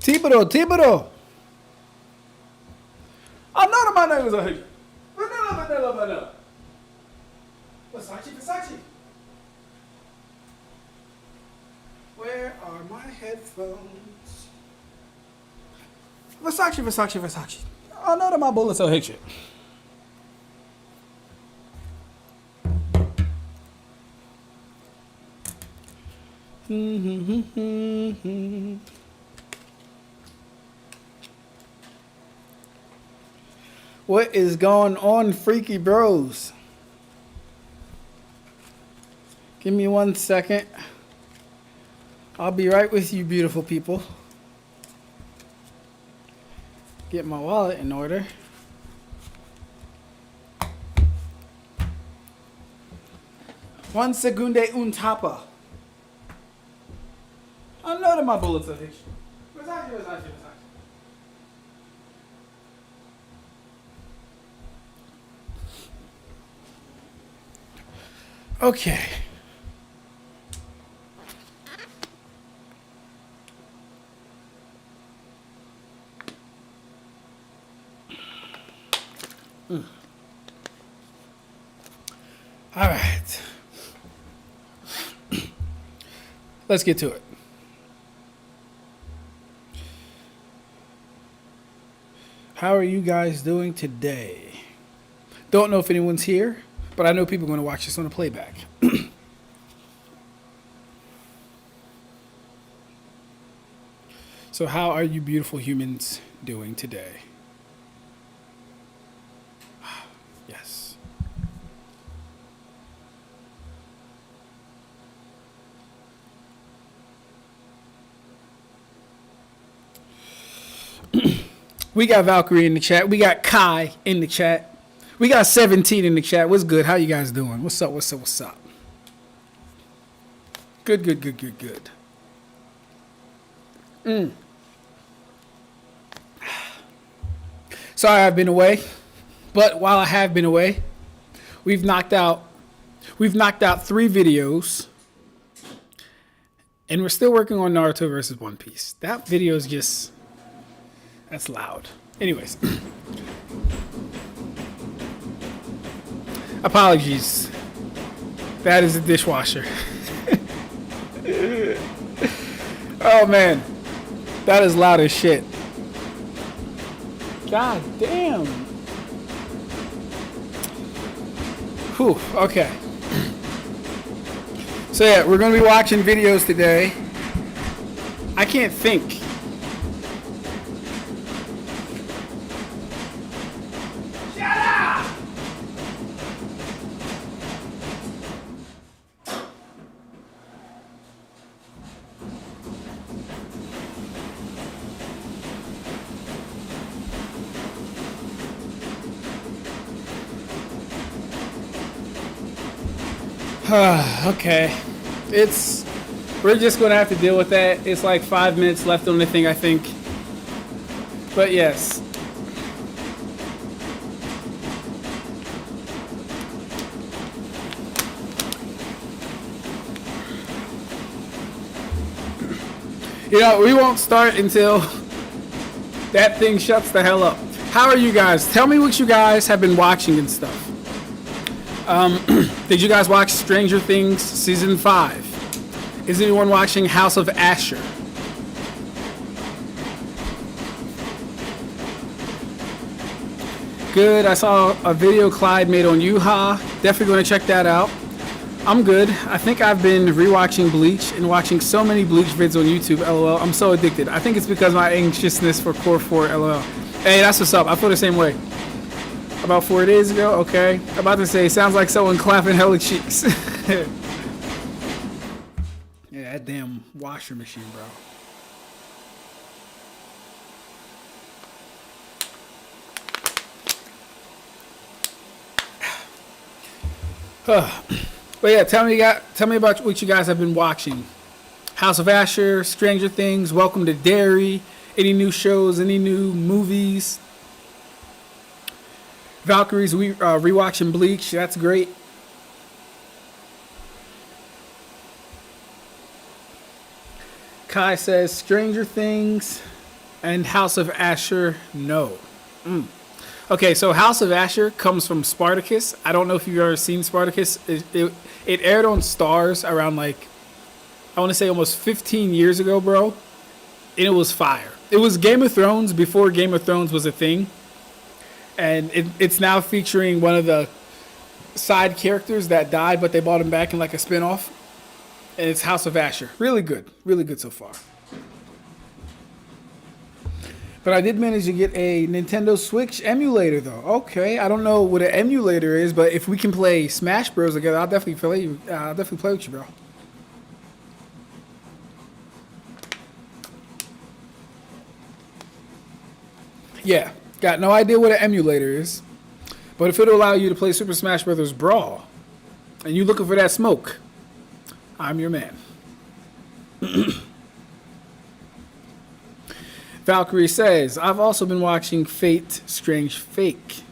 Tibero, Tibero. I know that my name is a H. Vanilla. Versace. Where are my headphones? Versace. I know that my bullets will hit you. What is going on, freaky bros? Give me 1 second. I'll be right with you, beautiful people. Get my wallet in order. One segunde un tapa. I know that my bullets are fiction. Versace. Okay. All right. Let's get to it. How are you guys doing today? Don't know if anyone's here, but I know people are going to watch this on a playback. So how are you beautiful humans doing today? Yes. We got Valkyrie in the chat. We got Kai in the chat. We got 17 in the chat. What's good? How you guys doing? What's up? Good. Sorry I've been away. But while I have been away, we've knocked out 3 videos. And we're still working on Naruto versus One Piece. That video is just... that's loud. Anyways. Apologies. That is a dishwasher. Oh, man. That is loud as shit. God damn. Whew. Okay. So, yeah, we're going to be watching videos today. I can't think. Okay, we're just gonna have to deal with that. It's like 5 minutes left on the thing, I think. But yes. You know, we won't start until that thing shuts the hell up. How are you guys? Tell me what you guys have been watching and stuff. Did you guys watch Stranger Things Season 5? Is anyone watching House of Asher? Good. I saw a video Clyde made on Yhwach. Definitely going to check that out. I'm good. I think I've been rewatching Bleach and watching so many Bleach vids on YouTube. LOL. I'm so addicted. I think it's because of my anxiousness for Core 4. LOL. Hey, that's what's up. I feel the same way. About 4 days ago? Okay. I'm about to say, sounds like someone clapping hella cheeks. Yeah, that damn washer machine, bro. But yeah, tell me about what you guys have been watching. House of Asher, Stranger Things, Welcome to Derry, any new shows, any new movies? Valkyrie's rewatching Bleach. That's great. Kai says Stranger Things. And House of Asher, no. Okay, so House of Asher comes from Spartacus. I don't know if you've ever seen Spartacus. It aired on Stars around like, I want to say almost 15 years ago, bro. And it was fire. It was Game of Thrones before Game of Thrones was a thing. And it's now featuring one of the side characters that died, but they brought him back in like a spinoff. And it's House of Asher. Really good. Really good so far. But I did manage to get a Nintendo Switch emulator, though. Okay, I don't know what an emulator is, but if we can play Smash Bros. Together, I'll definitely play you. I'll definitely play with you, bro. Yeah, got no idea what an emulator is, but if it'll allow you to play Super Smash Bros. Brawl, and you looking for that smoke, I'm your man. Valkyrie says, I've also been watching Fate Strange Fake.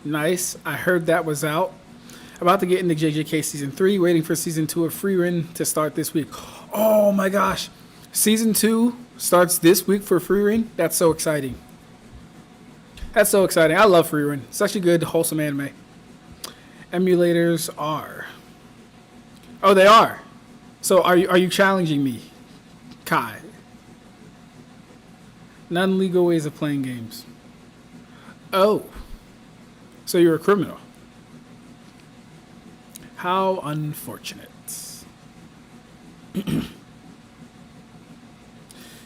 Nice. I heard that was out. About to get into JJK Season 3. Waiting for Season 2 of Frieren to start this week. Oh my gosh. Season 2 starts this week for Frieren? That's so exciting. That's so exciting. I love Frieren. Such a good, wholesome anime. Emulators are. Oh, they are. So are you challenging me, Kai? Non-legal ways of playing games. Oh. So you're a criminal. How unfortunate.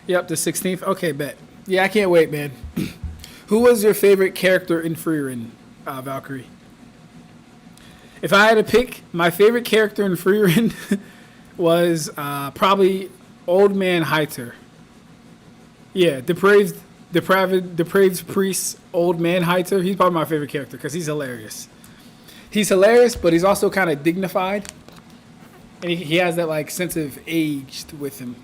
Yep, the 16th. Okay, bet. Yeah, I can't wait, man. Who was your favorite character in Frieren, Valkyrie? If I had to pick, my favorite character in Frieren was probably Old Man Hyter. Yeah, depraved priest, Old Man Hyter. He's probably my favorite character because he's hilarious. He's hilarious, but he's also kind of dignified, and he has that like sense of aged with him.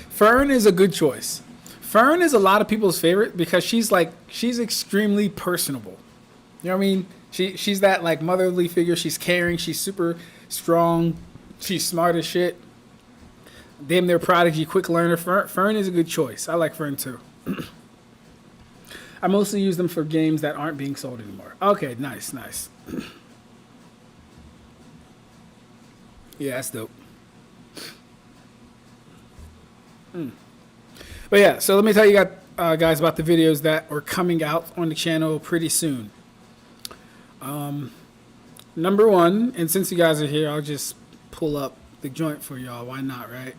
Fern is a good choice. Fern is a lot of people's favorite because she's extremely personable. You know what I mean? She's that like motherly figure. She's caring. She's super strong. She's smart as shit. Damn near prodigy, quick learner. Fern is a good choice. I like Fern too. I mostly use them for games that aren't being sold anymore. Okay, nice. Yeah, that's dope. But yeah, so let me tell you guys about the videos that are coming out on the channel pretty soon. Number one, and since you guys are here, I'll just pull up the joint for y'all. Why not, right?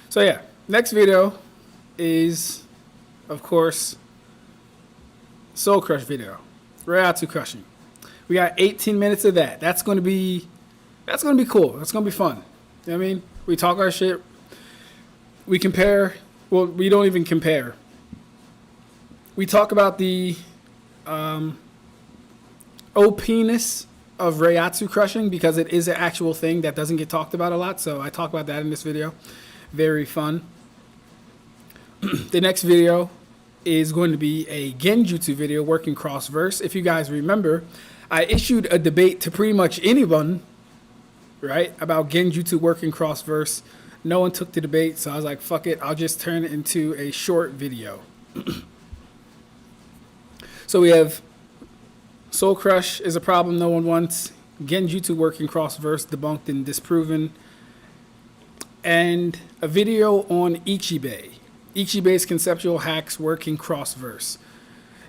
So yeah, next video is, of course, Soul Crush video. Reiatsu crushing. We got 18 minutes of that. That's gonna be cool. That's gonna be fun. You know what I mean? We talk our shit. We compare. Well, we don't even compare. We talk about the OP-ness of Reiatsu crushing because it is an actual thing that doesn't get talked about a lot. So I talk about that in this video. Very fun. The next video is going to be a genjutsu video working cross-verse. If you guys remember, I issued a debate to pretty much anyone, right, about genjutsu working cross-verse. No one took the debate, so I was like, fuck it, I'll just turn it into a short video. So we have Soul Crush is a problem no one wants, genjutsu working cross-verse debunked and disproven, and a video on Ichibe's conceptual hacks working cross-verse.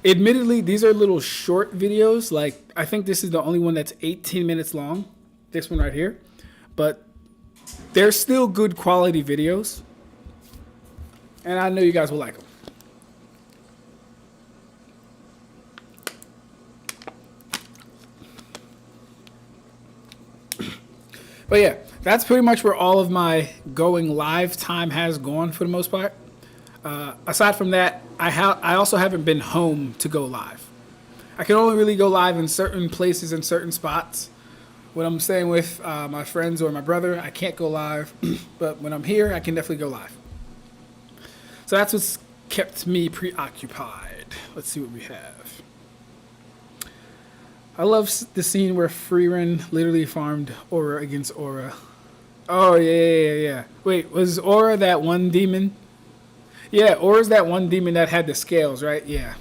Admittedly, these are little short videos. Like, I think this is the only one that's 18 minutes long. This one right here. But they're still good quality videos. And I know you guys will like them. But yeah, that's pretty much where all of my going live time has gone for the most part. Aside from that, I also haven't been home to go live. I can only really go live in certain places and certain spots when I'm staying with my friends or my brother, I can't go live. But when I'm here, I can definitely go live. So that's what's kept me preoccupied. Let's see what we have. I love the scene where Frieren literally farmed Aura against Aura. Oh, yeah. Wait, was Aura that one demon? Yeah, Aura's that one demon that had the scales, right? Yeah.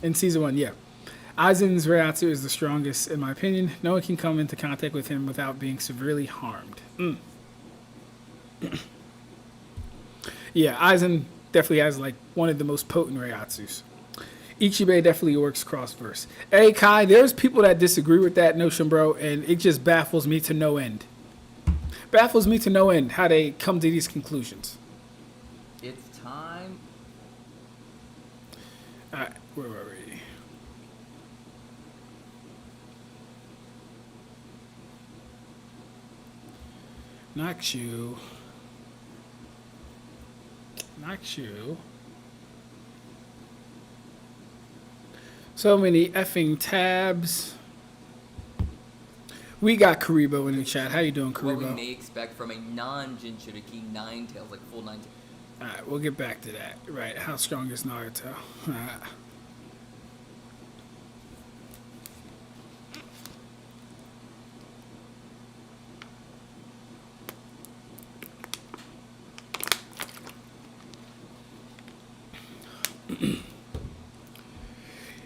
In season 1, yeah. Aizen's Reiatsu is the strongest, in my opinion. No one can come into contact with him without being severely harmed. Yeah, Aizen definitely has like one of the most potent Reiatsus. Ichibe definitely works crossverse. Hey, Kai, there's people that disagree with that notion, bro, and it just baffles me to no end. Baffles me to no end how they come to these conclusions. It's time. Alright, where were we? Nakshu. So many effing tabs. We got Karibo in the chat. How you doing, Karibo? What we may expect from a non-Jinchuriki Ninetales, like full Ninetales. Alright, we'll get back to that. Right, how strong is Naruto?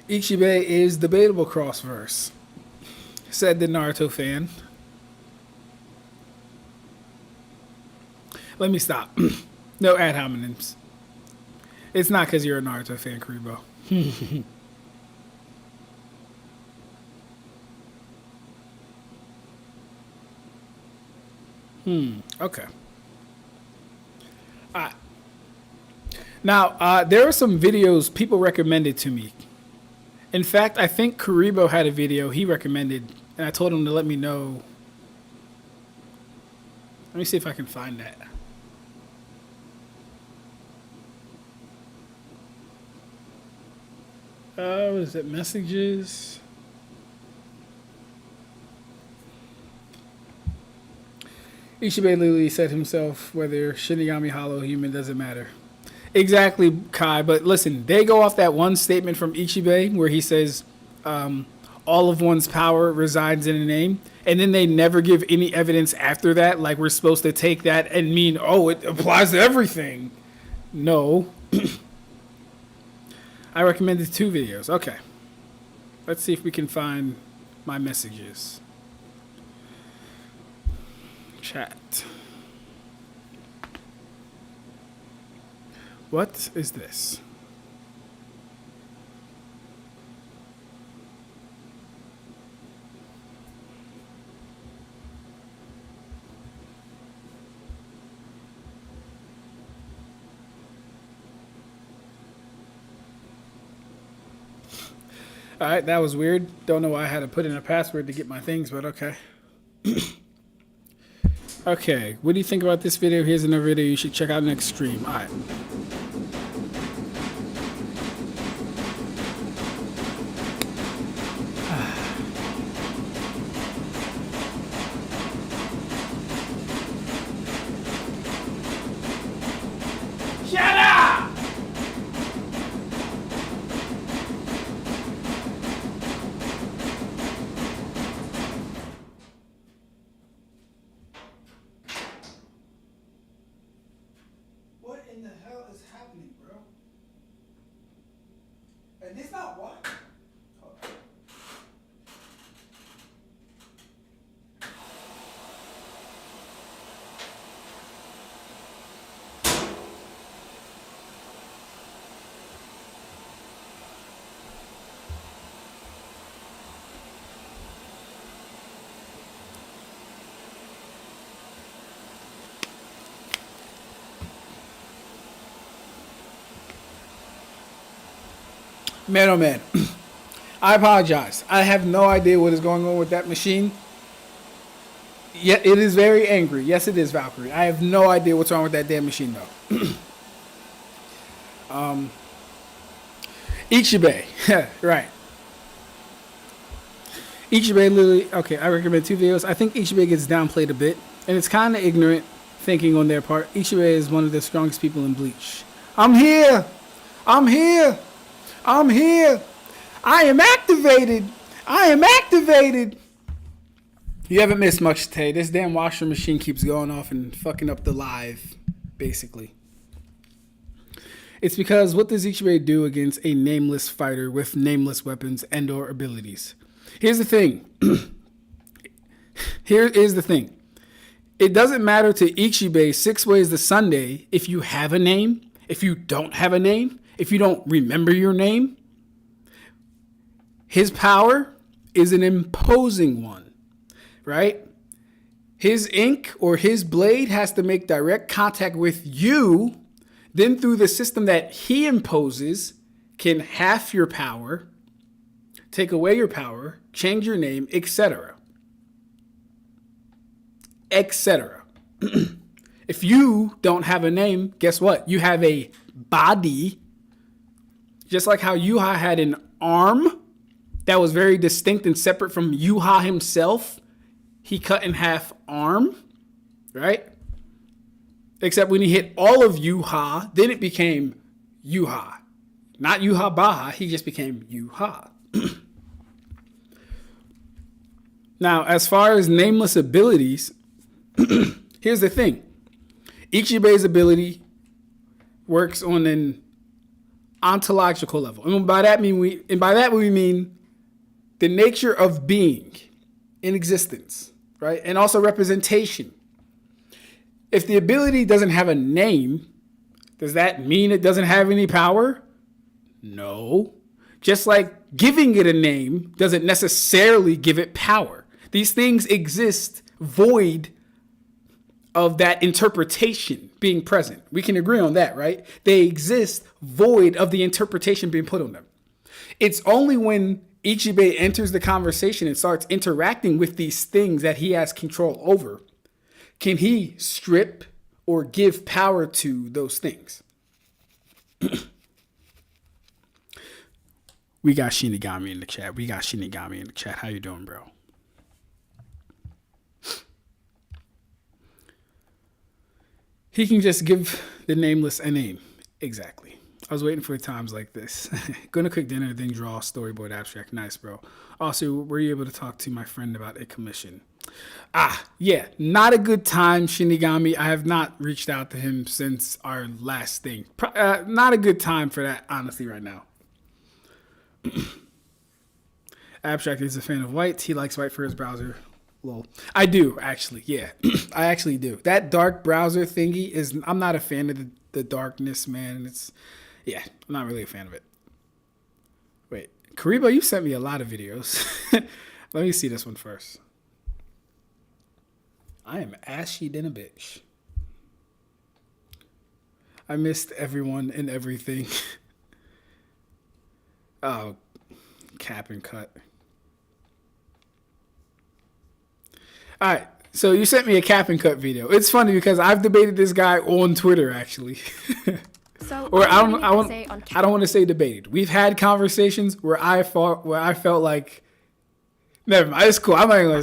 Ichibe is debatable crossverse, said the Naruto fan. Let me stop. No ad hominems. It's not because you're a Naruto fan, Karibo. Okay. Alright. Now, there are some videos people recommended to me. In fact, I think Karibo had a video he recommended, and I told him to let me know. Let me see if I can find that. What is it? Messages? Ichibe literally said himself, whether Shinigami Hollow human doesn't matter. Exactly, Kai. But listen, they go off that one statement from Ichibe where he says all of one's power resides in a name. And then they never give any evidence after that. Like we're supposed to take that and mean, oh, it applies to everything. No. I recommended 2 videos. Okay. Let's see if we can find my messages. Chat. What is this? Alright, that was weird. Don't know why I had to put in a password to get my things, but okay. Okay, what do you think about this video? Here's another video you should check out next stream. Alright. Shut up! What in the hell is happening, bro? And it's not what? Hold on. Man, oh man. I apologize. I have no idea what is going on with that machine. Yeah, it is very angry. Yes, it is, Valkyrie. I have no idea what's wrong with that damn machine, though. Ichibe. Right. Ichibe literally, okay, I recommend 2 videos. I think Ichibe gets downplayed a bit, and it's kind of ignorant thinking on their part. Ichibe is one of the strongest people in Bleach. I'm here! I'm here! I'm here! I am activated! I am activated! You haven't missed much today. This damn washer machine keeps going off and fucking up the live, basically. It's because what does Ichibe do against a nameless fighter with nameless weapons and or abilities? Here's the thing. Here is the thing. It doesn't matter to Ichibe 6 ways to Sunday if you have a name, if you don't have a name, if you don't remember your name. His power is an imposing one, right? His ink or his blade has to make direct contact with you. Then through the system that he imposes, can half your power, take away your power, change your name, etc. Etc. If you don't have a name, guess what? You have a body. Just like how Yhwach had an arm that was very distinct and separate from Yhwach himself. He cut in half arm, right? Except when he hit all of Yhwach, then it became Yhwach. Not Yhwach Baha, he just became Yhwach. Now, as far as nameless abilities, here's the thing. Ichibe's ability works on an ontological level. And by that we mean the nature of being in existence, right? And also representation. If the ability doesn't have a name, does that mean it doesn't have any power? No. Just like giving it a name doesn't necessarily give it power. These things exist void of that interpretation being present. We can agree on that, right? They exist void of the interpretation being put on them. It's only when Ichibe enters the conversation and starts interacting with these things that he has control over can he strip or give power to those things. We got Shinigami in the chat. How you doing, bro? He can just give the nameless a name. Exactly. I was waiting for times like this. Gonna cook dinner, then draw storyboard abstract. Nice, bro. Also, were you able to talk to my friend about a commission? Yeah. Not a good time, Shinigami. I have not reached out to him since our last thing. Not a good time for that, honestly, right now. Abstract is a fan of white. He likes white for his browser. Lol. I do, actually. Yeah, I actually do. That dark browser thingy is, I'm not a fan of the darkness, man. I'm not really a fan of it. Wait, Karibo, you sent me a lot of videos. Let me see this one first. I am ashy than a bitch. I missed everyone and everything. Oh, cap and cut. All right, so you sent me a cap and cut video. It's funny because I've debated this guy on Twitter, actually. So, or I don't want to say debated. We've had conversations where I felt like, never mind. It's cool. I'm not gonna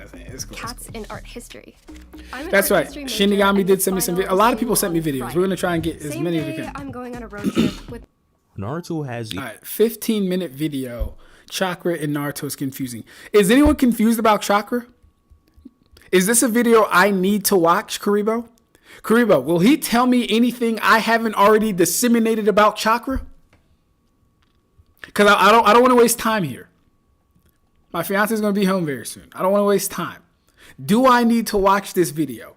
say it. It's cool. Cats in art history. That's right. Shinigami did send me some videos. A lot of people sent me videos. We're gonna try and get as many as we can. I'm going on a road trip with. Naruto has. All right, 15-minute video. Chakra and Naruto is confusing. Is anyone confused about Chakra? Is this a video I need to watch, Karibo? Karibo, will he tell me anything I haven't already disseminated about Chakra? Because I don't want to waste time here. My fiance is going to be home very soon. I don't want to waste time. Do I need to watch this video?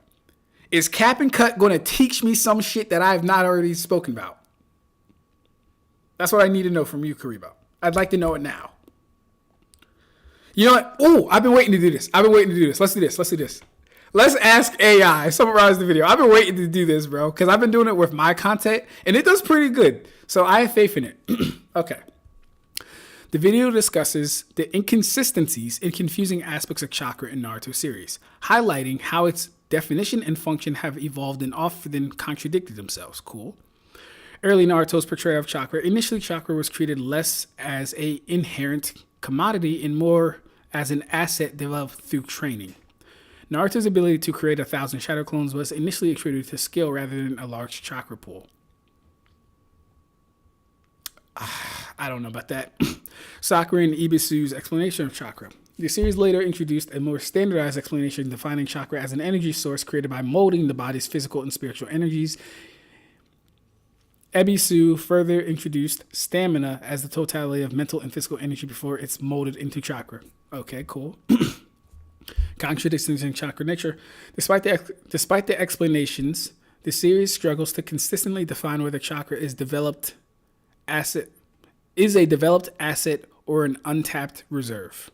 Is Cap and Cut going to teach me some shit that I have not already spoken about? That's what I need to know from you, Karibo. I'd like to know it now. You know what? Oh, I've been waiting to do this. Let's do this. Let's ask AI. Summarize the video. I've been waiting to do this, bro, because I've been doing it with my content, and it does pretty good. So I have faith in it. Okay. The video discusses the inconsistencies and confusing aspects of Chakra in Naruto series, highlighting how its definition and function have evolved and often contradicted themselves. Cool. Early Naruto's portrayal of Chakra. Initially, Chakra was treated less as an inherent commodity and more as an asset developed through training. Naruto's ability to create 1,000 shadow clones was initially attributed to skill rather than a large chakra pool. I don't know about that. Sakura and Ibisu's explanation of chakra. The series later introduced a more standardized explanation defining chakra as an energy source created by molding the body's physical and spiritual energies. Ebisu further introduced stamina as the totality of mental and physical energy before it's molded into chakra. Okay, cool. Contradictions in chakra nature. Despite the explanations, the series struggles to consistently define whether chakra is a developed asset or an untapped reserve.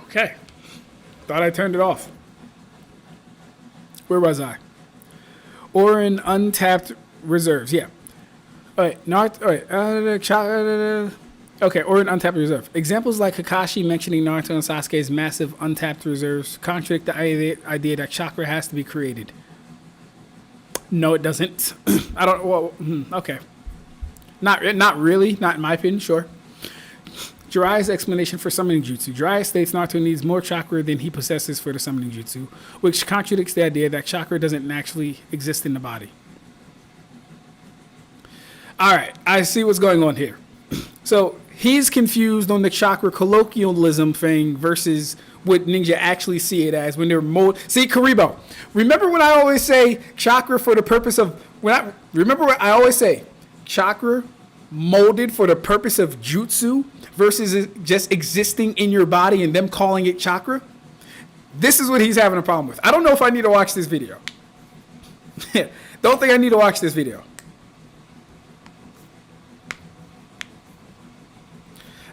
Okay. Thought I turned it off. Where was I? Or an untapped reserves. Yeah. All right. Okay, or an untapped reserve. Examples like Kakashi mentioning Naruto and Sasuke's massive untapped reserves contradict the idea that chakra has to be created. No, it doesn't. I don't. Well, okay. Not really. Not in my opinion. Sure. Jiraiya's explanation for summoning jutsu. Jiraiya states Naruto needs more chakra than he possesses for the summoning jutsu, which contradicts the idea that chakra doesn't naturally exist in the body. All right, I see what's going on here. So he's confused on the chakra colloquialism thing versus what ninja actually see it as when they're See, Karibo, remember when I always say chakra for the purpose of remember what I always say, chakra molded for the purpose of jutsu versus it just existing in your body and them calling it chakra? This is what he's having a problem with. I don't know if I need to watch this video. Don't think I need to watch this video.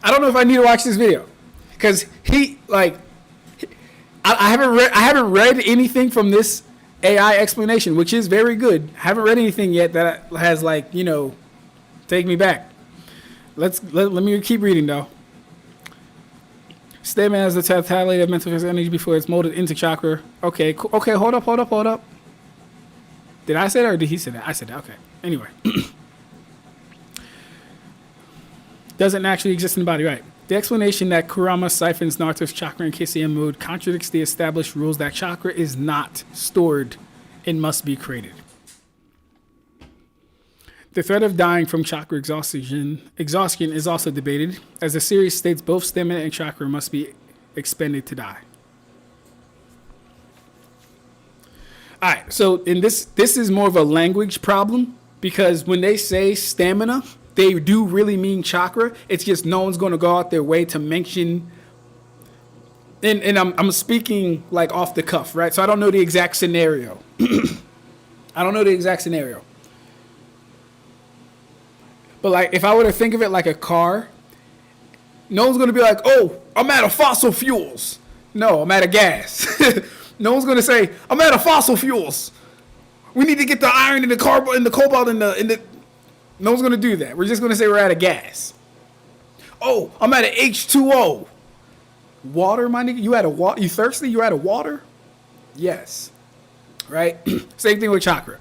I don't know if I need to watch this video because I haven't read anything from this AI explanation, which is very good. I haven't read anything yet that has take me back. Let me keep reading though. Statement as the totality of mental physical energy before it's molded into chakra. Okay, cool. Okay, hold up. Did I say that or did he say that? I said that. Okay. Anyway. Doesn't actually exist in the body, right? The explanation that Kurama siphons Naruto's chakra in KCM mode contradicts the established rules that chakra is not stored and must be created. The threat of dying from chakra exhaustion is also debated, as the series states both stamina and chakra must be expended to die. All right, so in this is more of a language problem because when they say stamina, they do really mean chakra. It's just no one's going to go out their way to mention. And I'm speaking like off the cuff, right? So I don't know the exact scenario. But like, if I were to think of it like a car, no one's going to be like, "Oh, I'm out of fossil fuels." No, I'm out of gas. No one's going to say, "I'm out of fossil fuels. We need to get the iron and the carbon and the cobalt and the." No one's going to do that. We're just going to say we're out of gas. Oh, I'm out of H2O. Water, my nigga? You out of water? You thirsty? You out of water? Yes. Right? Same thing with chakra.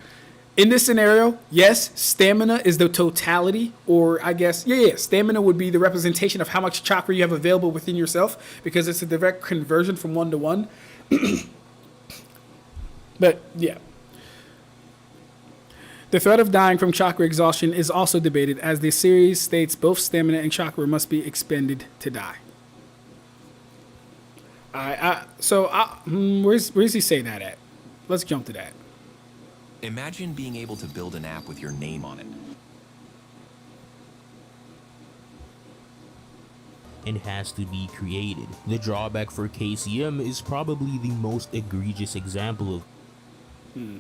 In this scenario, yes, stamina is the totality, or I guess, stamina would be the representation of how much chakra you have available within yourself because it's a direct conversion from 1 to 1. But, yeah. The threat of dying from chakra exhaustion is also debated, as the series states both stamina and chakra must be expended to die. Where's he saying that at? Let's jump to that. Imagine being able to build an app with your name on it. And has to be created. The drawback for KCM is probably the most egregious example of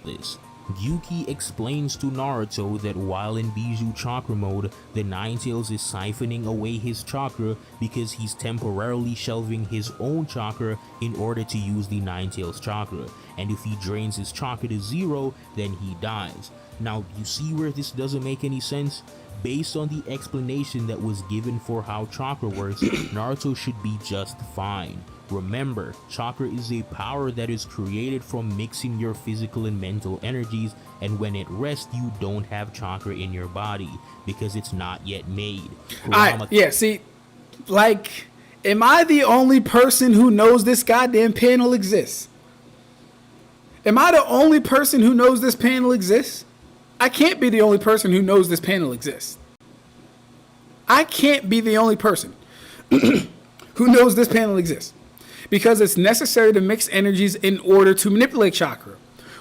this. Yuki explains to Naruto that while in Bijuu chakra mode, the Ninetales is siphoning away his chakra because he's temporarily shelving his own chakra in order to use the Ninetales chakra, and if he drains his chakra to 0, then he dies. Now, you see where this doesn't make any sense? Based on the explanation that was given for how chakra works, Naruto should be just fine. Remember, chakra is a power that is created from mixing your physical and mental energies, and when it rests, you don't have chakra in your body because it's not yet made. Yeah, see, like, am I the only person who knows this goddamn panel exists? Am I the only person who knows this panel exists? I can't be the only person who knows this panel exists. I can't be the only person who knows this panel exists. Because it's necessary to mix energies in order to manipulate chakra.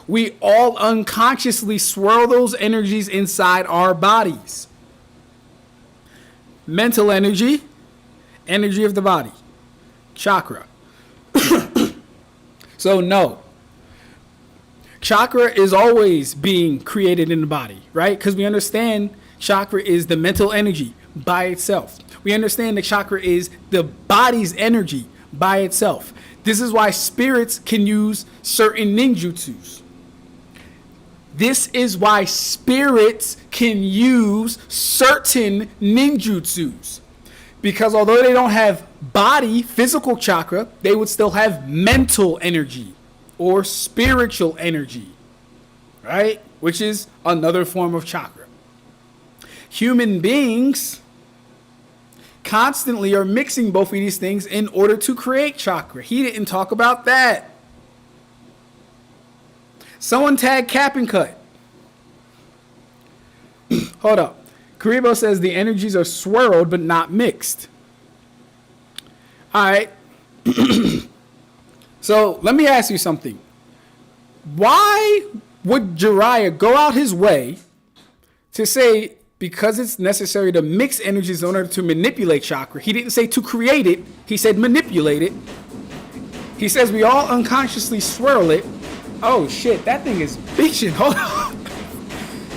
We all unconsciously swirl those energies inside our bodies. Mental energy, energy of the body, chakra. So no, chakra is always being created in the body, right? Because we understand chakra is the mental energy by itself. We understand that chakra is the body's energy by itself. This is why spirits can use certain ninjutsus. This is why spirits can use certain ninjutsus. Because although they don't have body, physical chakra, they would still have mental energy or spiritual energy, right? Which is another form of chakra. Human beings constantly are mixing both of these things in order to create chakra. He didn't talk about that. Someone tag Cap and Cut. Hold up. Karibo says the energies are swirled but not mixed. All right. So let me ask you something. Why would Jiraiya go out his way to say, because it's necessary to mix energies in order to manipulate chakra? He didn't say to create it. He said manipulate it. He says we all unconsciously swirl it. Oh shit, that thing is bitching. Hold on.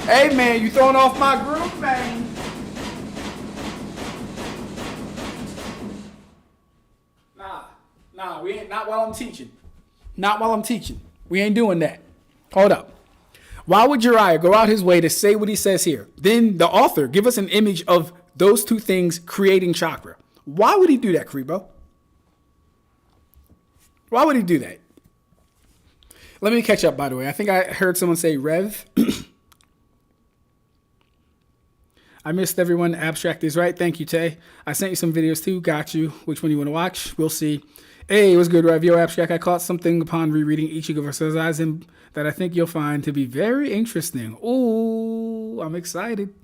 Hey man, you throwing off my groove, man. Nah, we ain't, not while I'm teaching. Not while I'm teaching. We ain't doing that. Hold up. Why would Jiraiya go out his way to say what he says here? Then the author give us an image of those two things creating chakra. Why would he do that, Karibo? Why would he do that? Let me catch up, by the way. I think I heard someone say Rev. I missed everyone. Ab-Stract is right. Thank you, Tay. I sent you some videos too. Got you. Which one you want to watch? We'll see. Hey, what's good, Rev? Yo, Ab-Stract. I caught something upon rereading Ichigo vs. Aizen that I think you'll find to be very interesting. Ooh, I'm excited.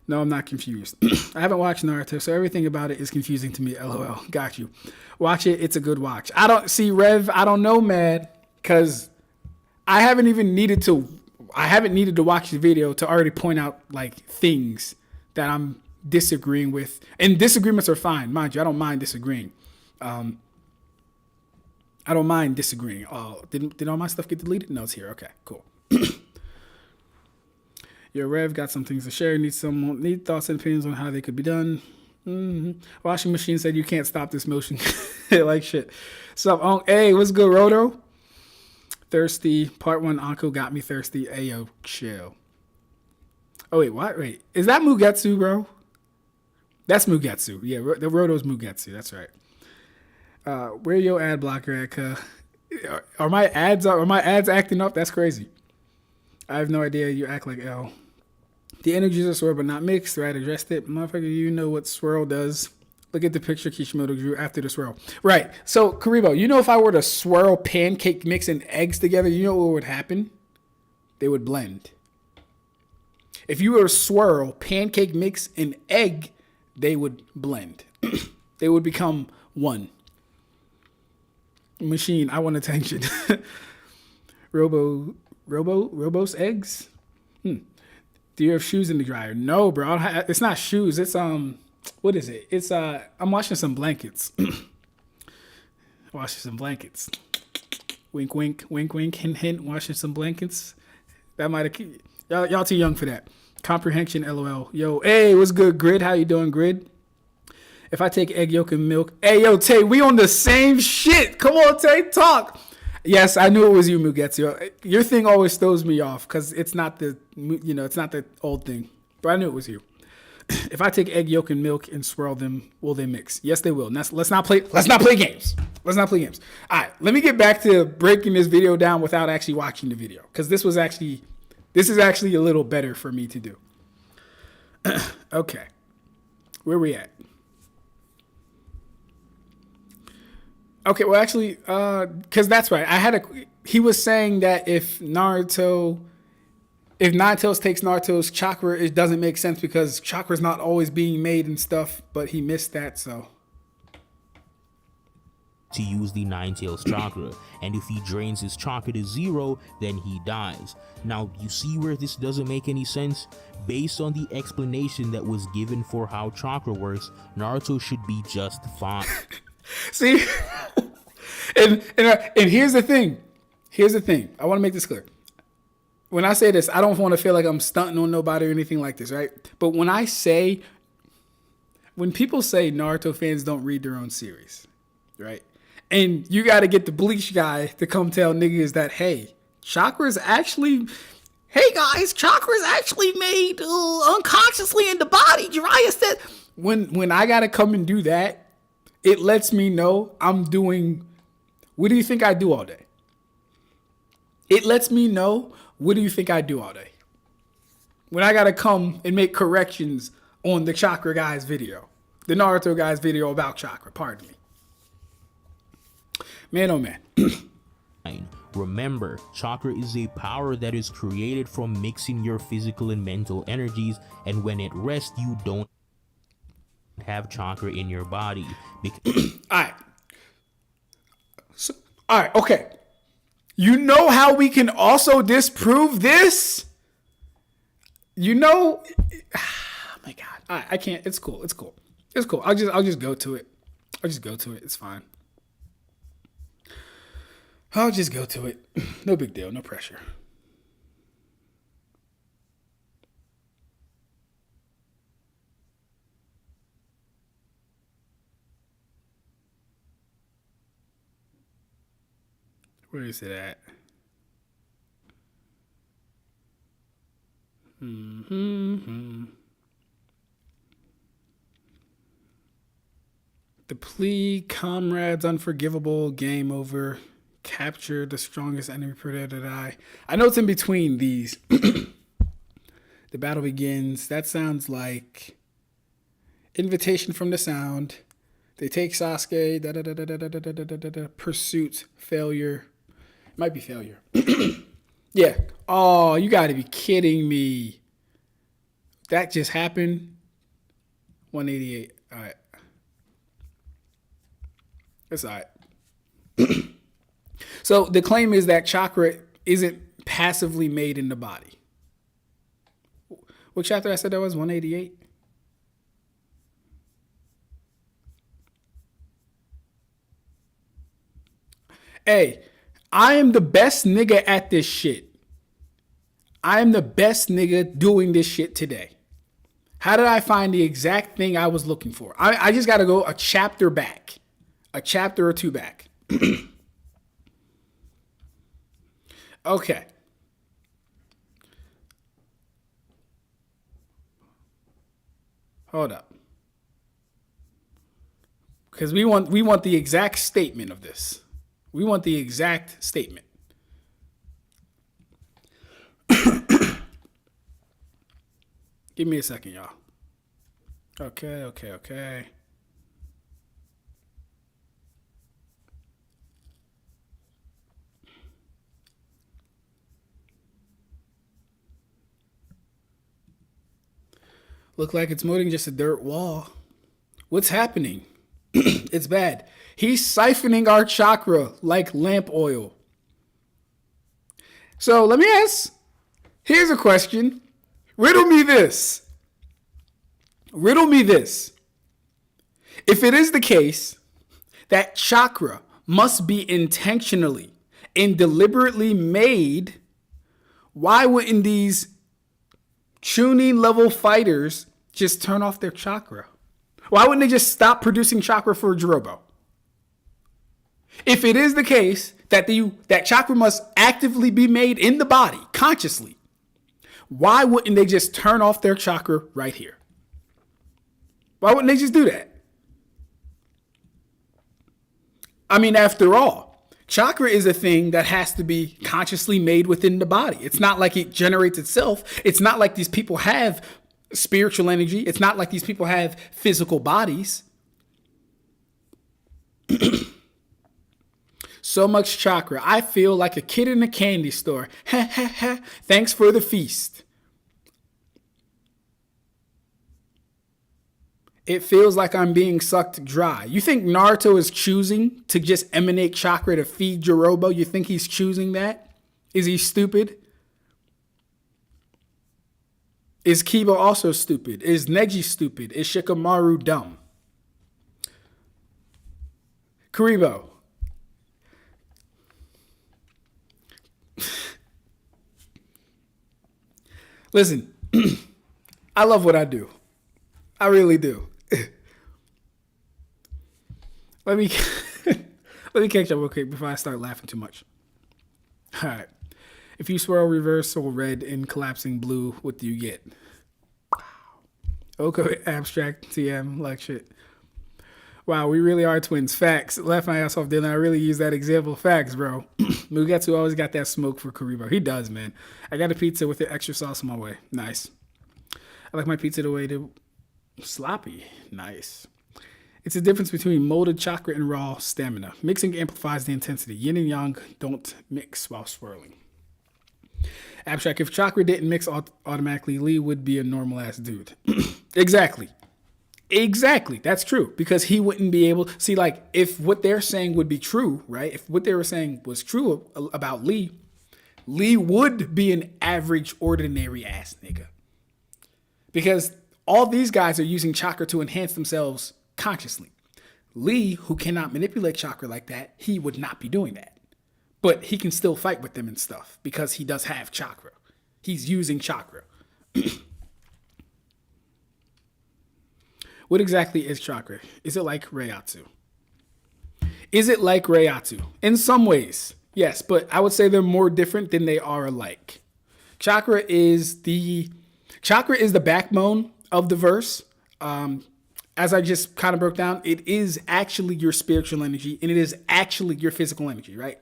No, I'm not confused. I haven't watched Naruto, so everything about it is confusing to me. LOL. Got you. Watch it. It's a good watch. I don't see Rev. I don't know, man, because I haven't needed to watch the video to already point out like things that I'm disagreeing with. And disagreements are fine, mind you. I don't mind disagreeing. I don't mind disagreeing. Oh, did all my stuff get deleted? No, it's here. Okay, cool. Your Rev got some things to share. Need thoughts and opinions on how they could be done. Washing machine said you can't stop this motion. Like shit. So, hey, what's good, Roto? Thirsty. Part 1, Anko got me thirsty. Ayo, chill. Oh, wait, what? Wait. Is that Mugetsu, bro? That's Mugetsu. Yeah, the Roto's Mugetsu. That's right. Where your ad blocker at? Are my ads acting up? That's crazy. I have no idea. You act like L. The energies are swirled but not mixed. Right, addressed it. Motherfucker, you know what swirl does. Look at the picture Kishimoto drew after the swirl. Right. So, Karibo, you know if I were to swirl pancake mix and eggs together, you know what would happen? They would blend. If you were to swirl pancake mix and egg, they would blend. They would become one. Machine, I want attention. Robo's eggs? Do you have shoes in the dryer? No, bro. It's not shoes. It's what is it? It's I'm washing some blankets. Washing some blankets. Wink, wink, wink, wink, hint, hint. Washing some blankets. That might have y'all too young for that. Comprehension, LOL. Yo, hey, what's good, Grid? How you doing, Grid? If I take egg yolk and milk, hey, yo, Tay, we on the same shit. Come on, Tay, talk. Yes, I knew it was you, Mugetsu. Your thing always throws me off because it's not the, it's not the old thing. But I knew it was you. If I take egg yolk and milk and swirl them, will they mix? Yes, they will. Let's not play games. Let's not play games. All right, let me get back to breaking this video down without actually watching the video, because this is actually a little better for me to do. Okay, where we at? Okay, well, actually, because that's right. He was saying that if Ninetales takes Naruto's chakra, it doesn't make sense because chakra's not always being made and stuff, but he missed that, so. To use the Ninetales chakra, and if he drains his chakra to 0, then he dies. Now, you see where this doesn't make any sense? Based on the explanation that was given for how chakra works, Naruto should be just fine. See? and here's the thing. I want to make this clear. When I say this, I don't want to feel like I'm stunting on nobody or anything like this, right? But when people say Naruto fans don't read their own series, right? And you got to get the Bleach guy to come tell niggas that, hey, chakra's actually made unconsciously in the body. Jiraiya said, when I got to come and do that, it lets me know I'm doing, what do you think I do all day? It lets me know, what do you think I do all day? When I got to come and make corrections on the Chakra guy's video, the Naruto guy's video about chakra, pardon me. Man, oh man. Remember, chakra is a power that is created from mixing your physical and mental energies, and when it rests, you don't have chakra in your body. Alright, okay. You know how we can also disprove this? Oh my God. Alright, I can't. It's cool. I'll just go to it. It's fine. I'll just go to it. No big deal. No pressure. Where is it at? The plea, comrades, unforgivable, game over, capture the strongest enemy predator. I know it's in between these. The battle begins. That sounds like invitation from the sound. They take Sasuke. Pursuit, failure. Might be failure. Yeah. Oh, you got to be kidding me. That just happened. 188. All right. That's all right. So the claim is that chakra isn't passively made in the body. What chapter I said that was? 188? Hey, I am the best nigga at this shit. I am the best nigga doing this shit today. How did I find the exact thing I was looking for? I just got to go a chapter back. A chapter or two back. Okay. Hold up. Because we want the exact statement of this. We want the exact statement. Give me a second, y'all. Okay. Look like it's more than just a dirt wall. What's happening? It's bad. He's siphoning our chakra like lamp oil. So let me ask. Here's a question. Riddle me this. If it is the case that chakra must be intentionally and deliberately made, why wouldn't these Chunin level fighters just turn off their chakra? Why wouldn't they just stop producing chakra for Jirobo? If it is the case that that chakra must actively be made in the body, consciously, why wouldn't they just turn off their chakra right here? Why wouldn't they just do that? I mean, after all, chakra is a thing that has to be consciously made within the body. It's not like it generates itself. It's not like these people have spiritual energy. It's not like these people have physical bodies. So much chakra. I feel like a kid in a candy store. Ha ha ha. Thanks for the feast. It feels like I'm being sucked dry. You think Naruto is choosing to just emanate chakra to feed Jirobo? You think he's choosing that? Is he stupid? Is Kiba also stupid? Is Neji stupid? Is Shikamaru dumb? Kuribo. Listen, I love what I do. I really do. Let me catch up real quick before I start laughing too much. All right. If you swirl reversal red and collapsing blue, what do you get? Wow. Okay, Ab-Stract, TM, like shit. Wow, we really are twins. Facts. Left my ass off dinner. I really use that example. Facts, bro. Mugetsu always got that smoke for Kuribo. He does, man. I got a pizza with the extra sauce on my way. Nice. I like my pizza the way to sloppy. Nice. It's the difference between molded chakra and raw stamina. Mixing amplifies the intensity. Yin and yang don't mix while swirling. Ab-Stract, if chakra didn't mix automatically, Lee would be a normal ass dude. Exactly. That's true. Because he wouldn't be able, see, like, if what they're saying would be true, right? If what they were saying was true about Lee would be an average, ordinary ass nigga. Because all these guys are using chakra to enhance themselves consciously. Lee, who cannot manipulate chakra like that, he would not be doing that. But he can still fight with them and stuff because he does have chakra. He's using chakra. What exactly is chakra? Is it like Reiatsu? In some ways, yes, but I would say they're more different than they are alike. Chakra is the backbone of the verse. As I just kind of broke down, it is actually your spiritual energy and it is actually your physical energy, right?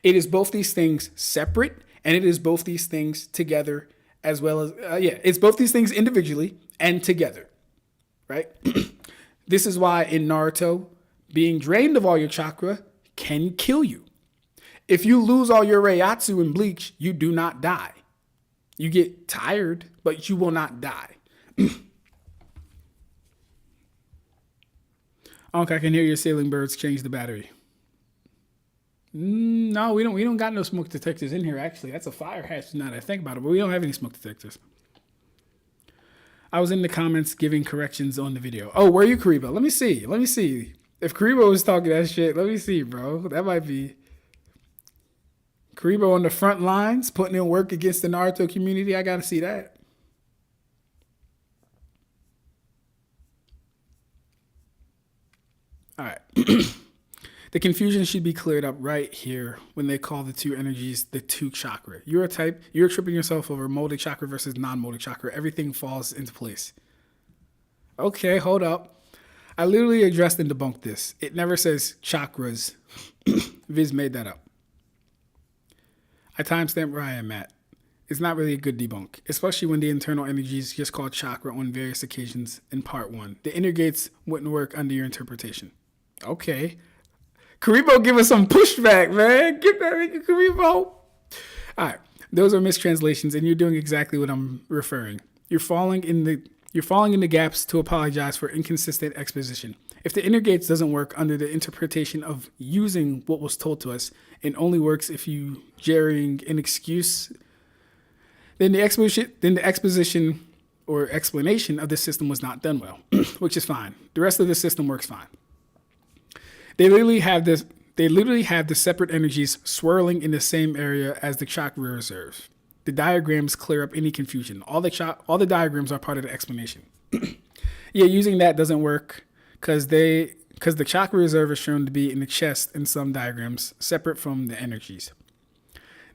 It is both these things separate and it is both these things together as well as, it's both these things individually and together, right? This is why in Naruto, being drained of all your chakra can kill you. If you lose all your Reiatsu in Bleach, you do not die. You get tired, but you will not die. Unc, I can hear your sailing birds change the battery. No, we don't got no smoke detectors in here, actually. That's a fire hatch now that I think about it, but we don't have any smoke detectors. I was in the comments giving corrections on the video. Oh, were you Kuribo? Let me see. If Kuribo was talking that shit, let me see, bro. That might be Kuribo on the front lines, putting in work against the Naruto community. I gotta see that. All right. The confusion should be cleared up right here when they call the two energies the two chakra. You're tripping yourself over molded chakra versus non-molded chakra. Everything falls into place. Okay, hold up. I literally addressed and debunked this. It never says chakras. Viz made that up. I timestamped where I am at. It's not really a good debunk, especially when the internal energy is just called chakra on various occasions in part 1. The inner gates wouldn't work under your interpretation. Okay. Kuribo, give us some pushback, man. Get that nigga Kuribo. All right. Those are mistranslations, and you're doing exactly what I'm referring. You're falling in the gaps to apologize for inconsistent exposition. If the inner gates doesn't work under the interpretation of using what was told to us, it only works if you jerrying an excuse, then the exposition or explanation of the system was not done well, which is fine. The rest of the system works fine. They literally have the separate energies swirling in the same area as the chakra reserve. The diagrams clear up any confusion. All the diagrams are part of the explanation. Yeah, using that doesn't work because the chakra reserve is shown to be in the chest in some diagrams, separate from the energies.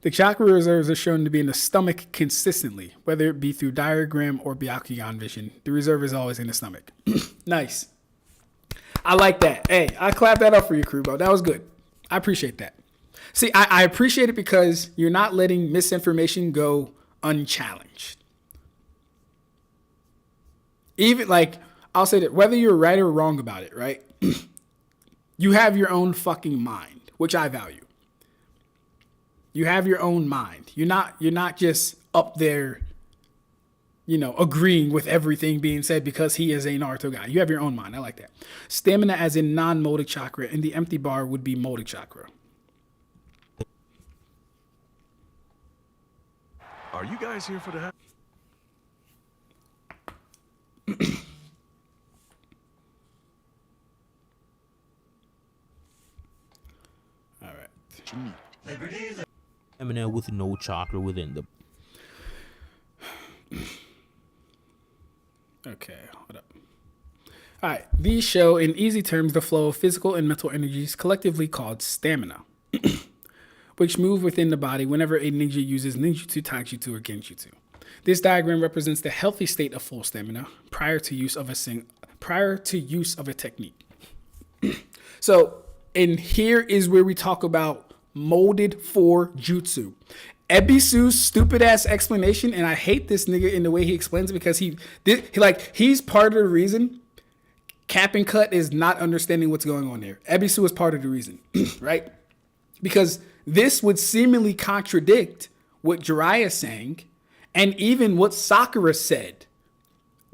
The chakra reserves are shown to be in the stomach consistently, whether it be through diagram or Byakugan vision. The reserve is always in the stomach. Nice. I like that. Hey, I clap that up for you, Kurubo. That was good. I appreciate that. See, I appreciate it because you're not letting misinformation go unchallenged. Even like, I'll say that whether you're right or wrong about it, right? You have your own fucking mind, which I value. You have your own mind. You're not just up there, agreeing with everything being said because he is a Naruto guy. You have your own mind. I like that. Stamina as in non-modic chakra, and the empty bar would be modic chakra. Are you guys here for the All right. Stamina with no chakra within the. Okay, hold up. All right. These show, in easy terms, the flow of physical and mental energies collectively called stamina, which move within the body whenever a ninja uses ninjutsu, taijutsu, or genjutsu. This diagram represents the healthy state of full stamina prior to use of a technique. So, and here is where we talk about molded for jutsu. Ebisu's stupid ass explanation, and I hate this nigga in the way he explains it because he's part of the reason Cap and Cut is not understanding what's going on there. Ebisu is part of the reason, right? Because this would seemingly contradict what Jiraiya is saying and even what Sakura said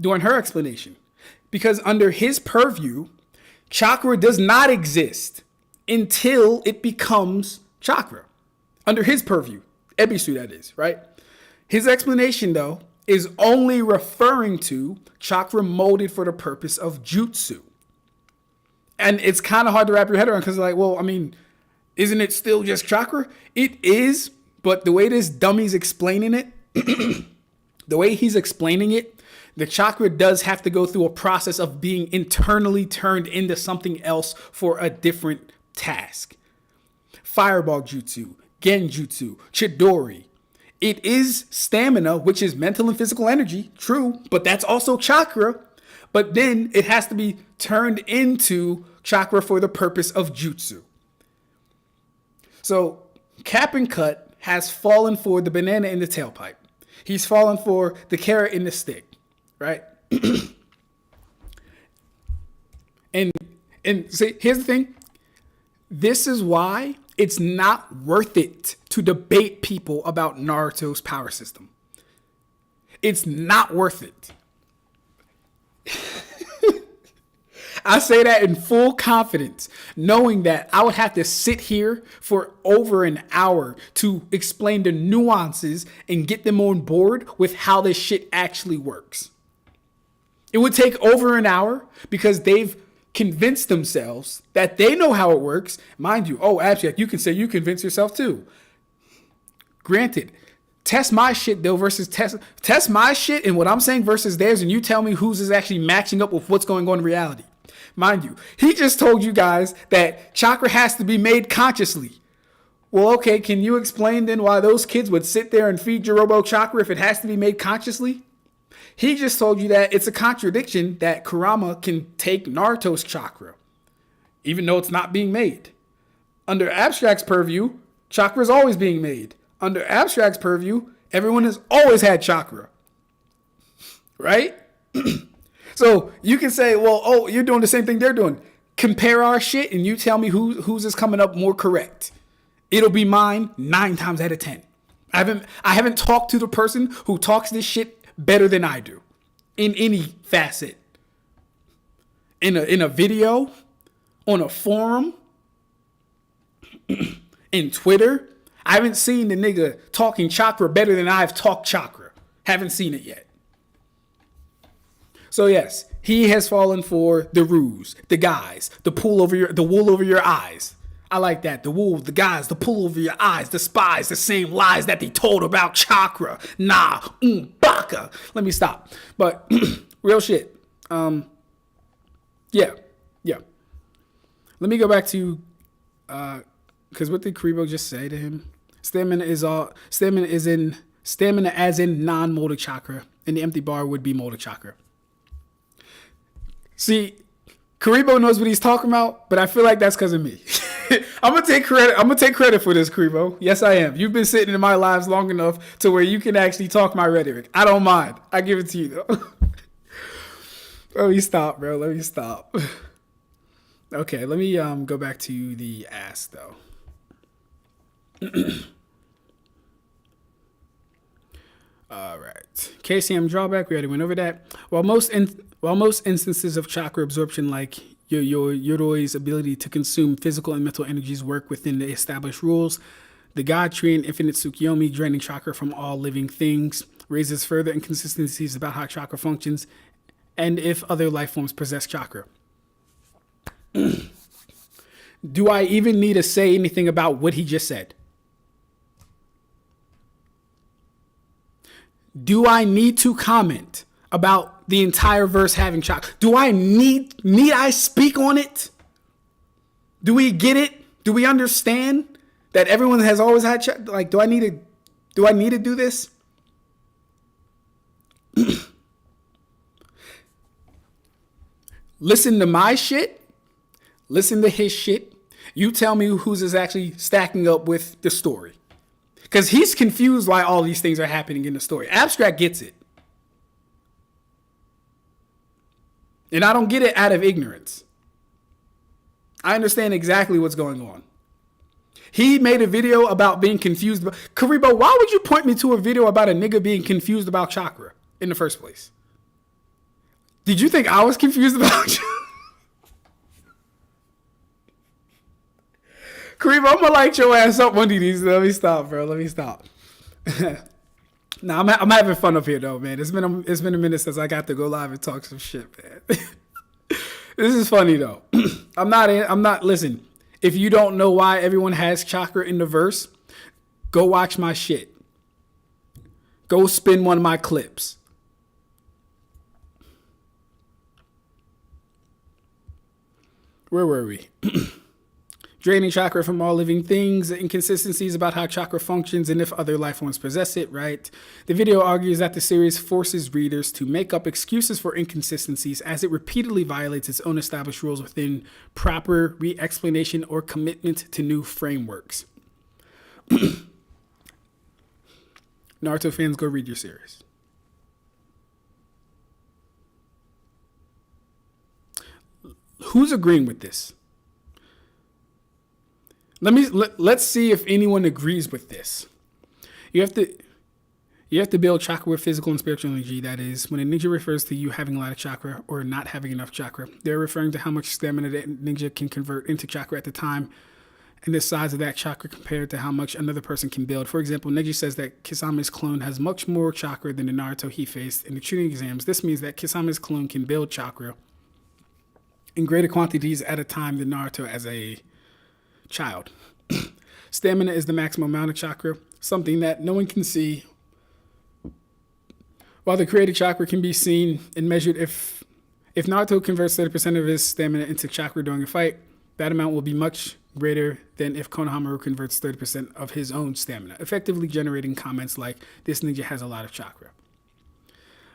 during her explanation. Because under his purview, chakra does not exist until it becomes chakra. Under his purview. Ebisu, that is, right? His explanation, though, is only referring to chakra molded for the purpose of jutsu. And it's kind of hard to wrap your head around because, like, well, I mean, isn't it still just chakra? It is, but the way this dummy's explaining it, the way he's explaining it, the chakra does have to go through a process of being internally turned into something else for a different task. Fireball jutsu, genjutsu, chidori. It is stamina, which is mental and physical energy, true, but that's also chakra. But then it has to be turned into chakra for the purpose of jutsu. So Cap and Cut has fallen for the banana in the tailpipe. He's fallen for the carrot in the stick, right? and see, here's the thing. This is why it's not worth it to debate people about Naruto's power system. It's not worth it. I say that in full confidence, knowing that I would have to sit here for over an hour to explain the nuances and get them on board with how this shit actually works. It would take over an hour because they've convinced themselves that they know how it works. Mind you, Ab-Stract, you can say you convince yourself too. Granted, test my shit though versus test my shit and what I'm saying versus theirs, and you tell me whose is actually matching up with what's going on in reality. Mind you, he just told you guys that chakra has to be made consciously. Well, okay, can you explain then why those kids would sit there and feed Jirobo chakra if it has to be made consciously? He just told you that it's a contradiction that Kurama can take Naruto's chakra, even though it's not being made. Under Ab-Stract's purview, chakra is always being made. Under Ab-Stract's purview, everyone has always had chakra. Right? So you can say, well, you're doing the same thing they're doing. Compare our shit and you tell me whose is coming up more correct. It'll be mine 9 times out of 10. I haven't talked to the person who talks this shit better than I do in any facet. In a video, on a forum, in Twitter. I haven't seen the nigga talking chakra better than I've talked chakra. Haven't seen it yet. So yes, he has fallen for the ruse, the guys, the wool over your eyes. I like that. The wool, the guys, the pull over your eyes, the spies, the same lies that they told about chakra. Nah, baka. Let me stop. But real shit. Yeah. Let me go back to because what did Kribo just say to him? Stamina as in non-molded chakra, and the empty bar would be molded chakra. See, Karibo knows what he's talking about, but I feel like that's because of me. I'm gonna take credit for this, Karibo. Yes, I am. You've been sitting in my lives long enough to where you can actually talk my rhetoric. I don't mind. I give it to you though. Let me stop, bro. Let me stop. Okay, let me go back to the ass though. All right. KCM drawback. We already went over that. While most instances of chakra absorption, like your Yoroi's ability to consume physical and mental energies, work within the established rules, the God Tree and Infinite Tsukiyomi, draining chakra from all living things, raises further inconsistencies about how chakra functions and if other life forms possess chakra. Do I even need to say anything about what he just said? Do I need to comment about the entire verse having chakra? Do I need I speak on it? Do we get it? Do we understand that everyone has always had chakra? Like, do I need to do this? Listen to my shit. Listen to his shit. You tell me who's is actually stacking up with the story. Because he's confused why all these things are happening in the story. Ab-Stract gets it. And I don't get it out of ignorance. I understand exactly what's going on. He made a video about being confused. Karibo, why would you point me to a video about a nigga being confused about chakra in the first place? Did you think I was confused about chakra? Karibo, I'm gonna light your ass up one of these. Let me stop, bro. Let me stop. Nah, I'm having fun up here though, man. It's been a minute since I got to go live and talk some shit, man. This is funny though. I'm not. Listen, if you don't know why everyone has chakra in the verse, go watch my shit. Go spin one of my clips. Where were we? Draining chakra from all living things, inconsistencies about how chakra functions and if other life forms possess it, right? The video argues that the series forces readers to make up excuses for inconsistencies as it repeatedly violates its own established rules within proper re-explanation or commitment to new frameworks. Naruto fans, go read your series. Who's agreeing with this? Let's see if anyone agrees with this. You have to build chakra with physical and spiritual energy. That is, when a ninja refers to you having a lot of chakra or not having enough chakra, they're referring to how much stamina that ninja can convert into chakra at the time and the size of that chakra compared to how much another person can build. For example, Neji says that Kisame's clone has much more chakra than the Naruto he faced in the tuning exams. This means that Kisame's clone can build chakra in greater quantities at a time than Naruto as a child. Stamina is the maximum amount of chakra, something that no one can see. While the created chakra can be seen and measured, if Naruto converts 30% of his stamina into chakra during a fight, that amount will be much greater than if Konohamaru converts 30% of his own stamina, effectively generating comments like, this ninja has a lot of chakra.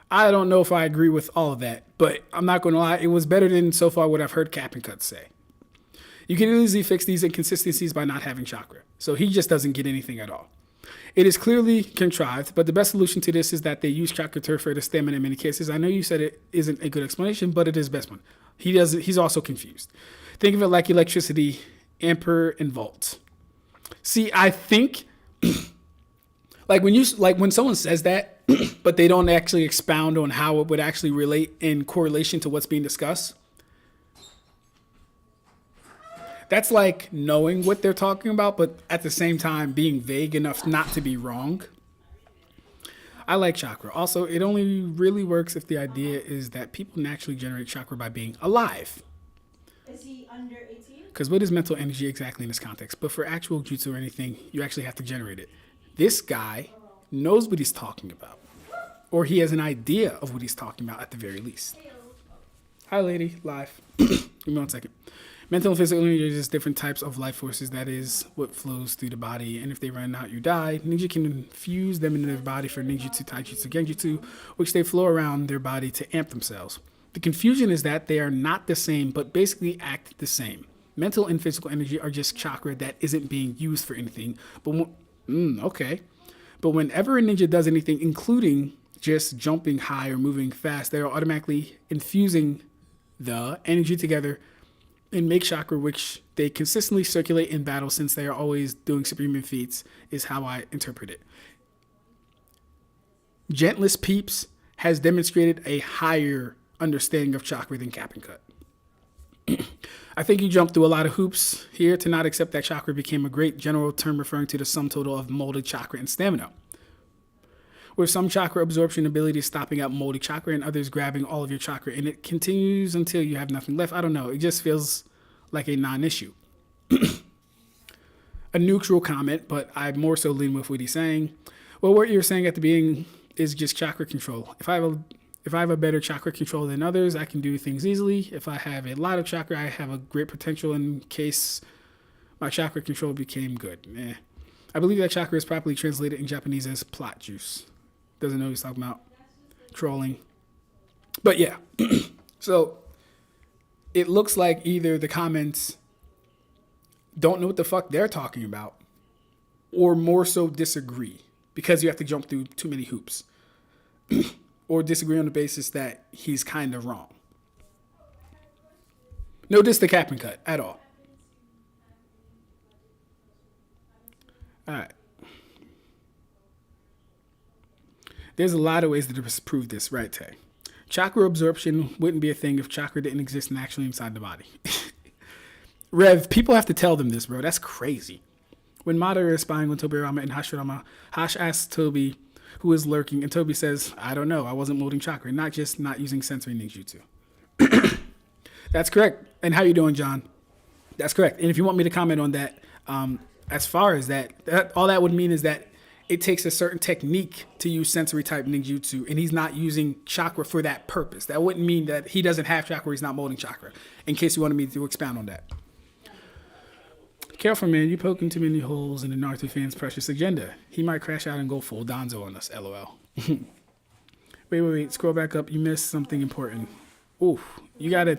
I don't know if I agree with all of that, but I'm not going to lie, it was better than so far what I've heard Cap and Cut say. You can easily fix these inconsistencies by not having chakra, so he just doesn't get anything at all. It is clearly contrived, but the best solution to this is that they use chakra to refer to stamina in many cases. I know you said it isn't a good explanation, but it is the best one. He's also confused. Think of it like electricity, ampere and volt. See, I think when someone says that, but they don't actually expound on how it would actually relate in correlation to what's being discussed. That's like knowing what they're talking about, but at the same time being vague enough not to be wrong. I like chakra. Also, it only really works if the idea is that people naturally generate chakra by being alive. Is he under 18? Because what is mental energy exactly in this context? But for actual jutsu or anything, you actually have to generate it. This guy knows what he's talking about. Or he has an idea of what he's talking about at the very least. Hi, lady. Live. Give me 1 second. Mental and physical energy are just different types of life forces. That is what flows through the body. And if they run out, you die. Ninja can infuse them into their body for ninjutsu, taijutsu, genjutsu, which they flow around their body to amp themselves. The confusion is that they are not the same, but basically act the same. Mental and physical energy are just chakra that isn't being used for anything. But okay. But whenever a ninja does anything, including just jumping high or moving fast, they are automatically infusing the energy together and make chakra, which they consistently circulate in battle since they are always doing superhuman feats, is how I interpret it. Gentlest Peeps has demonstrated a higher understanding of chakra than Cap and Cut. I think you jumped through a lot of hoops here to not accept that chakra became a great general term referring to the sum total of molded chakra and stamina. With some chakra absorption abilities stopping out molded chakra and others grabbing all of your chakra, and it continues until you have nothing left. I don't know. It just feels like a non-issue. A neutral comment, but I more so lean with what he's saying. Well, what you're saying at the beginning is just chakra control. If I have a better chakra control than others, I can do things easily. If I have a lot of chakra, I have a great potential in case my chakra control became good. I believe that chakra is properly translated in Japanese as plot juice. Doesn't know what he's talking about. Trolling. But yeah. So it looks like either the comments don't know what the fuck they're talking about, or more so disagree because you have to jump through too many hoops. Or disagree on the basis that he's kind of wrong. No diss to Cap and Cut at all. All right. There's a lot of ways to disprove this, right, Tay? Chakra absorption wouldn't be a thing if chakra didn't exist naturally inside the body. Rev, people have to tell them this, bro. That's crazy. When Madara is spying on Tobirama and Hashirama, Hash asks Toby who is lurking, and Toby says, I don't know, I wasn't molding chakra, not just not using sensory ninjutsu. That's correct. And how you doing, John? That's correct. And if you want me to comment on that, as far as that, all that would mean is that it takes a certain technique to use sensory type ninjutsu, and he's not using chakra for that purpose. That wouldn't mean that he doesn't have chakra, he's not molding chakra, in case you wanted me to expound on that. Careful, man, you poking too many holes in the Naruto fans' precious agenda. He might crash out and go full Donzo on us, lol. Wait, scroll back up. You missed something important. Ooh, you gotta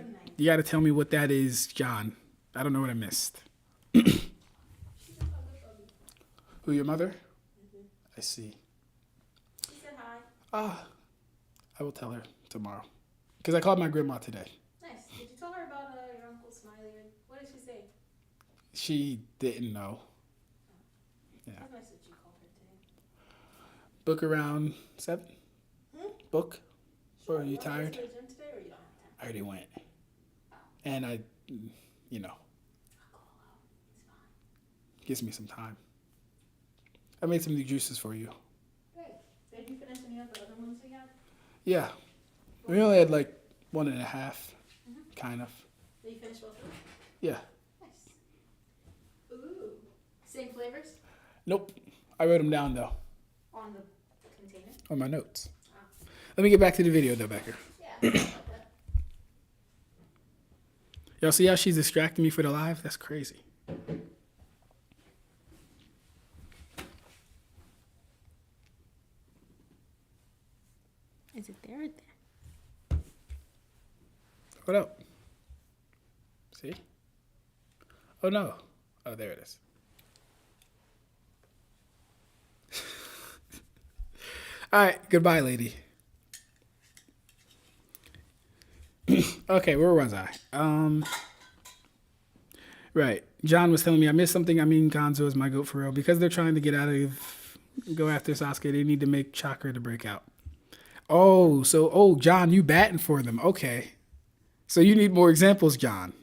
tell me what that is, John. I don't know what I missed. Who, your mother? Mm-hmm. I see. She said hi. I will tell her tomorrow. Because I called my grandma today. Nice. Did you tell her about your Uncle Smiley? What did she say? She didn't know. Yeah. That's nice that you called her today. Book around 7? Book? Sure. Or are you Want to go tired? to the gym today, or you don't have time? I already went. And I, you know, gives me some time. I made some new juices for you. Great. Did you finish any of the other ones we had? Yeah. We only had like 1.5, kind of. Did you finish both of them? Yeah. Nice. Ooh. Same flavors? Nope. I wrote them down though, On the container? on my notes. Let me get back to the video though, Becker. Yeah, I like that. Y'all see how she's distracting me for the live? That's crazy. Is it there or there? What up? See? Oh no. Oh, there it is. All right. Goodbye, lady. Okay, where was I? Right. John was telling me I missed something. I mean, Gonzo is my goat for real. Because they're trying to go after Sasuke, they need to make Chakra to break out. Oh, John, you batting for them. Okay. So you need more examples, John.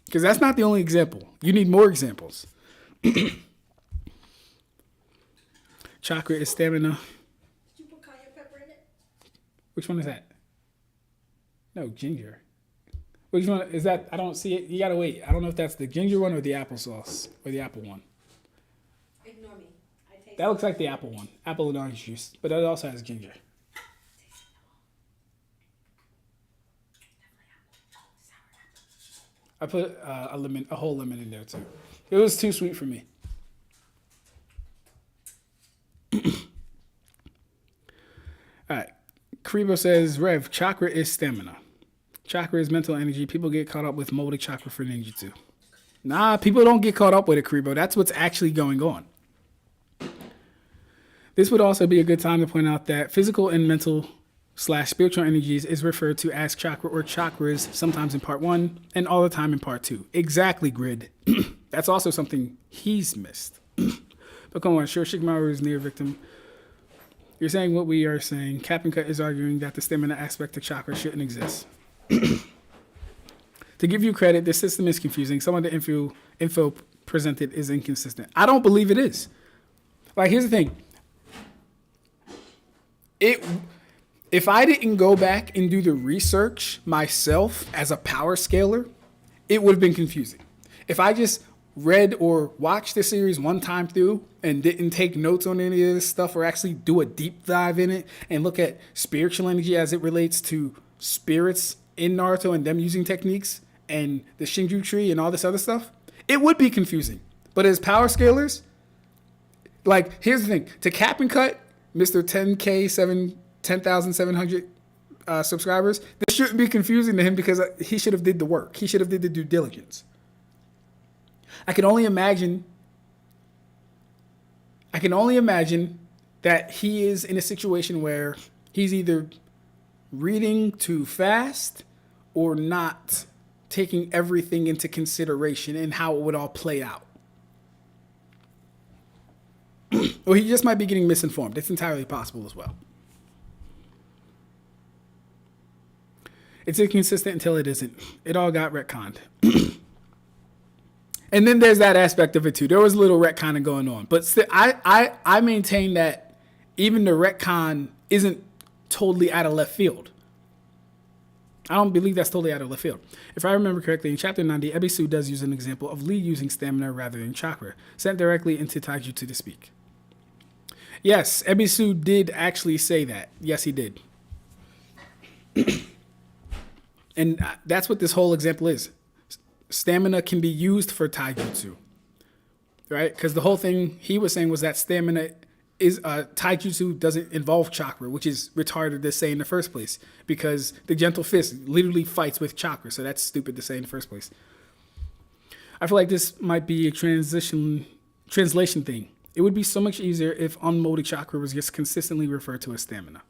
Because that's not the only example. You need more examples. Chakra is stamina. Did you put cayenne pepper in it? Which one is that? No, ginger. Which one is that? I don't see it. You gotta wait. I don't know if that's the ginger one or the applesauce or the apple one. Ignore me. I taste That looks like the apple one. Apple and orange juice. But it also has ginger. I put a whole lemon in there too. It was too sweet for me. All right. Karibo says, Rev, chakra is stamina. Chakra is mental energy. People get caught up with molded chakra for ninjutsu. Nah, people don't get caught up with it, Karibo. That's what's actually going on. This would also be a good time to point out that physical and mental / spiritual energies is referred to as chakra or chakras, sometimes in part 1 and all the time in part 2. Exactly, Grid. That's also something he's missed. But come on, sure, Shikamaru is near victim. You're saying what we are saying. Captain Cut is arguing that the stamina aspect of chakra shouldn't exist. To give you credit, the system is confusing. Some of the info presented is inconsistent. I don't believe it is. Like, here's the thing. If I didn't go back and do the research myself as a power scaler, it would have been confusing. If I just read or watched the series one time through and didn't take notes on any of this stuff or actually do a deep dive in it and look at spiritual energy as it relates to spirits in Naruto and them using techniques and the Shinju tree and all this other stuff, it would be confusing. But as power scalers, like, here's the thing. To cap and cut Mr. 10,700 subscribers, this shouldn't be confusing to him because he should have did the work. He should have did the due diligence. I can only imagine that he is in a situation where he's either reading too fast or not taking everything into consideration and how it would all play out. Or he just might be getting misinformed. It's entirely possible as well. It's inconsistent until it isn't. It all got retconned. And then there's that aspect of it too. There was a little retconning going on. But still, I maintain that even the retcon isn't totally out of left field. I don't believe that's totally out of left field. If I remember correctly, in Chapter 90, Ebisu does use an example of Lee using stamina rather than chakra, sent directly into taijutsu to speak. Yes, Ebisu did actually say that. Yes, he did. And that's what this whole example is. Stamina can be used for taijutsu, right? Because the whole thing he was saying was that stamina is taijutsu doesn't involve chakra, which is retarded to say in the first place because the gentle fist literally fights with chakra, so that's stupid to say in the first place. I feel like this might be a translation thing. It would be so much easier if unmolded chakra was just consistently referred to as stamina.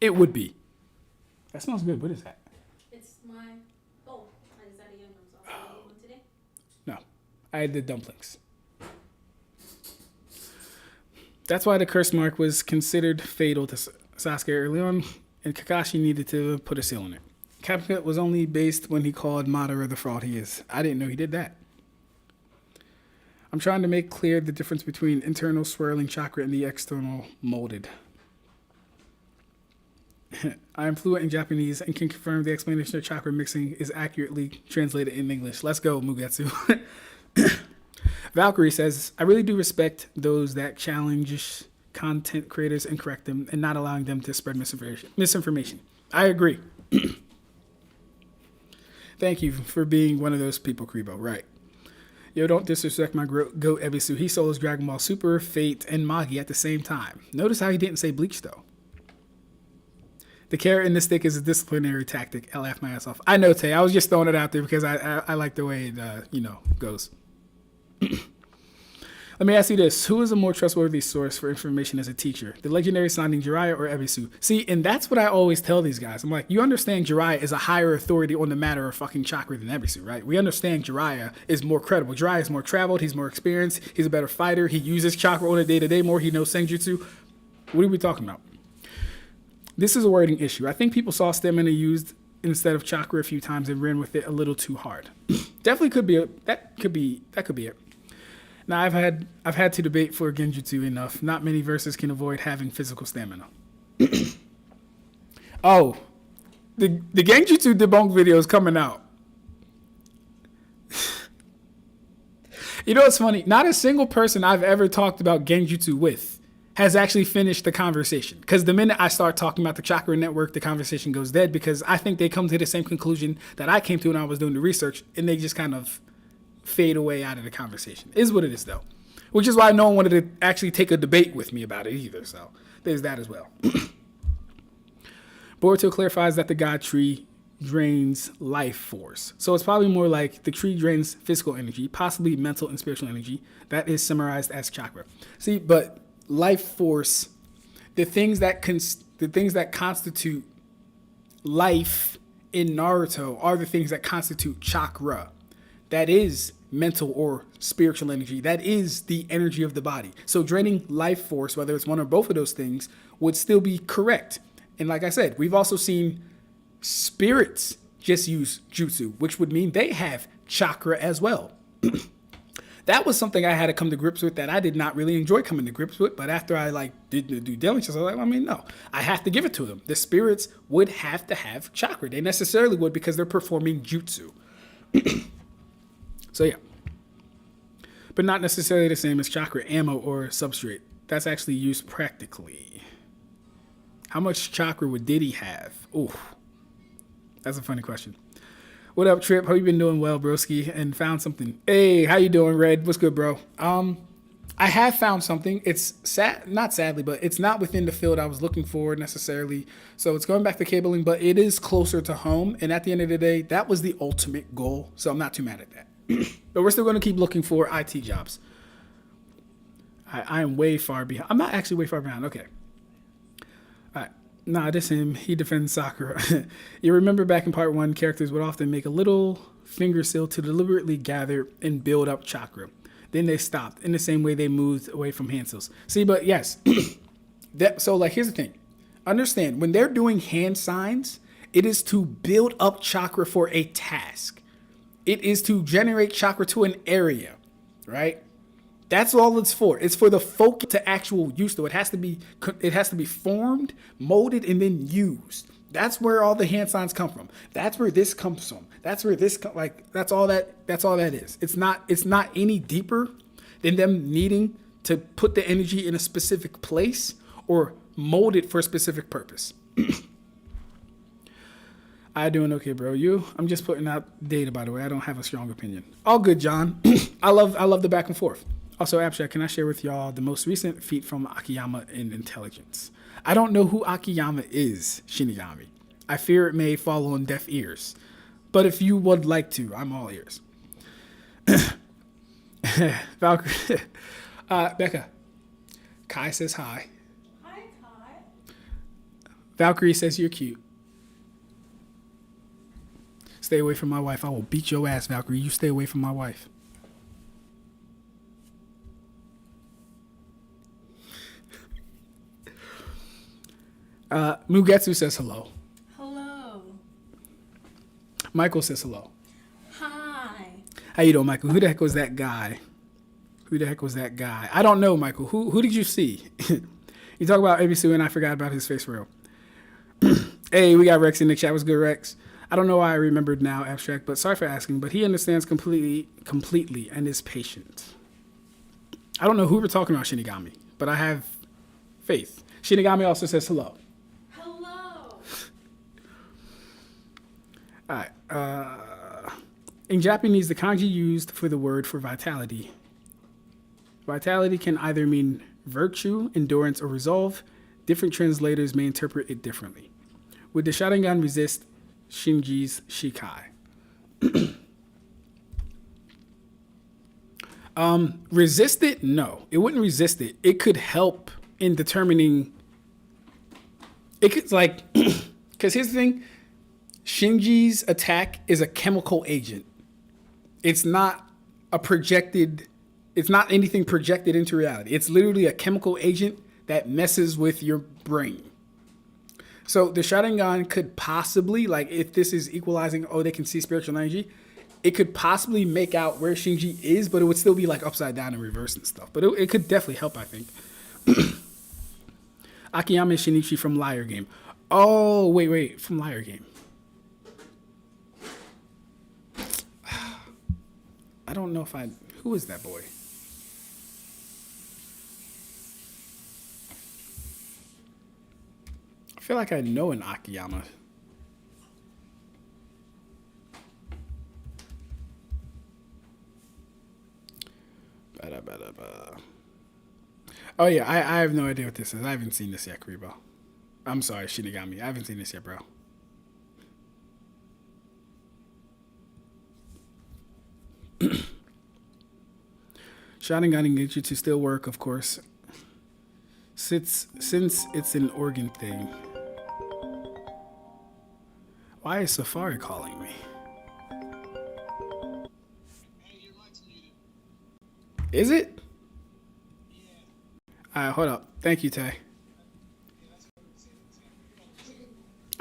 It would be. That smells good. What is that? It's my bowl. I decided young ones also one today. No, I had the dumplings. That's why the curse mark was considered fatal to Sasuke early on, and Kakashi needed to put a seal on it. Capcut was only based when he called Madara the fraud he is. I didn't know he did that. I'm trying to make clear the difference between internal swirling chakra and the external molded. I am fluent in Japanese and can confirm the explanation of chakra mixing is accurately translated in English. Let's go, Mugetsu. Valkyrie says, I really do respect those that challenge content creators and correct them and not allowing them to spread misinformation. I agree. Thank you for being one of those people, Kribo. Right. Yo, don't disrespect my goat Ebisu. He solos Dragon Ball Super, Fate, and Magi at the same time. Notice how he didn't say Bleach, though. The carrot in the stick is a disciplinary tactic. I laughed my ass off. I know, Tay. I was just throwing it out there because I like the way it goes. Let me ask you this. Who is a more trustworthy source for information as a teacher? The legendary sounding Jiraiya or Ebisu? See, and that's what I always tell these guys. I'm like, you understand Jiraiya is a higher authority on the matter of fucking chakra than Ebisu, right? We understand Jiraiya is more credible. Jiraiya is more traveled. He's more experienced. He's a better fighter. He uses chakra on a day-to-day more. He knows senjutsu. What are we talking about? This is a wording issue. I think people saw stamina used instead of chakra a few times and ran with it a little too hard. Definitely could be that could be it. Now I've had to debate for genjutsu enough. Not many verses can avoid having physical stamina. Oh, the genjutsu debunk video is coming out. You know what's funny? Not a single person I've ever talked about genjutsu with has actually finished the conversation. Because the minute I start talking about the chakra network, the conversation goes dead because I think they come to the same conclusion that I came to when I was doing the research, and they just kind of fade away out of the conversation. Is what it is, though. Which is why no one wanted to actually take a debate with me about it either. So there's that as well. Boruto clarifies that the god tree drains life force. So it's probably more like the tree drains physical energy, possibly mental and spiritual energy. That is summarized as chakra. See, but life force, the things that constitute life in Naruto are the things that constitute chakra. That is mental or spiritual energy. That is the energy of the body. So draining life force, whether it's one or both of those things, would still be correct. And like I said, we've also seen spirits just use jutsu, which would mean they have chakra as well. That was something I had to come to grips with that I did not really enjoy coming to grips with. But after I did the due diligence, I was like, no, I have to give it to them. The spirits would have to have chakra. They necessarily would because they're performing jutsu. So yeah. But not necessarily the same as chakra, ammo, or substrate. That's actually used practically. How much chakra would Diddy have? Ooh, that's a funny question. What up, Trip? Hope you been doing well, broski, and found something. Hey, how you doing, Red? What's good, bro? I have found something. It's not sadly, but it's not within the field I was looking for necessarily. So it's going back to cabling, but it is closer to home. And at the end of the day, that was the ultimate goal. So I'm not too mad at that. But we're still going to keep looking for IT jobs. I am way far behind. I'm not actually way far behind. Okay. All right. Nah, this him. He defends Sakura. You remember back in part 1, characters would often make a little finger seal to deliberately gather and build up chakra. Then they stopped in the same way they moved away from hand seals. See, but yes. So here's the thing. Understand, when they're doing hand signs, it is to build up chakra for a task. It is to generate chakra to an area, right? That's all it's for. It's for the focus to actual use, though. It has to be formed, molded, and then used. That's where all the hand signs come from. That's where this comes from. That's where this that's all that is. It's not any deeper than them needing to put the energy in a specific place or mold it for a specific purpose. I doing okay, bro. I'm just putting out data, by the way. I don't have a strong opinion. All good, John. I love the back and forth. Also, Ab-Stract, can I share with y'all the most recent feat from Akiyama in intelligence? I don't know who Akiyama is, Shinigami. I fear it may fall on deaf ears. But if you would like to, I'm all ears. Valkyrie. Becca. Kai says hi. Hi, Kai. Valkyrie says you're cute. Stay away from my wife. I will beat your ass, Valkyrie. You stay away from my wife. Mugetsu says hello. Hello. Michael says hello. Hi. How you doing, Michael? Who the heck was that guy? I don't know, Michael. Who did you see? You talk about Ebisu and I forgot about his face for real. Hey, we got Rex in the chat. What's good, Rex? I don't know why I remembered now, Ab-Stract, but sorry for asking, but he understands completely and is patient. I don't know who we're talking about, Shinigami, but I have faith. Shinigami also says hello. Hello. All right. In Japanese, the kanji used for the word for vitality. Vitality can either mean virtue, endurance, or resolve. Different translators may interpret it differently. Would the Sharingan resist Shinji's Shikai? Resist it? No, it wouldn't resist it. It could help in determining. It could because here's the thing: Shinji's attack is a chemical agent. It's not a projected. It's not anything projected into reality. It's literally a chemical agent that messes with your brain. So the Sharingan could possibly, if this is equalizing, they can see spiritual energy, it could possibly make out where Shinji is, but it would still be upside down and reverse and stuff. But it could definitely help, I think. Akiyama is Shinichi from Liar Game. Oh, wait, from Liar Game. I don't know who is that boy? I feel like I know an Akiyama. Oh yeah, I have no idea what this is. I haven't seen this yet, Karibo. I'm sorry, Shinigami. I haven't seen this yet, bro. Sharingan and genjutsu still work, of course. Since it's an organ thing. Why is Safari calling me? Is it? Alright, hold up. Thank you, Tay.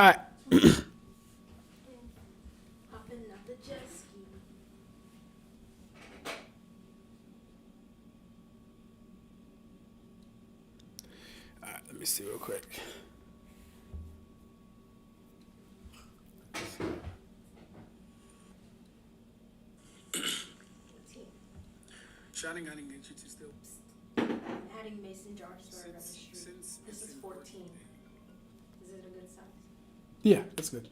Alright. Let me see real quick. Sharingan and genjutsu still. Adding mason jars to our registry. This is 14. Is it a good size? Yeah, that's good.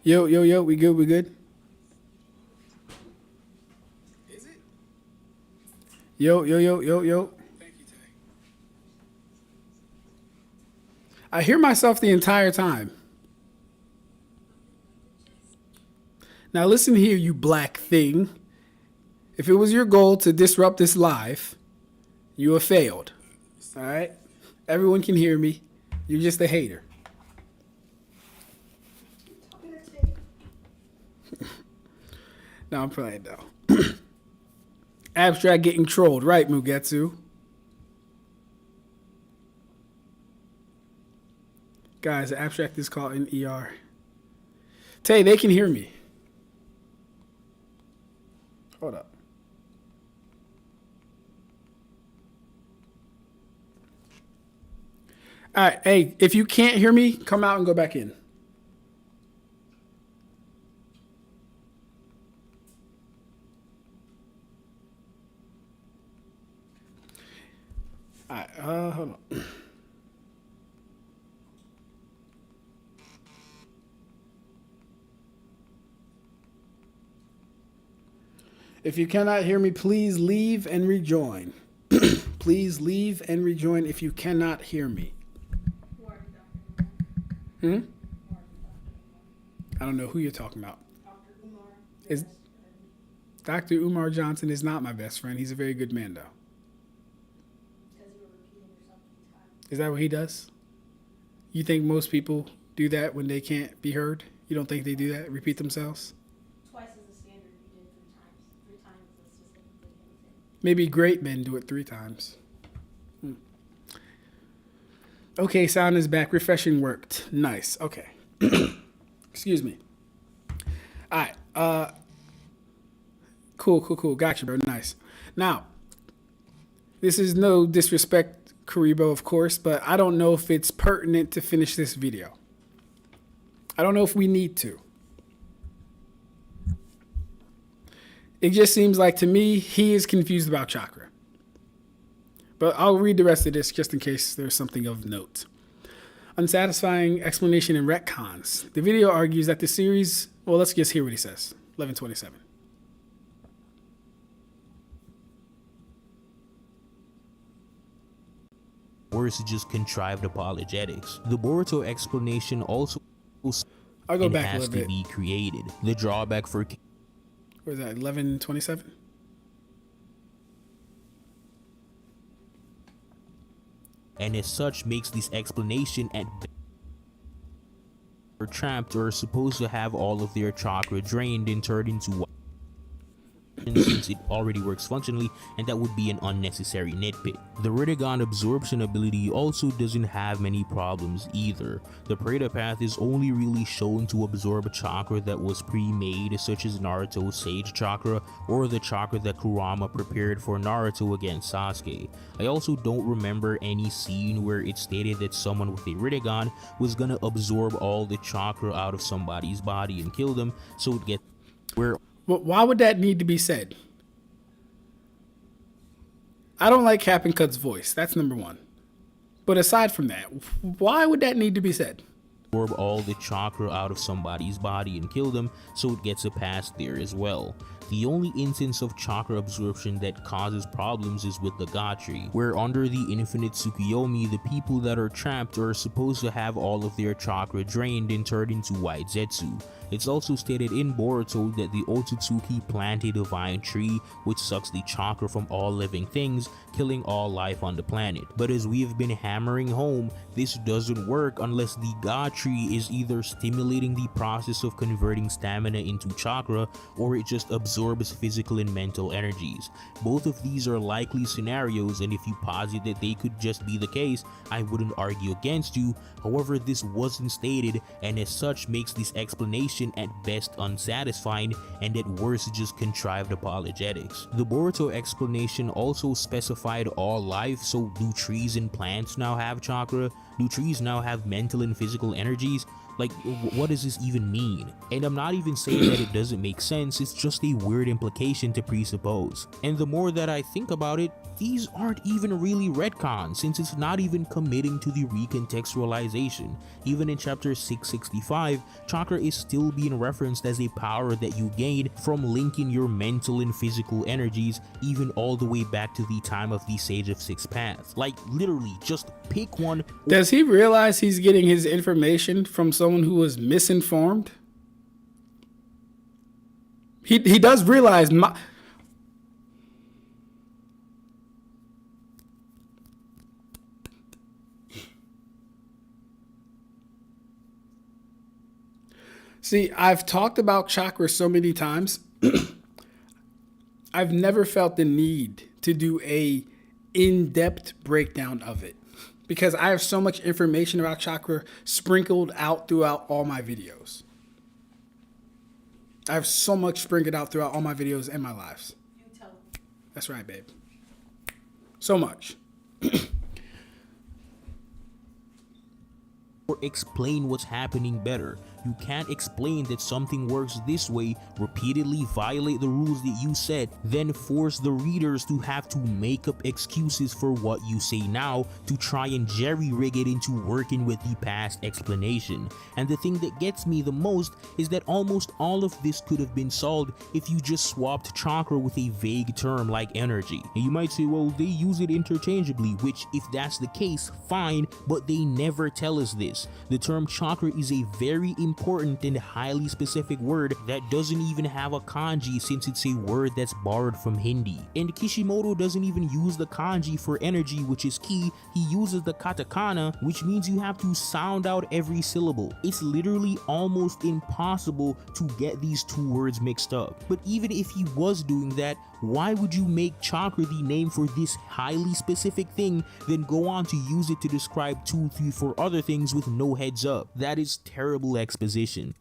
Yo, we good? Is it? Yo. Thank you, Tay. I hear myself the entire time. Now listen here, you black thing. If it was your goal to disrupt this live, you have failed. All right? Everyone can hear me. You're just a hater. No, I'm playing though. Ab-Stract getting trolled, right, Mugetsu? Guys, Ab-Stract is called in ER. Tay, they can hear me. Hold up. All right, hey, if you can't hear me, come out and go back in. All right, hold on. If you cannot hear me, please leave and rejoin. Please leave and rejoin if you cannot hear me. I don't know who you're talking about. Is Dr. Umar Johnson is not my best friend. He's a very good man, though. Is that what he does? You think most people do that when they can't be heard? You don't think they do that? Repeat themselves? Twice is the standard. You did 3 times. 3 times is specifically anything. Maybe great men do it 3 times. Okay, sound is back. Refreshing worked. Nice. Okay. Excuse me. All right. Cool. Gotcha, bro. Nice. Now, this is no disrespect, Karibo, of course, but I don't know if it's pertinent to finish this video. I don't know if we need to. It just seems like, to me, he is confused about Chakra. But I'll read the rest of this just in case there's something of note. Unsatisfying explanation and retcons. The video argues that the series... Well, let's just hear what he says. 1127. Or is it just contrived apologetics? The Boruto explanation also I'll go back a has little to bit. be created. The drawback for Where's that? 1127? and as such makes this explanation at are trapped or are supposed to have all of their chakra drained and turned into since it already works functionally, and that would be an unnecessary nitpick. The Rinnegan absorption ability also doesn't have many problems either. The Preta path is only really shown to absorb a chakra that was pre-made, such as Naruto's Sage Chakra or the chakra that Kurama prepared for Naruto against Sasuke. I also don't remember any scene where it stated that someone with a Rinnegan was gonna absorb all the chakra out of somebody's body and kill them, so it gets where But why would that need to be said? I don't like Cap and Cut's voice. That's number one. But aside from that, why would that need to be said? absorb all the chakra out of somebody's body and kill them, so it gets a pass there as well. The only instance of chakra absorption that causes problems is with the Gatri, where under the infinite Tsukuyomi, the people that are trapped are supposed to have all of their chakra drained and turned into white Zetsu. It's also stated in Boruto that the Otsutsuki plant a divine tree which sucks the chakra from all living things, killing all life on the planet. But as we have been hammering home, this doesn't work unless the Gatri is either stimulating the process of converting stamina into chakra, or it just absorbs physical and mental energies. Both of these are likely scenarios, and if you posit that they could just be the case, I wouldn't argue against you. However, this wasn't stated, and as such makes this explanation at best unsatisfying and at worst just contrived apologetics. The Boruto explanation also specified all life, so do trees and plants now have chakra? Do trees now have mental and physical energies? Like, what does this even mean? And I'm not even saying that it doesn't make sense, it's just a weird implication to presuppose. And the more that I think about it, these aren't even really retcons, since it's not even committing to the recontextualization. Even in chapter 665, chakra is still being referenced as a power that you gain from linking your mental and physical energies, even all the way back to the time of the Sage of Six Paths. Like, literally, just pick one. Does he realize he's getting his information from someone who was misinformed? He does realize See, I've talked about chakra so many times. I've never felt the need to do a in-depth breakdown of it, because I have so much information about chakra sprinkled out throughout all my videos. I have so much sprinkled out throughout all my videos and my lives. You tell. That's right, babe. So much. Or explain what's happening better. You can't explain that something works this way, repeatedly violate the rules that you set, then force the readers to have to make up excuses for what you say now to try and jerry-rig it into working with the past explanation. And the thing that gets me the most is that almost all of this could have been solved if you just swapped chakra with a vague term like energy. And you might say, well, they use it interchangeably, which if that's the case, fine, but they never tell us this. The term chakra is a very important and highly specific word that doesn't even have a kanji, since it's a word that's borrowed from Hindi. And Kishimoto doesn't even use the kanji for energy, which is key. He uses the katakana, which means you have to sound out every syllable. It's literally almost impossible to get these two words mixed up. But even if he was doing that, why would you make chakra the name for this highly specific thing, then go on to use it to describe 2, 3, 4 other things with no heads up? That is terrible exposition.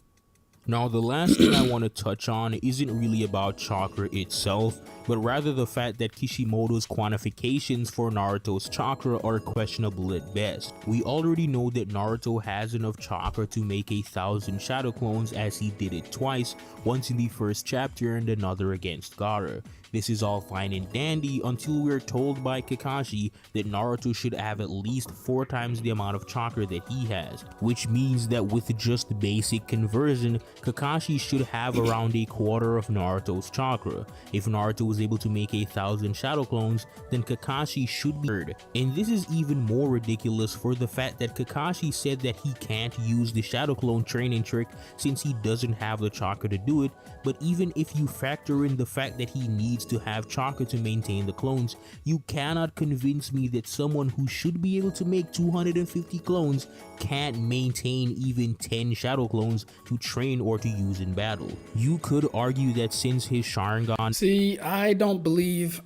Now, the last thing I want to touch on isn't really about chakra itself, but rather the fact that Kishimoto's quantifications for Naruto's chakra are questionable at best. We already know that Naruto has enough chakra to make 1,000 shadow clones, as he did it twice, once in the first chapter and another against Gaara. This is all fine and dandy until we're told by Kakashi that Naruto should have at least 4 times the amount of chakra that he has, which means that with just basic conversion, Kakashi should have around a quarter of Naruto's chakra. If Naruto was able to make 1,000 shadow clones, then Kakashi should be third. And this is even more ridiculous for the fact that Kakashi said that he can't use the shadow clone training trick since he doesn't have the chakra to do it. But even if you factor in the fact that he needs to have chakra to maintain the clones, you cannot convince me that someone who should be able to make 250 clones can't maintain even 10 shadow clones to train or to use in battle. You could argue that since his Sharingan— See, I don't believe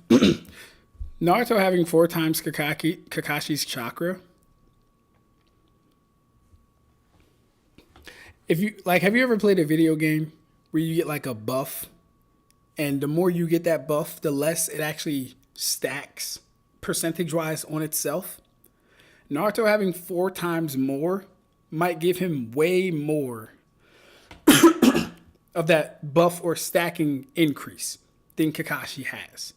Naruto having 4 times Kakashi's chakra. If you like, have you ever played a video game where you get like a buff, and the more you get that buff, the less it actually stacks percentage-wise on itself? Naruto having 4 times more might give him way more of that buff or stacking increase than Kakashi has.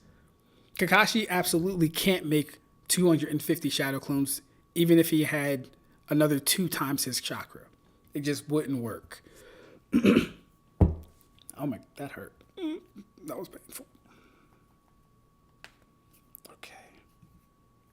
Kakashi absolutely can't make 250 shadow clones, even if he had another 2 times his chakra. It just wouldn't work. Oh my, that hurt. That was painful. Okay.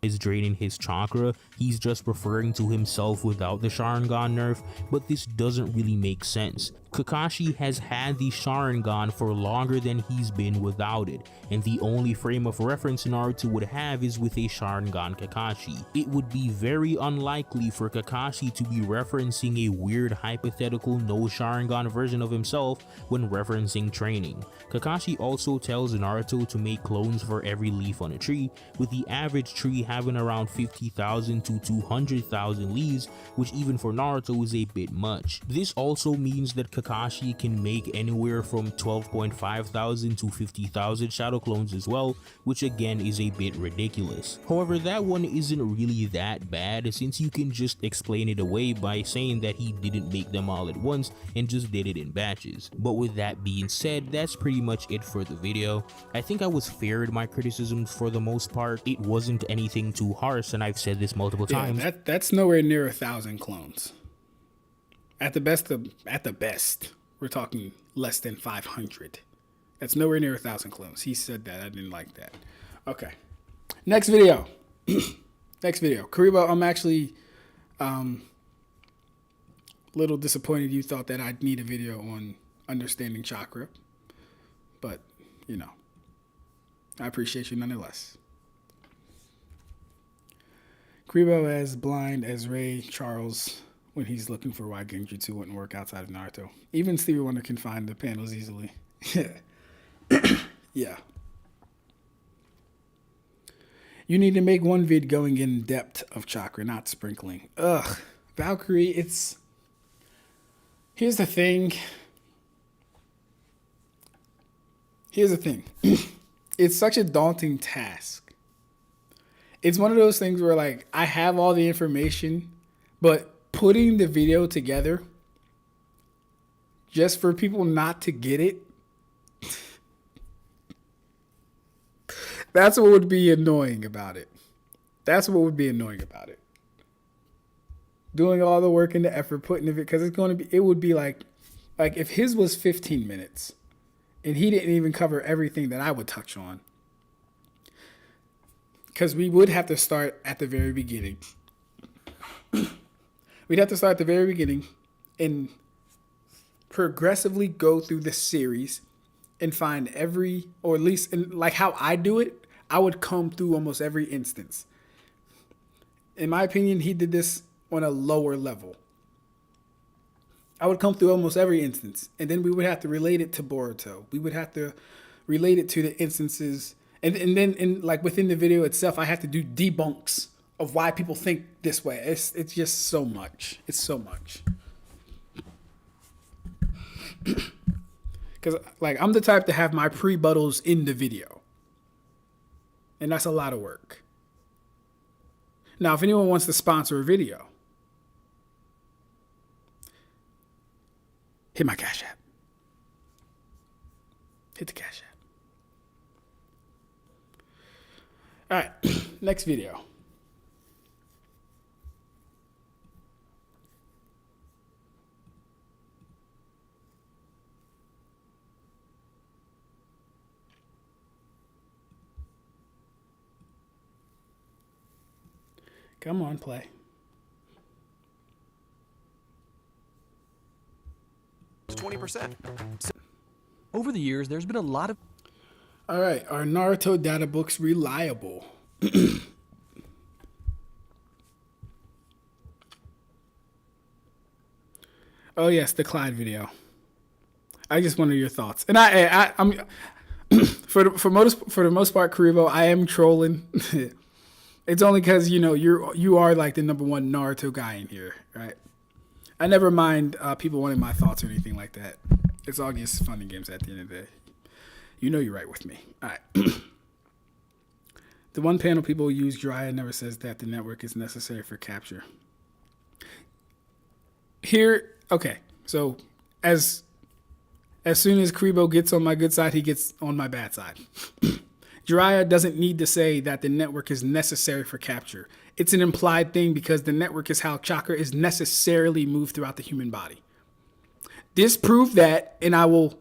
Is draining his chakra, he's just referring to himself without the Sharingan nerf, but this doesn't really make sense. Kakashi has had the Sharingan for longer than he's been without it, and the only frame of reference Naruto would have is with a Sharingan Kakashi. It would be very unlikely for Kakashi to be referencing a weird hypothetical no Sharingan version of himself when referencing training. Kakashi also tells Naruto to make clones for every leaf on a tree, with the average tree having around 50,000 to 200,000 leaves, which even for Naruto is a bit much. This also means that Kakashi can make anywhere from 12.5 thousand to 50,000 shadow clones as well, which again is a bit ridiculous. However, that one isn't really that bad, since you can just explain it away by saying that he didn't make them all at once and just did it in batches. But with that being said, that's pretty much it for the video. I think I was fair in my criticisms for the most part. It wasn't anything too harsh, and I've said this multiple times. Yeah, that's nowhere near 1,000 clones. At the best, we're talking less than 500. That's nowhere near 1,000 clones. He said that. I didn't like that. Okay. Next video. Next video. Karibo, I'm actually a little disappointed you thought that I'd need a video on understanding chakra. But, you know, I appreciate you nonetheless. Karibo as blind as Ray Charles when he's looking for why genjutsu wouldn't work outside of Naruto. Even Stevie Wonder can find the panels easily. Yeah. You need to make one vid going in depth of chakra, not sprinkling. Ugh. Valkyrie, it's... Here's the thing. It's such a daunting task. It's one of those things where, like, I have all the information, but putting the video together just for people not to get it, that's what would be annoying about it. Doing all the work and the effort, putting it, because it would be like if his was 15 minutes and he didn't even cover everything that I would touch on. Because we would have to start at the very beginning. We'd have to start at the very beginning and progressively go through the series and find every, or at least like how I do it, I would comb through almost every instance. In my opinion, he did this on a lower level. I would come through almost every instance, and then we would have to relate it to Boruto. We would have to relate it to the instances, and then like within the video itself, I have to do debunks of why people think this way. It's just so much. It's so much. Because like I'm the type to have my pre-buttles in the video, and that's a lot of work. Now, if anyone wants to sponsor a video, hit my Cash App. Hit the Cash App. All right, next video. Come on, play. It's 20%. Over the years, there's been a lot of... All right, are Naruto databooks reliable? Oh yes, the Clyde video. I just wanted your thoughts, and I'm for the most part, Karibo, I am trolling. It's only because you are like the number one Naruto guy in here, right? I never mind people wanting my thoughts or anything like that. It's all just fun and games at the end of the day. You know you're right with me. All right. The one panel people use Jiraiya never says that the network is necessary for capture. Here, okay. So as soon as Karibo gets on my good side, he gets on my bad side. Jiraiya doesn't need to say that the network is necessary for capture. It's an implied thing because the network is how chakra is necessarily moved throughout the human body. Disprove that, and I will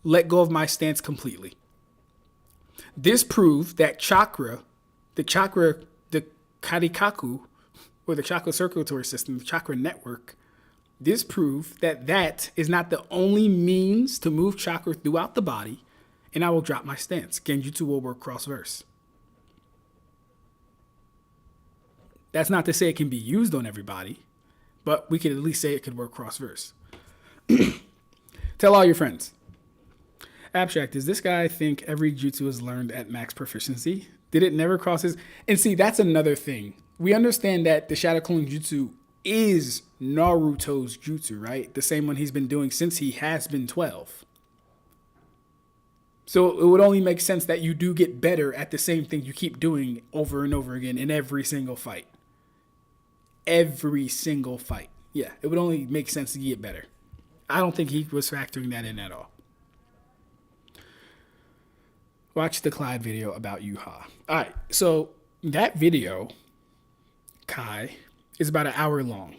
let go of my stance completely. Disprove that the karikaku, or the chakra circulatory system, the chakra network, disprove that that is not the only means to move chakra throughout the body, and I will drop my stance. Genjutsu will work cross-verse. That's not to say it can be used on everybody, but we could at least say it could work cross-verse. Tell all your friends. Ab-Stract, does this guy think every jutsu is learned at max proficiency? Did it never cross his... And see, that's another thing. We understand that the Shadow Clone Jutsu is Naruto's jutsu, right? The same one he's been doing since he has been 12. So it would only make sense that you do get better at the same thing you keep doing over and over again in every single fight. Every single fight. Yeah, it would only make sense to get better. I don't think he was factoring that in at all. Watch the Clyde video about Yhwach. All right, so that video, Kai, is about an hour long.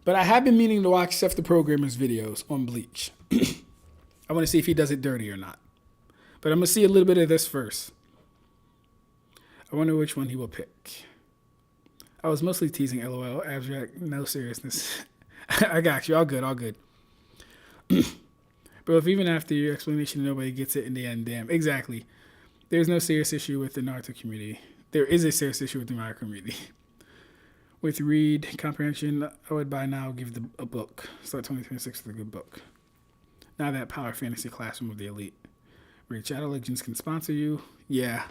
But I have been meaning to watch Seth the Programmer's videos on Bleach. I want to see if he does it dirty or not. But I'm going to see a little bit of this first. I wonder which one he will pick. I was mostly teasing, LOL. Ab-Stract, no seriousness. I got you. All good, all good. Bro, if even after your explanation nobody gets it in the end, damn. Exactly. There's no serious issue with the Naruto community. There is a serious issue with the Naruto community. With read comprehension, I would by now give a book. Start 2026 with a good book. Now that Power Fantasy Classroom of the Elite. Raid Shadow Legends can sponsor you. Yeah.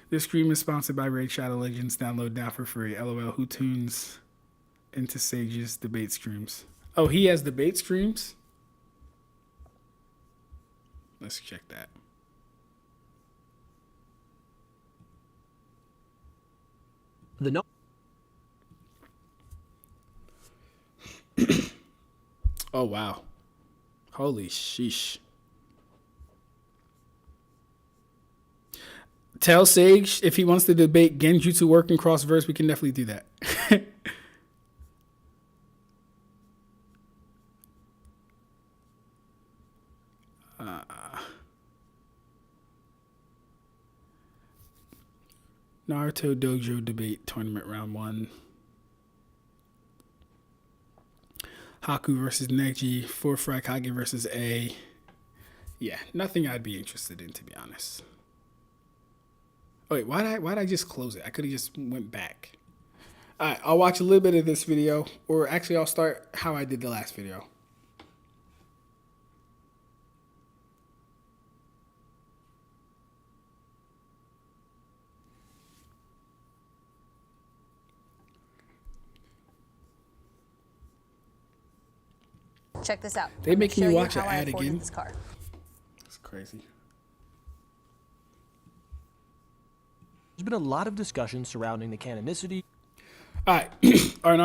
This stream is sponsored by Raid Shadow Legends. Download now for free. LOL. Who tunes into Sage's debate streams? Oh, he has debate streams? Let's check that. Oh, wow. Holy sheesh. Tell Sage if he wants to debate genjutsu work and cross-verse, we can definitely do that. Naruto Dojo Debate Tournament Round 1. Haku versus Neji. Fry Kage versus A. Yeah, nothing I'd be interested in, to be honest. Oh, wait, why'd I just close it? I could have just went back. All right, I'll watch a little bit of this video, or actually I'll start how I did the last video. Check this out. They making you watch an how I ad afforded again? This car. That's crazy. There's been a lot of discussion surrounding the canonicity. All right, our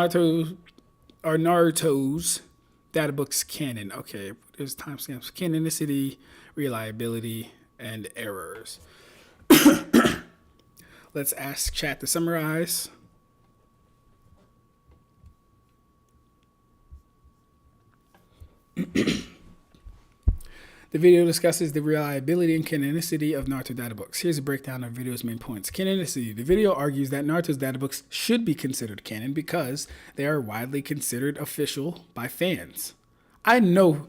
Naruto's Databooks canon. Okay, there's timestamps: canonicity, reliability, and errors. Let's ask chat to summarize. The video discusses the reliability and canonicity of Naruto databooks. Here's a breakdown of the video's main points. Canonicity. The video argues that Naruto's databooks should be considered canon because they are widely considered official by fans. I know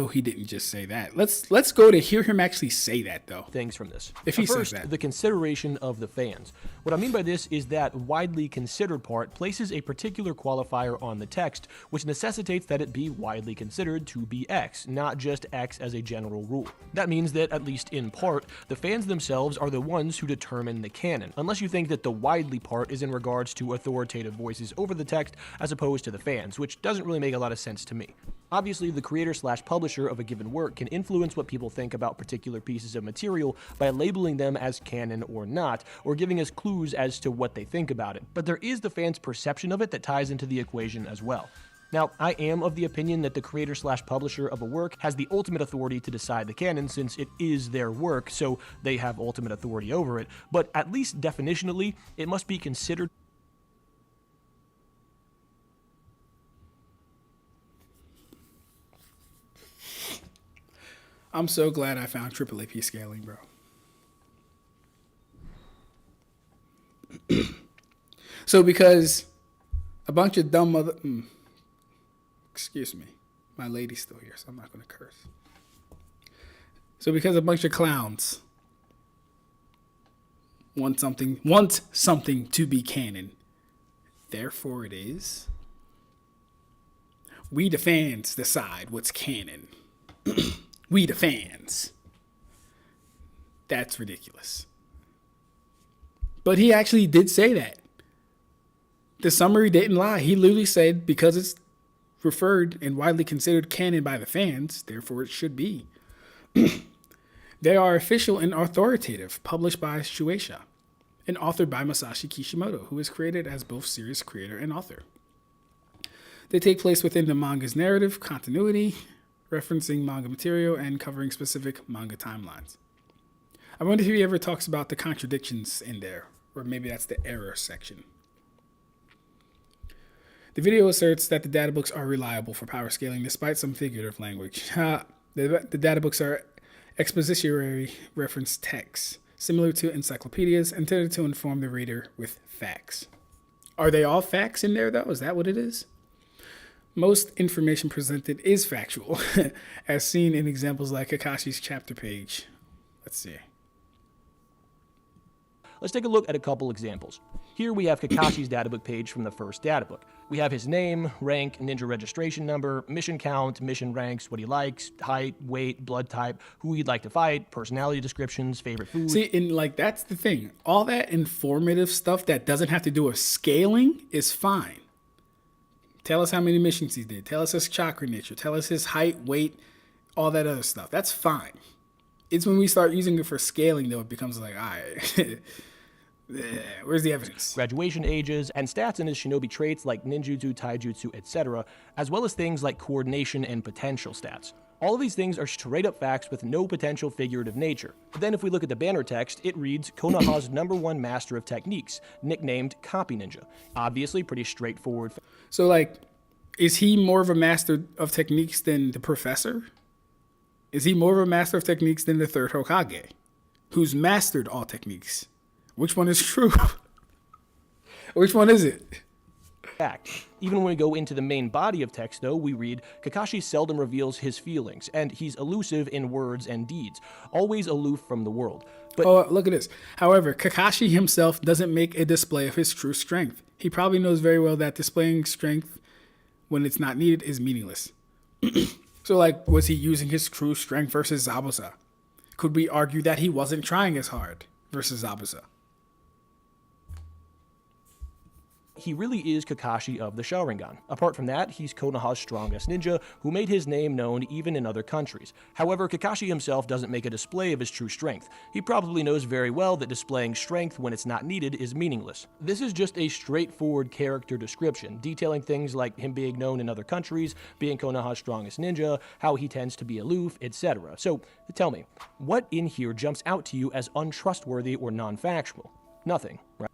he didn't just say that. Let's go to hear him actually say that, though. Things from this. If he First, says that. the consideration of the fans. What I mean by this is that widely considered part places a particular qualifier on the text, which necessitates that it be widely considered to be X, not just X as a general rule. That means that, at least in part, the fans themselves are the ones who determine the canon, unless you think that the widely part is in regards to authoritative voices over the text as opposed to the fans, which doesn't really make a lot of sense to me. Obviously, the creator/publisher of a given work can influence what people think about particular pieces of material by labeling them as canon or not, or giving us clues as to what they think about it. But there is the fans' perception of it that ties into the equation as well. Now, I am of the opinion that the creator/publisher of a work has the ultimate authority to decide the canon since it is their work, so they have ultimate authority over it, but at least definitionally, it must be considered. I'm so glad I found triple AP scaling, bro. So because a bunch of dumb mother... excuse me. My lady's still here, so I'm not going to curse. So because a bunch of clowns want something to be canon, therefore it is, we the fans decide what's canon. We the fans. That's ridiculous. But he actually did say that. The summary didn't lie. He literally said because it's referred and widely considered canon by the fans, therefore it should be. They are official and authoritative, published by Shueisha and authored by Masashi Kishimoto, who is credited as both series creator and author. They take place within the manga's narrative continuity, referencing manga material and covering specific manga timelines. I wonder if he ever talks about the contradictions in there, or maybe that's the error section. The video asserts that the databooks are reliable for power scaling despite some figurative language. The databooks are expository reference texts, similar to encyclopedias, intended to inform the reader with facts. Are they all facts in there, though? Is that what it is? Most information presented is factual, as seen in examples like Kakashi's chapter page. Let's see. Let's take a look at a couple examples. Here we have Kakashi's databook page from the first databook. We have his name, rank, ninja registration number, mission count, mission ranks, what he likes, height, weight, blood type, who he'd like to fight, personality descriptions, favorite food. See, and like that's the thing. All that informative stuff that doesn't have to do with scaling is fine. Tell us how many missions he did. Tell us his chakra nature. Tell us his height, weight, all that other stuff. That's fine. It's when we start using it for scaling, though, it becomes like, all right, where's the evidence? Graduation ages, and stats in his shinobi traits like ninjutsu, taijutsu, etc., as well as things like coordination and potential stats. All of these things are straight up facts with no potential figurative nature. But then if we look at the banner text, it reads Konoha's #1 master of techniques, nicknamed Copy Ninja. Obviously pretty straightforward. So like, is he more of a master of techniques than the professor? Is he more of a master of techniques than the third Hokage, who's mastered all techniques? Which one is true? Which one is it? Fact. Even when we go into the main body of text, though, we read, Kakashi seldom reveals his feelings, and he's elusive in words and deeds, always aloof from the world. But oh, look at this. However, Kakashi himself doesn't make a display of his true strength. He probably knows very well that displaying strength when it's not needed is meaningless. So, like, was he using his true strength versus Zabuza? Could we argue that he wasn't trying as hard versus Zabuza? he really is Kakashi of the Sharingan. Apart from that, he's Konoha's strongest ninja, who made his name known even in other countries. However, Kakashi himself doesn't make a display of his true strength. He probably knows very well that displaying strength when it's not needed is meaningless. This is just a straightforward character description, detailing things like him being known in other countries, being Konoha's strongest ninja, how he tends to be aloof, etc. So, tell me, what in here jumps out to you as untrustworthy or non-factual? Nothing, right?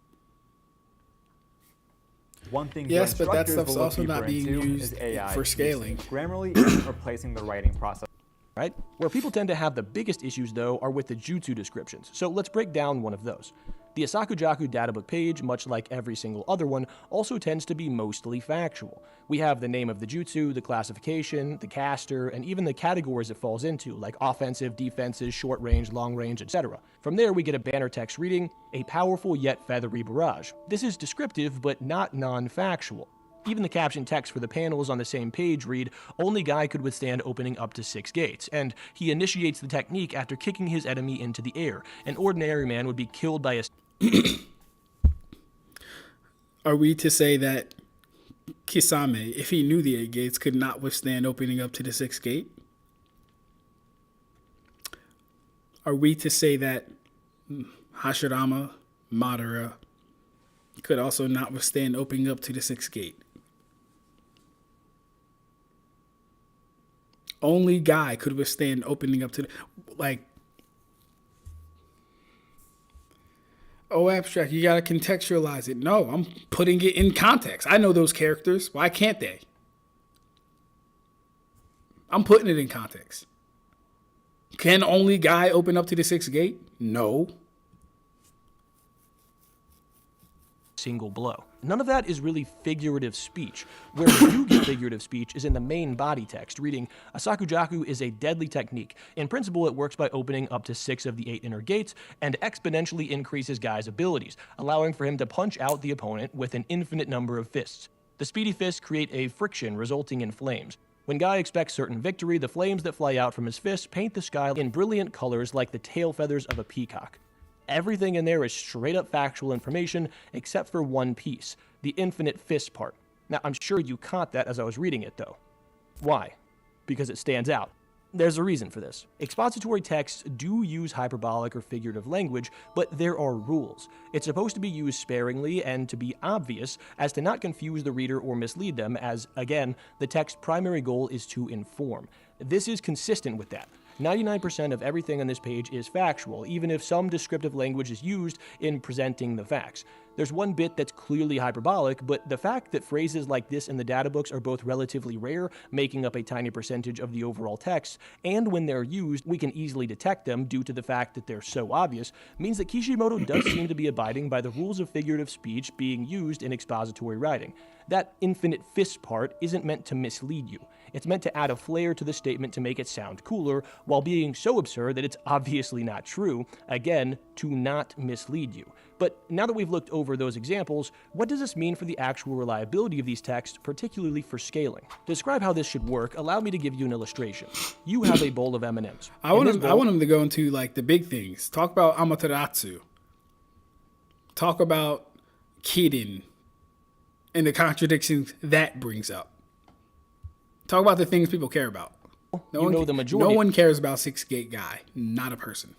One thing yes, but that instructors stuff's will look also deeper not being into used is AI for scaling. Grammarly isn't replacing the writing process. Right? Where people tend to have the biggest issues, though, are with the jutsu descriptions. So let's break down one of those. The Asakujaku databook page, much like every single other one, also tends to be mostly factual. We have the name of the jutsu, the classification, the caster, and even the categories it falls into, like offensive, defensive, short range, long range, etc. From there, we get a banner text reading, a powerful yet feathery barrage. This is descriptive, but not non-factual. Even the caption text for the panels on the same page read, only guy could withstand opening up to 6 gates, and he initiates the technique after kicking his enemy into the air. An ordinary man would be killed by a... Are we to say that Kisame, if he knew the 8 gates, could not withstand opening up to the 6th gate? Are we to say that Hashirama, Madara, could also not withstand opening up to the 6th gate? Only guy could withstand opening up to like. Oh, Ab-Stract, you gotta contextualize it. No, I'm putting it in context. I know those characters. Why can't they? I'm putting it in context. Can only guy open up to the 6th gate? No. Single blow. None of that is really figurative speech. Where you get figurative speech is in the main body text, reading, "A sakujaku is a deadly technique. In principle, it works by opening up to 6 of the 8 inner gates and exponentially increases Guy's abilities, allowing for him to punch out the opponent with an infinite number of fists. The speedy fists create a friction resulting in flames. When Guy expects certain victory, the flames that fly out from his fists paint the sky in brilliant colors like the tail feathers of a peacock." Everything in there is straight up factual information except for one piece, the infinite fist part. Now, I'm sure you caught that as I was reading it, though. Why? Because it stands out. There's a reason for this. Expository texts do use hyperbolic or figurative language, but there are rules. It's supposed to be used sparingly and to be obvious as to not confuse the reader or mislead them, as, again, the text's primary goal is to inform. This is consistent with that. 99% of everything on this page is factual, even if some descriptive language is used in presenting the facts. There's one bit that's clearly hyperbolic, but the fact that phrases like this in the databooks are both relatively rare, making up a tiny percentage of the overall text, and when they're used, we can easily detect them due to the fact that they're so obvious, means that Kishimoto does seem to be abiding by the rules of figurative speech being used in expository writing. That infinite fist part isn't meant to mislead you. It's meant to add a flair to the statement to make it sound cooler, while being so absurd that it's obviously not true, again, to not mislead you. But now that we've looked over those examples, what does this mean for the actual reliability of these texts, particularly for scaling? To describe how this should work, allow me to give you an illustration. You have a bowl of M&Ms. I want them to go into like the big things. Talk about Amaterasu. Talk about Kirin and the contradictions that brings up. Talk about the things people care about. No one cares about 6th gate guy. Not a person.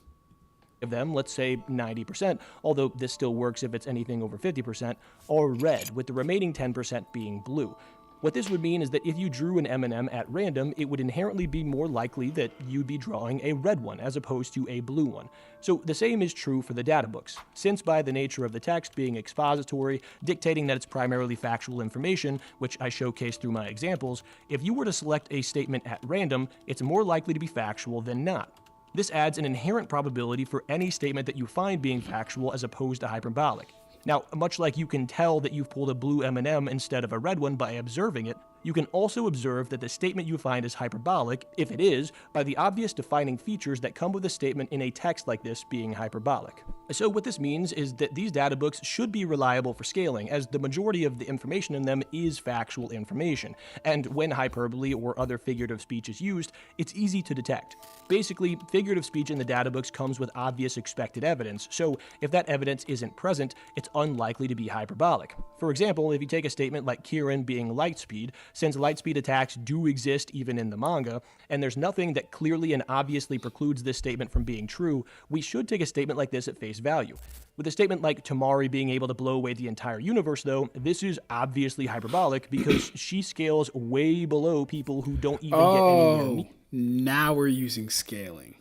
Of them, let's say 90%, although this still works if it's anything over 50%, are red, with the remaining 10% being blue. What this would mean is that if you drew an M&M at random, it would inherently be more likely that you'd be drawing a red one as opposed to a blue one. So the same is true for the databooks, since by the nature of the text being expository, dictating that it's primarily factual information, which I showcased through my examples, if you were to select a statement at random, it's more likely to be factual than not. This adds an inherent probability for any statement that you find being factual as opposed to hyperbolic. Now, much like you can tell that you've pulled a blue M&M instead of a red one by observing it, you can also observe that the statement you find is hyperbolic, if it is, by the obvious defining features that come with a statement in a text like this being hyperbolic. So what this means is that these databooks should be reliable for scaling, as the majority of the information in them is factual information, and when hyperbole or other figurative speech is used, it's easy to detect. Basically, figurative speech in the databooks comes with obvious expected evidence, so if that evidence isn't present, it's unlikely to be hyperbolic. For example, if you take a statement like Kirin being light speed, since light speed attacks do exist even in the manga, and there's nothing that clearly and obviously precludes this statement from being true, we should take a statement like this at face value. With a statement like Tamari being able to blow away the entire universe, though, this is obviously hyperbolic because she scales way below people who don't even get anywhere near. Now we're using scaling.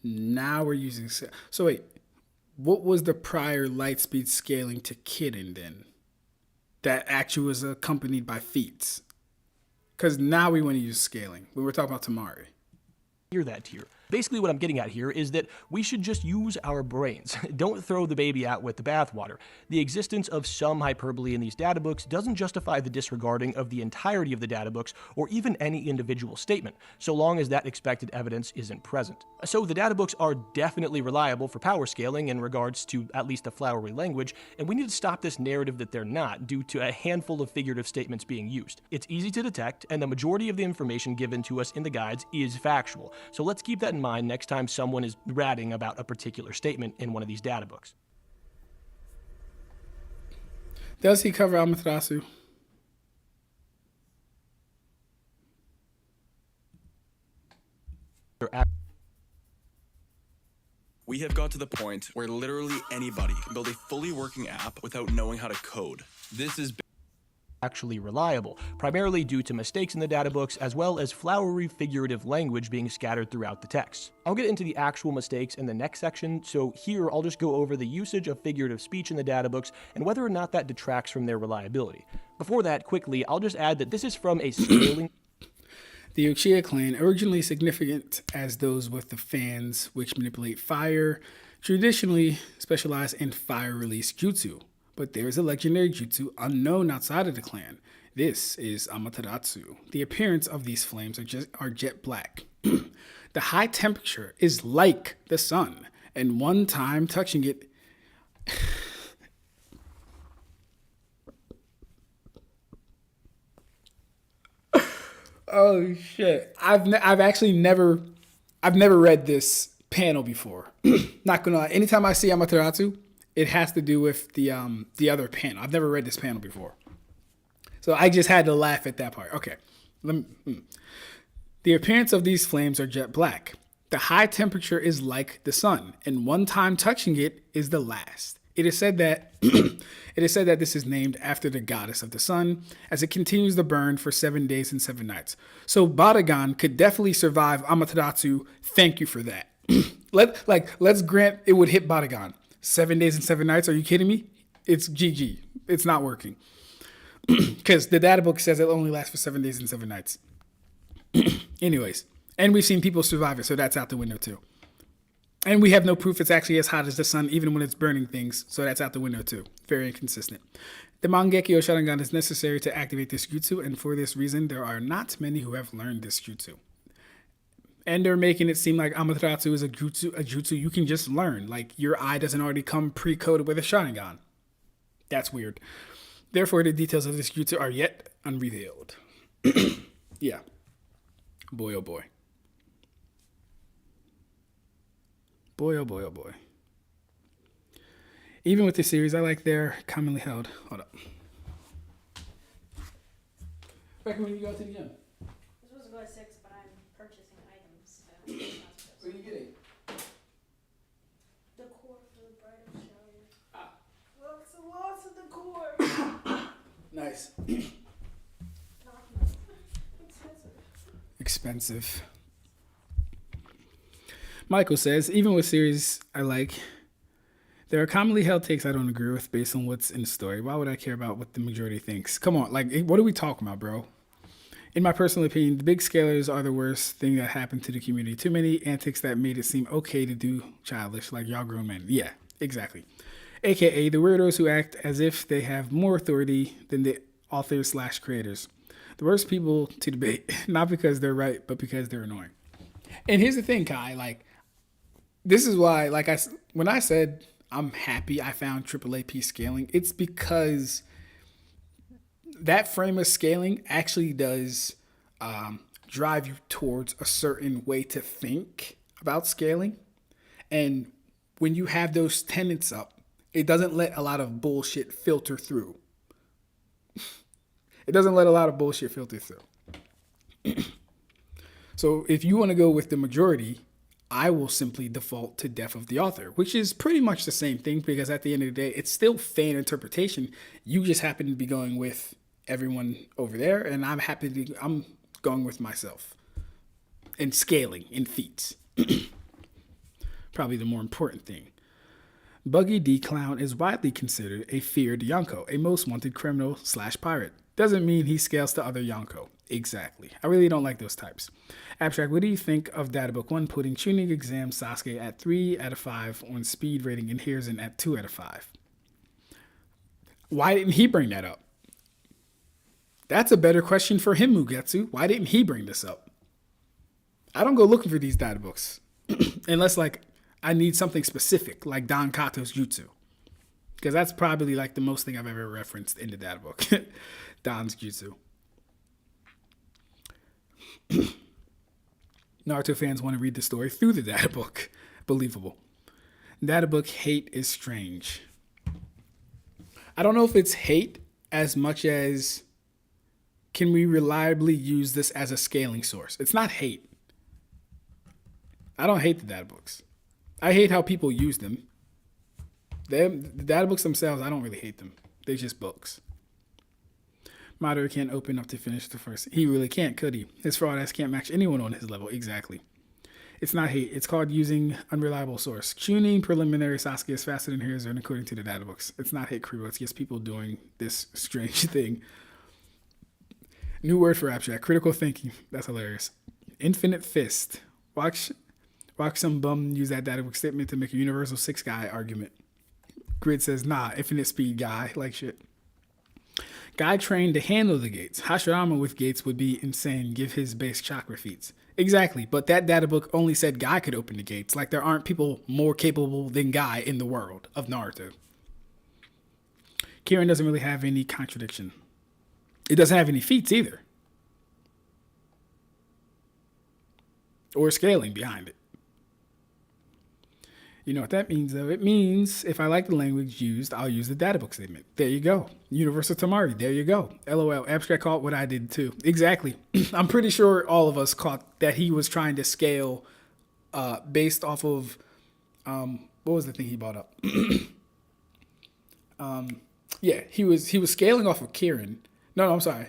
So wait, what was the prior light speed scaling to Kirin then? That actually was accompanied by feats. Because now we want to use scaling. We were talking about Tamari. Hear that here. Basically what I'm getting at here is that we should just use our brains. Don't throw the baby out with the bathwater. The existence of some hyperbole in these databooks doesn't justify the disregarding of the entirety of the databooks or even any individual statement, so long as that expected evidence isn't present. So the databooks are definitely reliable for power scaling in regards to at least the flowery language, and we need to stop this narrative that they're not due to a handful of figurative statements being used. It's easy to detect, and the majority of the information given to us in the guides is factual, so let's keep that in mind next time someone is ratting about a particular statement in one of these databooks. Does he cover Amaterasu? We have got to the point where literally anybody can build a fully working app without knowing how to code. This is actually reliable, primarily due to mistakes in the databooks as well as flowery figurative language being scattered throughout the text. I'll get into the actual mistakes in the next section, so here I'll just go over the usage of figurative speech in the databooks and whether or not that detracts from their reliability. Before that, quickly, I'll just add that this is from a scaling... The Uchiha clan, originally significant as those with the fans which manipulate fire, traditionally specialize in fire release jutsu. But there is a legendary jutsu unknown outside of the clan. This is Amaterasu. The appearance of these flames are jet black. The high temperature is like the sun, and one time touching it... Oh shit! I've actually never read this panel before. Not gonna lie. Anytime I see Amaterasu, it has to do with the other panel. I've never read this panel before, so I just had to laugh at that part. Okay, The appearance of these flames are jet black. The high temperature is like the sun, and one time touching it is the last. It is said that this is named after the goddess of the sun, as it continues to burn for 7 days and 7 nights. So Badagon could definitely survive Amaterasu. Thank you for that. Let's grant it would hit Badagon. 7 days and 7 nights? Are you kidding me? It's GG. It's not working. Because the data book says it only lasts for 7 days and 7 nights. Anyways, and we've seen people survive it, so that's out the window too. And we have no proof it's actually as hot as the sun, even when it's burning things, so that's out the window too. Very inconsistent. The Mangekyo Sharingan is necessary to activate this jutsu, and for this reason, there are not many who have learned this jutsu. And they're making it seem like Amaterasu is a jutsu you can just learn, like your eye doesn't already come pre-coded with a Sharingan. That's weird. Therefore, the details of this jutsu are yet unrevealed. Yeah. Boy, oh boy. Boy, oh boy, oh boy. Even with the series, I like their commonly held. Hold up. Back when you go to the gym. I'm supposed to go at 6, but I'm purchasing items. What are you getting? The core for the bridal shower. Lots of the core. Nice. Expensive. Expensive. Michael says, even with series I like, there are commonly held takes I don't agree with based on what's in the story. Why would I care about what the majority thinks? Come on, like, what are we talking about, bro? In my personal opinion, the big scalers are the worst thing that happened to the community. Too many antics that made it seem okay to do childish, like y'all grown men. Yeah, exactly. AKA the weirdos who act as if they have more authority than the authors/creators. The worst people to debate, not because they're right, but because they're annoying. And here's the thing, Kai, like, this is why, like when I said I'm happy I found AAA scaling, it's because that frame of scaling actually does drive you towards a certain way to think about scaling. And when you have those tenets up, it doesn't let a lot of bullshit filter through. It doesn't let a lot of bullshit filter through. So if you want to go with the majority, I will simply default to death of the author, which is pretty much the same thing because at the end of the day, it's still fan interpretation. You just happen to be going with everyone over there, and I'm going with myself. And scaling in feats. Probably the more important thing. Buggy D Clown is widely considered a feared Yonko, a most wanted criminal/pirate. Doesn't mean he scales to other Yonko. Exactly. I really don't like those types. Ab-Stract, what do you think of Databook 1 putting Chunin exam Sasuke at 3 out of 5 on speed rating and Hiruzen at 2 out of 5? Why didn't he bring that up? That's a better question for him, Mugetsu. Why didn't he bring this up? I don't go looking for these data books. Unless, like, I need something specific, like Don Kato's Jutsu. Because that's probably, like, the most thing I've ever referenced in the data book. Don's Jutsu. Naruto fans want to read the story through the data book. Believable. Data book hate is strange. I don't know if it's hate as much as can we reliably use this as a scaling source. It's not hate. I don't hate the data books. I hate how people use them. The data books themselves, I don't really hate them. They're just books. Madara can't open up to finish the first. He really can't, could he? His fraud ass can't match anyone on his level. Exactly. It's not hate. It's called using unreliable source. Tuning preliminary Sasuke is faster than Hiruzen according to the databooks. It's not hate, Kribo. It's just people doing this strange thing. New word for Ab-Stract. Critical thinking. That's hilarious. Infinite fist. Watch some bum use that databook statement to make a universal 6-guy argument. Grid says, nah, infinite speed guy. Like shit. Guy trained to handle the gates. Hashirama with gates would be insane. Give his base chakra feats. Exactly, but that data book only said Guy could open the gates. Like there aren't people more capable than Guy in the world of Naruto. Kirin doesn't really have any contradiction. It doesn't have any feats either. Or scaling behind it. You know what that means, though? It means if I like the language used, I'll use the databook statement. There you go. Universal Tamari. There you go. LOL. Ab-Stract caught what I did, too. Exactly. I'm pretty sure all of us caught that he was trying to scale based off of... what was the thing he brought up? Yeah, he was scaling off of Kirin. No, I'm sorry.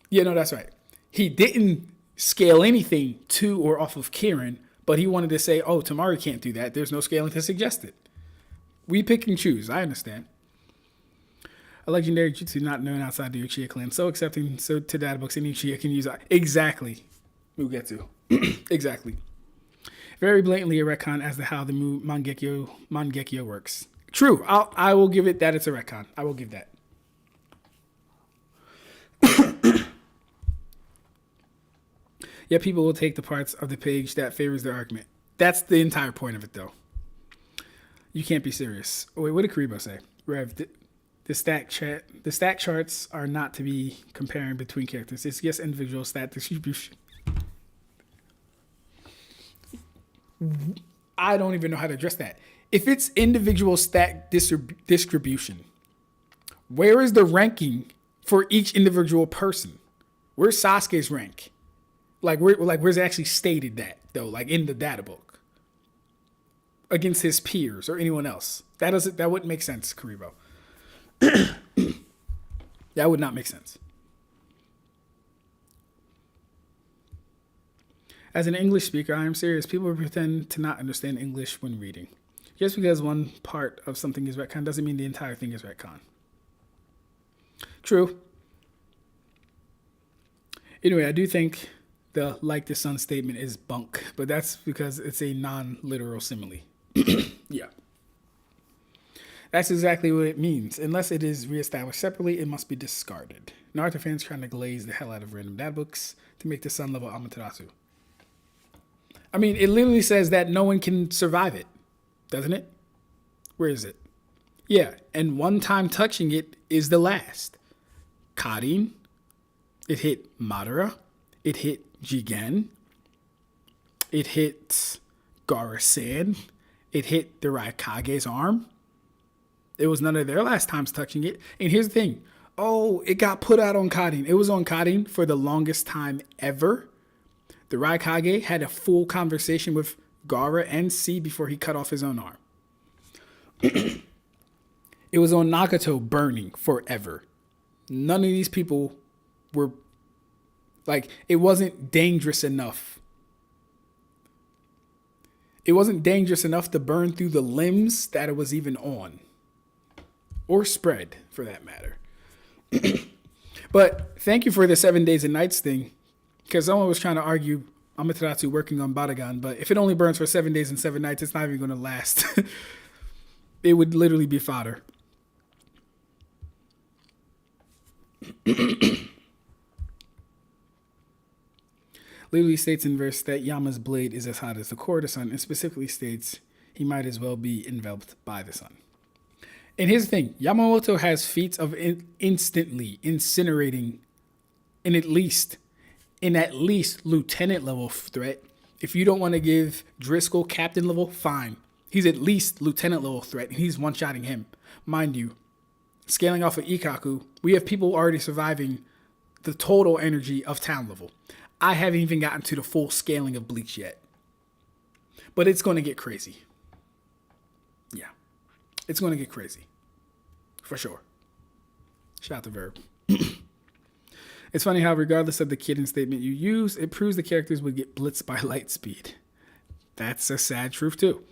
Yeah, no, that's right. He didn't scale anything to or off of Kirin, but he wanted to say, oh, Tamari can't do that. There's no scaling to suggest it. We pick and choose. I understand. A legendary jutsu not known outside the Uchiha clan. So accepting, so to databooks, any Uchiha can use it. Exactly. We'll get to. Exactly. Very blatantly a retcon as to how the Mangekyo works. True. I will give it that it's a retcon. I will give that. Yet people will take the parts of the page that favors their argument. That's the entire point of it, though. You can't be serious. Oh, wait, what did Karibo say? Rev, the stack charts are not to be comparing between characters. It's just individual stat distribution. I don't even know how to address that. If it's individual stat distribution, where is the ranking for each individual person? Where's Sasuke's rank? Where's it actually stated that, though, like in the data book? Against his peers or anyone else. That wouldn't make sense, Karibo. That would not make sense. As an English speaker, I am serious. People pretend to not understand English when reading. Just because one part of something is retcon doesn't mean the entire thing is retcon. True. Anyway, I do think the like the sun statement is bunk, but that's because it's a non-literal simile. Yeah. That's exactly what it means. Unless it is reestablished separately, it must be discarded. Naruto fans trying to glaze the hell out of random databooks to make the sun level Amaterasu. I mean, it literally says that no one can survive it, doesn't it? Where is it? Yeah, and one time touching it is the last. Karin, it hit Madara, it hit Jigen, it hit Gaara-san, it hit the Raikage's arm. It was none of their last times touching it. And here's the thing. Oh, it got put out on Karin. It was on Karin for the longest time ever. The Raikage had a full conversation with Gaara and C before he cut off his own arm. It was on Nagato burning forever. None of these people were, like, it wasn't dangerous enough. It wasn't dangerous enough to burn through the limbs that it was even on. Or spread, for that matter. But thank you for the 7 days and nights thing. Because someone was trying to argue Amaterasu working on Baragan, but if it only burns for 7 days and 7 nights, it's not even going to last. It would literally be fodder. Literally states in verse that Yama's blade is as hot as the core of the sun, and specifically states he might as well be enveloped by the sun. And here's the thing, Yamamoto has feats of instantly incinerating in at least lieutenant level threat. If you don't want to give Driscoll captain level, fine. He's at least lieutenant level threat, and he's one-shotting him. Mind you, scaling off of Ikaku, we have people already surviving the total energy of town level. I haven't even gotten to the full scaling of Bleach yet. But it's going to get crazy. Yeah. It's going to get crazy. For sure. Shout out to Verb. It's funny how regardless of the kitten statement you use, it proves the characters would get blitzed by light speed. That's a sad truth too.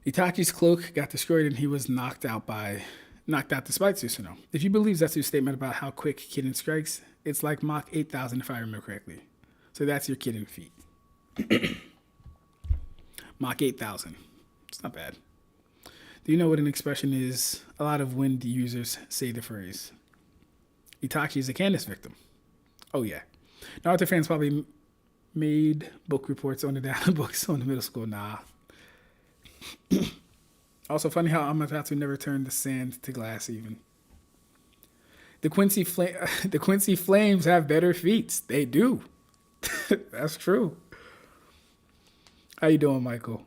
Itachi's cloak got destroyed and he was knocked out despite Susanoo. If you believe Zetsu's statement about how quick kitten strikes, it's like Mach 8,000 if I remember correctly. So that's your kitten feat. Mach 8,000. It's not bad. Do you know what an expression is? A lot of wind users say the phrase. Itachi is a Candace victim. Oh yeah. Naruto fans probably made book reports on the Databooks on the middle school. Nah. Also funny how Amaterasu never turned the sand to glass even. The Quincy Flames have better feats. They do. That's true. How you doing, Michael?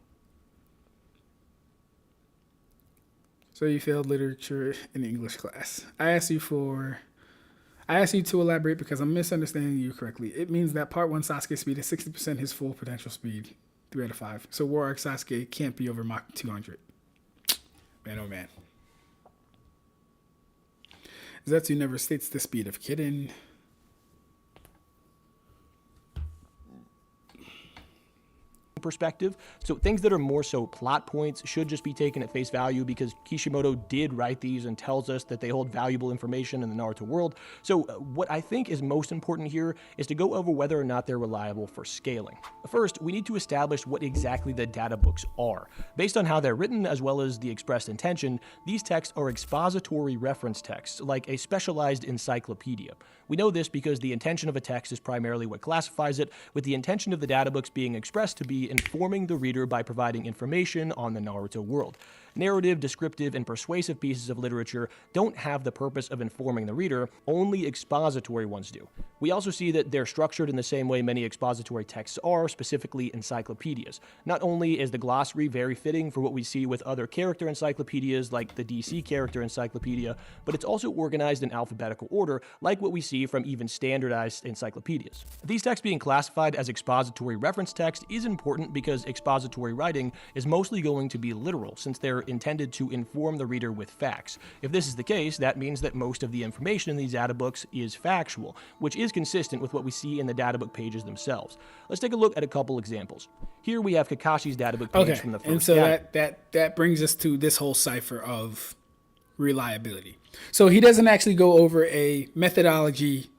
So you failed literature in English class. I asked you to elaborate because I'm misunderstanding you correctly. It means that part 1 Sasuke speed is 60% his full potential speed. 3 out of 5. So Warrior Sasuke can't be over Mach 200. Man, oh man. Zetsu never states the speed of Kitten. Perspective. So things that are more so plot points should just be taken at face value because Kishimoto did write these and tells us that they hold valuable information in the Naruto world. So what I think is most important here is to go over whether or not they're reliable for scaling. First, we need to establish what exactly the data books are. Based on how they're written as well as the expressed intention, these texts are expository reference texts, like a specialized encyclopedia. We know this because the intention of a text is primarily what classifies it, with the intention of the data books being expressed to be informing the reader by providing information on the Naruto world. Narrative, descriptive, and persuasive pieces of literature don't have the purpose of informing the reader, only expository ones do. We also see that they're structured in the same way many expository texts are, specifically encyclopedias. Not only is the glossary very fitting for what we see with other character encyclopedias like the DC character encyclopedia, but it's also organized in alphabetical order like what we see from even standardized encyclopedias. These texts being classified as expository reference text is important because expository writing is mostly going to be literal since they're intended to inform the reader with facts. If this is the case, that means that most of the information in these data books is factual, which is consistent with what we see in the data book pages themselves. Let's take a look at a couple examples. Here we have Kakashi's data book page from the first and so that brings us to this whole cipher of reliability. So he doesn't actually go over a methodology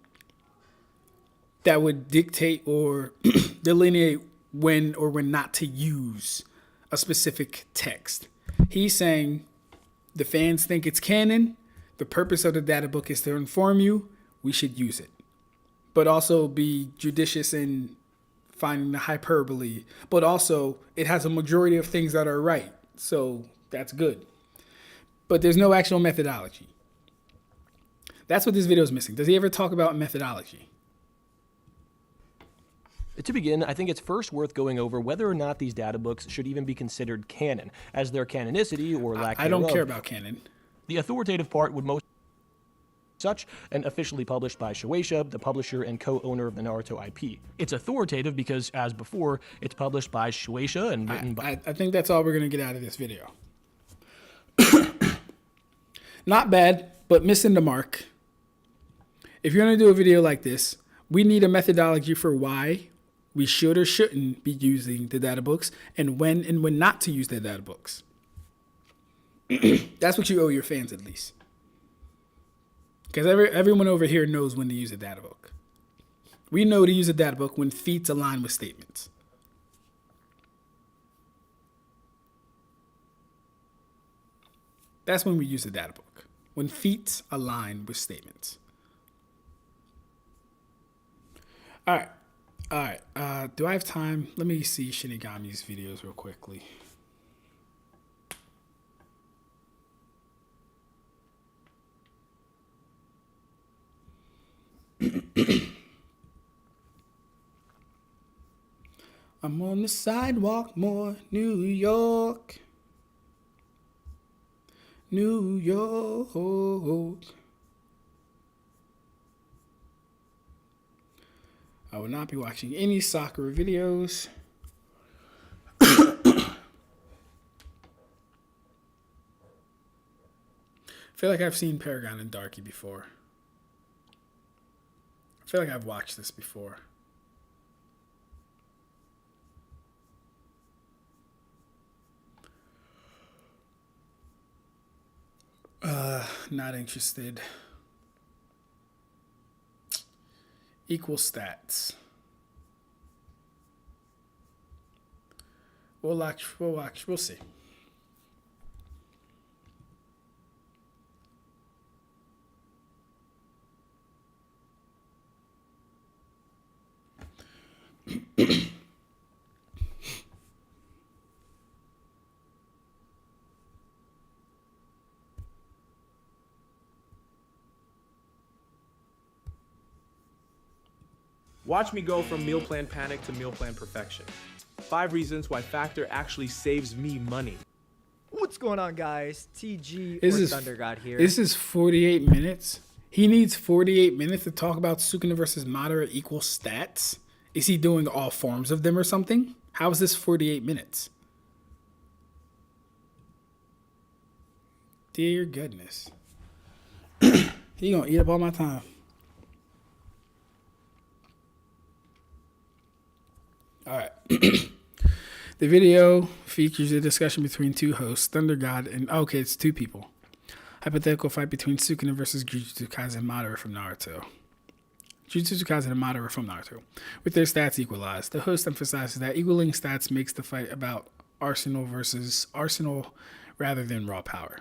that would dictate or delineate when or when not to use a specific text. He's saying the fans think it's canon. The purpose of the data book is to inform you. We should use it. But also be judicious in finding the hyperbole. But also, it has a majority of things that are right. So that's good. But there's no actual methodology. That's what this video is missing. Does he ever talk about methodology? To begin, I think it's first worth going over whether or not these data books should even be considered canon, as their canonicity or lack thereof. I don't care about canon. The authoritative part would most such and officially published by Shueisha, the publisher and co-owner of the Naruto IP. It's authoritative because, as before, it's published by Shueisha and written by... I think that's all we're going to get out of this video. Not bad, but missing the mark. If you're going to do a video like this, we need a methodology for why we should or shouldn't be using the data books and when not to use the data books. That's what you owe your fans, at least. Because everyone over here knows when to use a data book. We know to use a data book when feats align with statements. That's when we use a data book. When feats align with statements. All right. Do I have time? Let me see Shinigami's videos real quickly. I'm on the sidewalk more, New York. New York. I will not be watching any soccer videos. feel like I've seen Paragon and Darky before. I feel like I've watched this before. Not interested. Equal stats. We'll watch. We'll see. Watch me go from meal plan panic to meal plan perfection. 5 reasons why Factor actually saves me money. What's going on, guys? TG or Thunder God here. This is 48 minutes. He needs 48 minutes to talk about Sukuna versus Madara equal stats. Is he doing all forms of them or something? How is this 48 minutes? Dear goodness. He gonna eat up all my time. All right. The video features a discussion between two hosts, Thunder God and... Okay, it's two people. Hypothetical fight between Sukuna versus Jujutsu Kaisen Madara from Naruto. Jujutsu Kaisen and Madara from Naruto. With their stats equalized, the host emphasizes that equaling stats makes the fight about arsenal versus arsenal rather than raw power.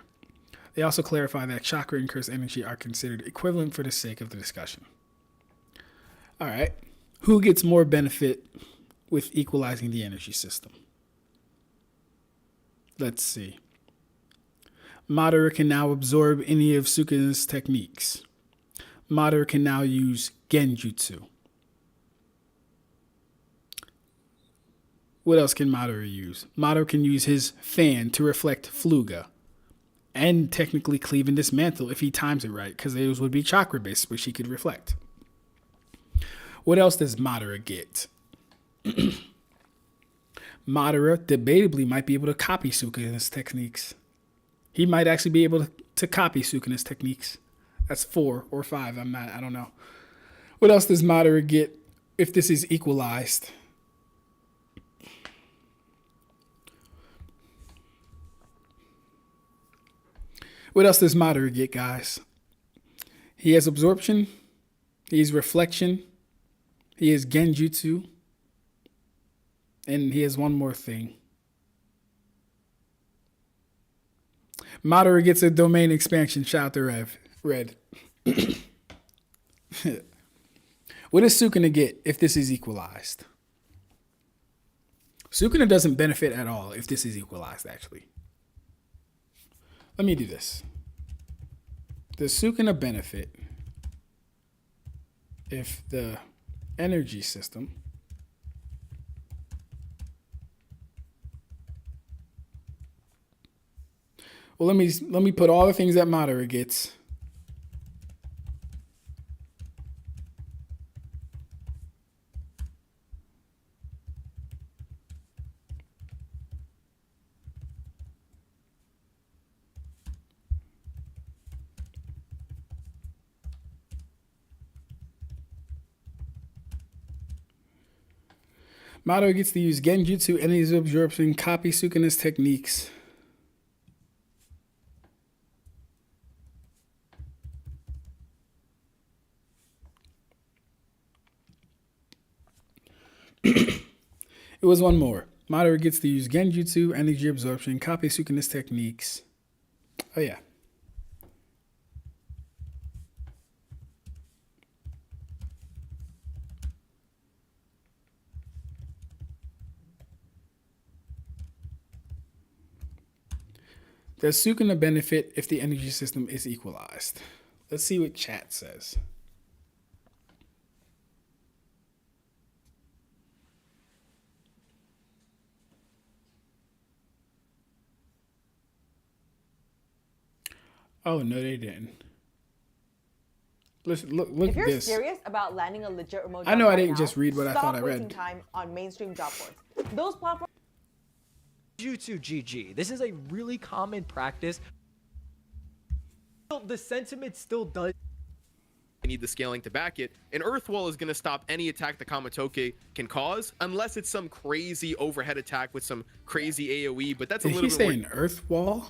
They also clarify that chakra and curse energy are considered equivalent for the sake of the discussion. All right. Who gets more benefit with equalizing the energy system? Let's see. Madara can now absorb any of Sukuna's techniques. Madara can now use genjutsu. What else can Madara use? Madara can use his fan to reflect Fluga. And technically cleave and dismantle if he times it right, because those would be chakra based, which he could reflect. What else does Madara get? Madara debatably might be able to copy Sukuna's techniques. He might actually be able to copy Sukuna's techniques. That's 4 or 5. I don't know. What else does Madara get if this is equalized? What else does Madara get, guys? He has absorption. He has reflection. He has genjutsu. And he has one more thing. Madara gets a domain expansion. Shout out to Red. What does Sukuna get if this is equalized? Sukuna doesn't benefit at all if this is equalized, actually. Let me do this. Does Sukuna benefit if the energy system let me put all the things that Madara gets. Madara gets to use genjutsu, energy absorption, copy Sukuna's techniques. It was one more. Madara gets to use genjutsu, energy absorption, copy Sukuna's techniques. Oh yeah. Does Sukuna benefit if the energy system is equalized? Let's see what chat says. Oh, no, they didn't. Listen, look if at you're this. serious about landing a legit remote I know job I didn't now, just read what I thought I stop wasting read. time on mainstream job boards. Those platforms. Jujutsu GG. This is a really common practice. The sentiment still does. Need the scaling to back it. An earth wall is going to stop any attack the Kamatoke can cause, unless it's some crazy overhead attack with some crazy AoE. But that's a little bit. Did he say an earth wall?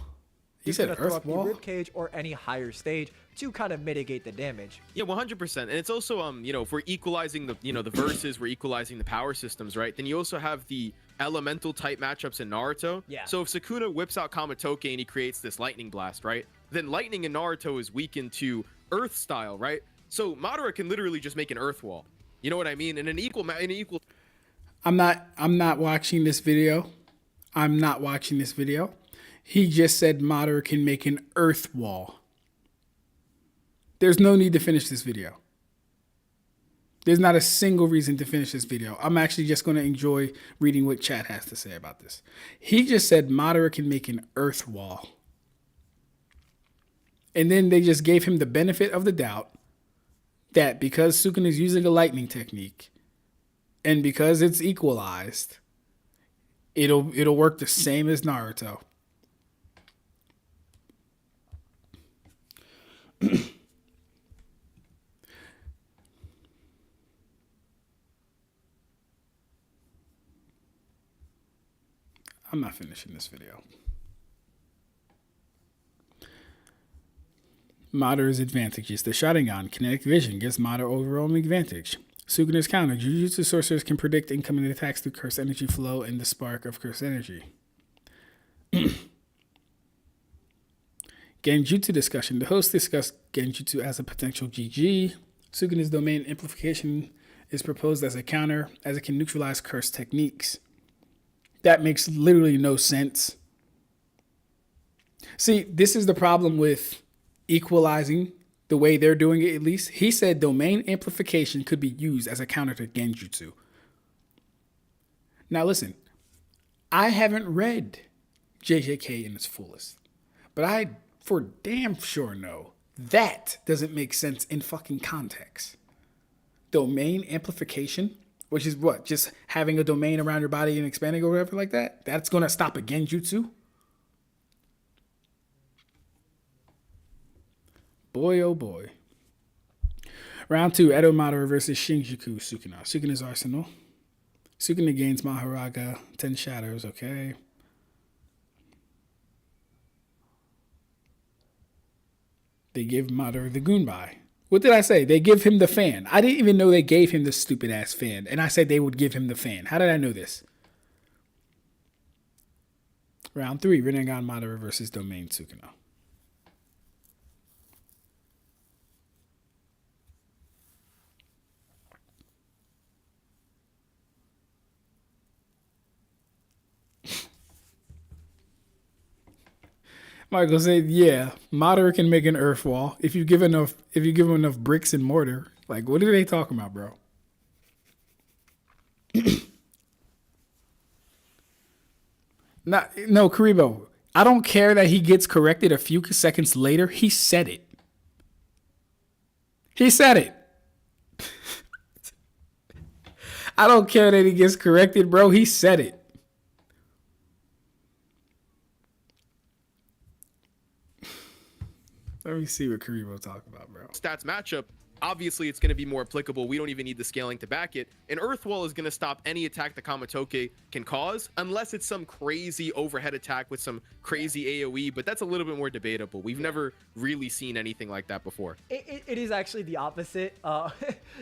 He said earth wall. Rib cage or any higher stage to kind of mitigate the damage. Yeah, 100%. And it's also you know, if we're equalizing the the verses, we're equalizing the power systems, right? Then you also have the elemental type matchups in Naruto. Yeah. So if Sukuna whips out Kamatoke and he creates this lightning blast, right? Then lightning in Naruto is weakened to earth style, right? So Madara can literally just make an earth wall. You know what I mean? In an equal. I'm not watching this video. I'm not watching this video. He just said Madara can make an earth wall. There's no need to finish this video. There's not a single reason to finish this video. I'm actually just going to enjoy reading what chat has to say about this. He just said Madara can make an earth wall. And then they just gave him the benefit of the doubt that because Sukuna is using a lightning technique and because it's equalized, it'll work the same as Naruto. I'm not finishing this video. Madara's advantages. The Sharingan, kinetic vision, gives Madara overwhelming advantage. Sukuna's counter. Jujutsu sorcerers can predict incoming attacks through cursed energy flow and the spark of cursed energy. Genjutsu discussion. The host discussed Genjutsu as a potential GG. Sukuna's domain amplification is proposed as a counter, as it can neutralize cursed techniques. That makes literally no sense. See, this is the problem with equalizing the way they're doing it, at least. He said domain amplification could be used as a counter to Genjutsu. Now listen, I haven't read JJK in its fullest, but I for damn sure know that doesn't make sense in fucking context. Domain amplification, which is what? Just having a domain around your body and expanding or whatever like that? That's going to stop a Genjutsu? Boy, oh boy. Round 2, Edo Madara versus Shinjuku Sukuna. Sukuna's arsenal. Sukuna gains Mahoraga, 10 shadows, okay. They give Madara the Gunbai. What did I say? They give him the fan. I didn't even know they gave him the stupid ass fan. And I said they would give him the fan. How did I know this? Round 3, Rinnegan Madara versus Domain Sukuna. Michael said, "Yeah, Madara can make an earth wall if you give him enough bricks and mortar." Like, what are they talking about, bro? No, Karibo. I don't care that he gets corrected a few seconds later. He said it. He said it. I don't care that he gets corrected, bro. He said it. Let me see what Karibo talk about, bro. Stats matchup, obviously it's going to be more applicable. We don't even need the scaling to back it. An earth wall is going to stop any attack the Kamatoke can cause, unless it's some crazy overhead attack with some crazy AoE, but that's a little bit more debatable. We've never really seen anything like that before. It is actually the opposite.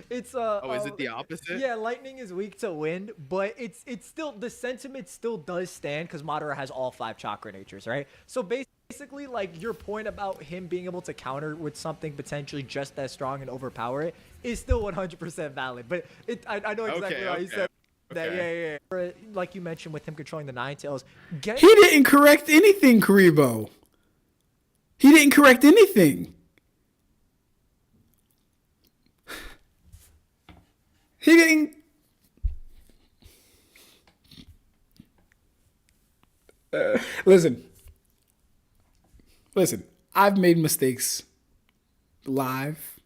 It's is it the opposite? Yeah, lightning is weak to wind, but it's still, the sentiment still does stand because Madara has all 5 chakra natures, right? So basically, like, your point about him being able to counter with something potentially just as strong and overpower it is still 100% valid. But I know exactly how you said that. Yeah. Like you mentioned with him controlling the Nine Tails. He didn't correct anything, Karibo. He didn't correct anything. He didn't. Listen, I've made mistakes live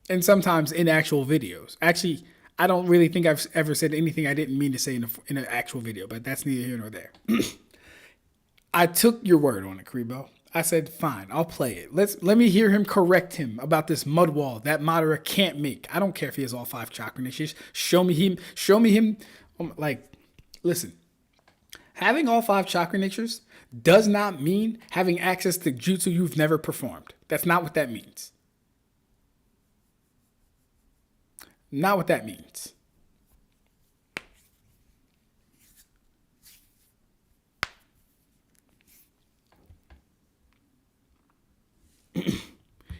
and sometimes in actual videos. Actually, I don't really think I've ever said anything I didn't mean to say in an actual video, but that's neither here nor there. I took your word on it, Karibo. I said, fine, I'll play it. Let me hear him correct him about this mud wall that Madara can't make. I don't care if he has all 5 chakra natures. Show me him. Like, listen, having all 5 chakra natures does not mean having access to jutsu you've never performed. That's not what that means. Not what that means.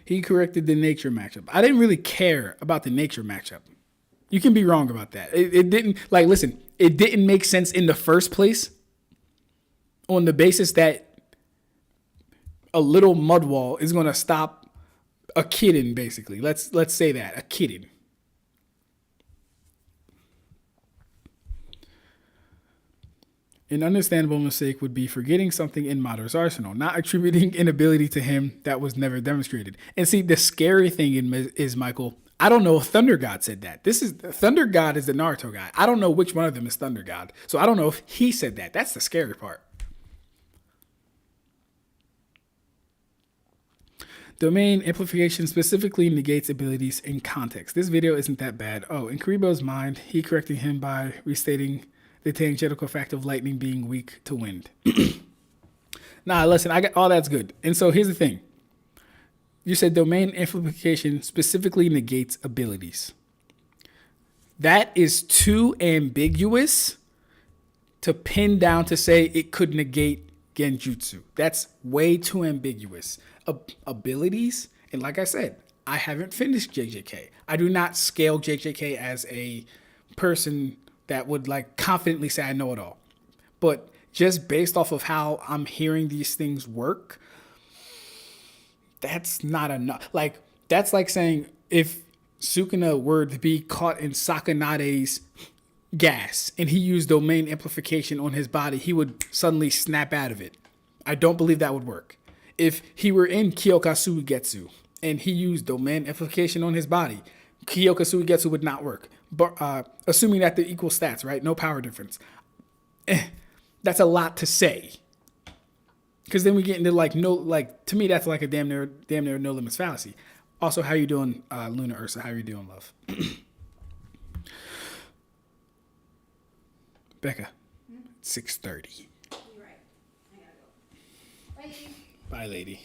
He corrected the nature matchup. I didn't really care about the nature matchup. You can be wrong about that. It didn't, like, listen, it didn't make sense in the first place on the basis that a little mud wall is going to stop a kitten, basically. Let's say that, a kitten. An understandable mistake would be forgetting something in Madara's arsenal, not attributing an ability to him that was never demonstrated. And see, the scary thing is, Michael, I don't know if Thunder God said that. Thunder God is the Naruto guy. I don't know which one of them is Thunder God. So I don't know if he said that. That's the scary part. Domain amplification specifically negates abilities in context. This video isn't that bad. Oh, in Karibo's mind, he corrected him by restating the tangential fact of lightning being weak to wind. Nah, listen, I got all that's good. And so here's the thing. You said domain amplification specifically negates abilities. That is too ambiguous to pin down to say it could negate genjutsu. That's way too ambiguous. Abilities, and like I said, I haven't finished JJK. I do not scale JJK as a person that would like confidently say I know it all. But just based off of how I'm hearing these things work, that's not enough. Like, that's like saying if Sukuna were to be caught in Sakanade's gas and he used domain amplification on his body, he would suddenly snap out of it. I don't believe that would work. If he were in Kyoka Suigetsu and he used domain amplification on his body, Kyoka Suigetsu would not work. But assuming that they're equal stats, right? No power difference. That's a lot to say. Because then we get into to me that's like a damn near no limits fallacy. Also, how you doing, Luna Ursa? How you doing, love? Becca, 6:30. You're right. I gotta go. Bye. Bye, lady.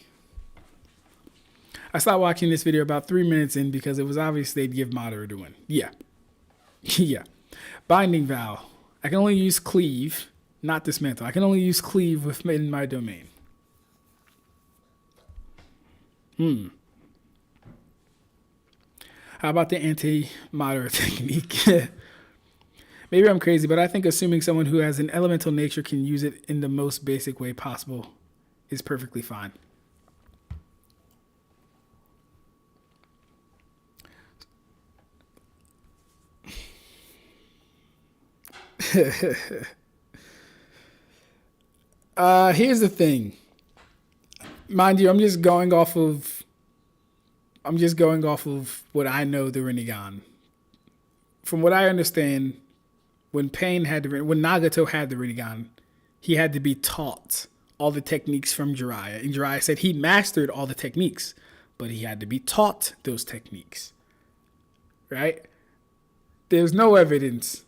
I stopped watching this video about 3 minutes in because it was obvious they'd give Madara to win. Yeah. Yeah. Binding vow. I can only use cleave, not dismantle. I can only use cleave within my domain. How about the anti-Madara technique? Maybe I'm crazy, but I think assuming someone who has an elemental nature can use it in the most basic way possible is perfectly fine. Here's the thing. Mind you, I'm just going off of what I know the Rinnegan. From what I understand, when Nagato had the Rinnegan, he had to be taught all the techniques from Jiraiya. And Jiraiya said he mastered all the techniques, but he had to be taught those techniques. Right? There's no evidence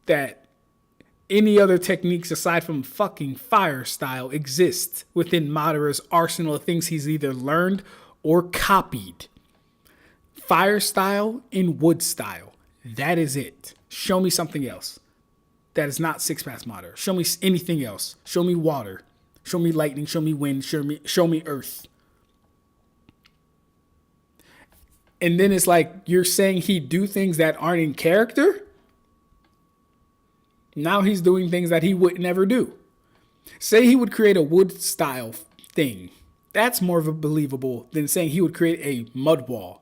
that any other techniques aside from fucking fire style exist within Madara's arsenal of things he's either learned or copied. Fire style and wood style. That is it. Show me something else that is not Six Paths Madara. Show me anything else. Show me water. Show me lightning. Show me wind. Show me earth. And then it's like you're saying he do things that aren't in character? Now he's doing things that he would never do. Say he would create a wood style thing. That's more of a believable than saying he would create a mud wall.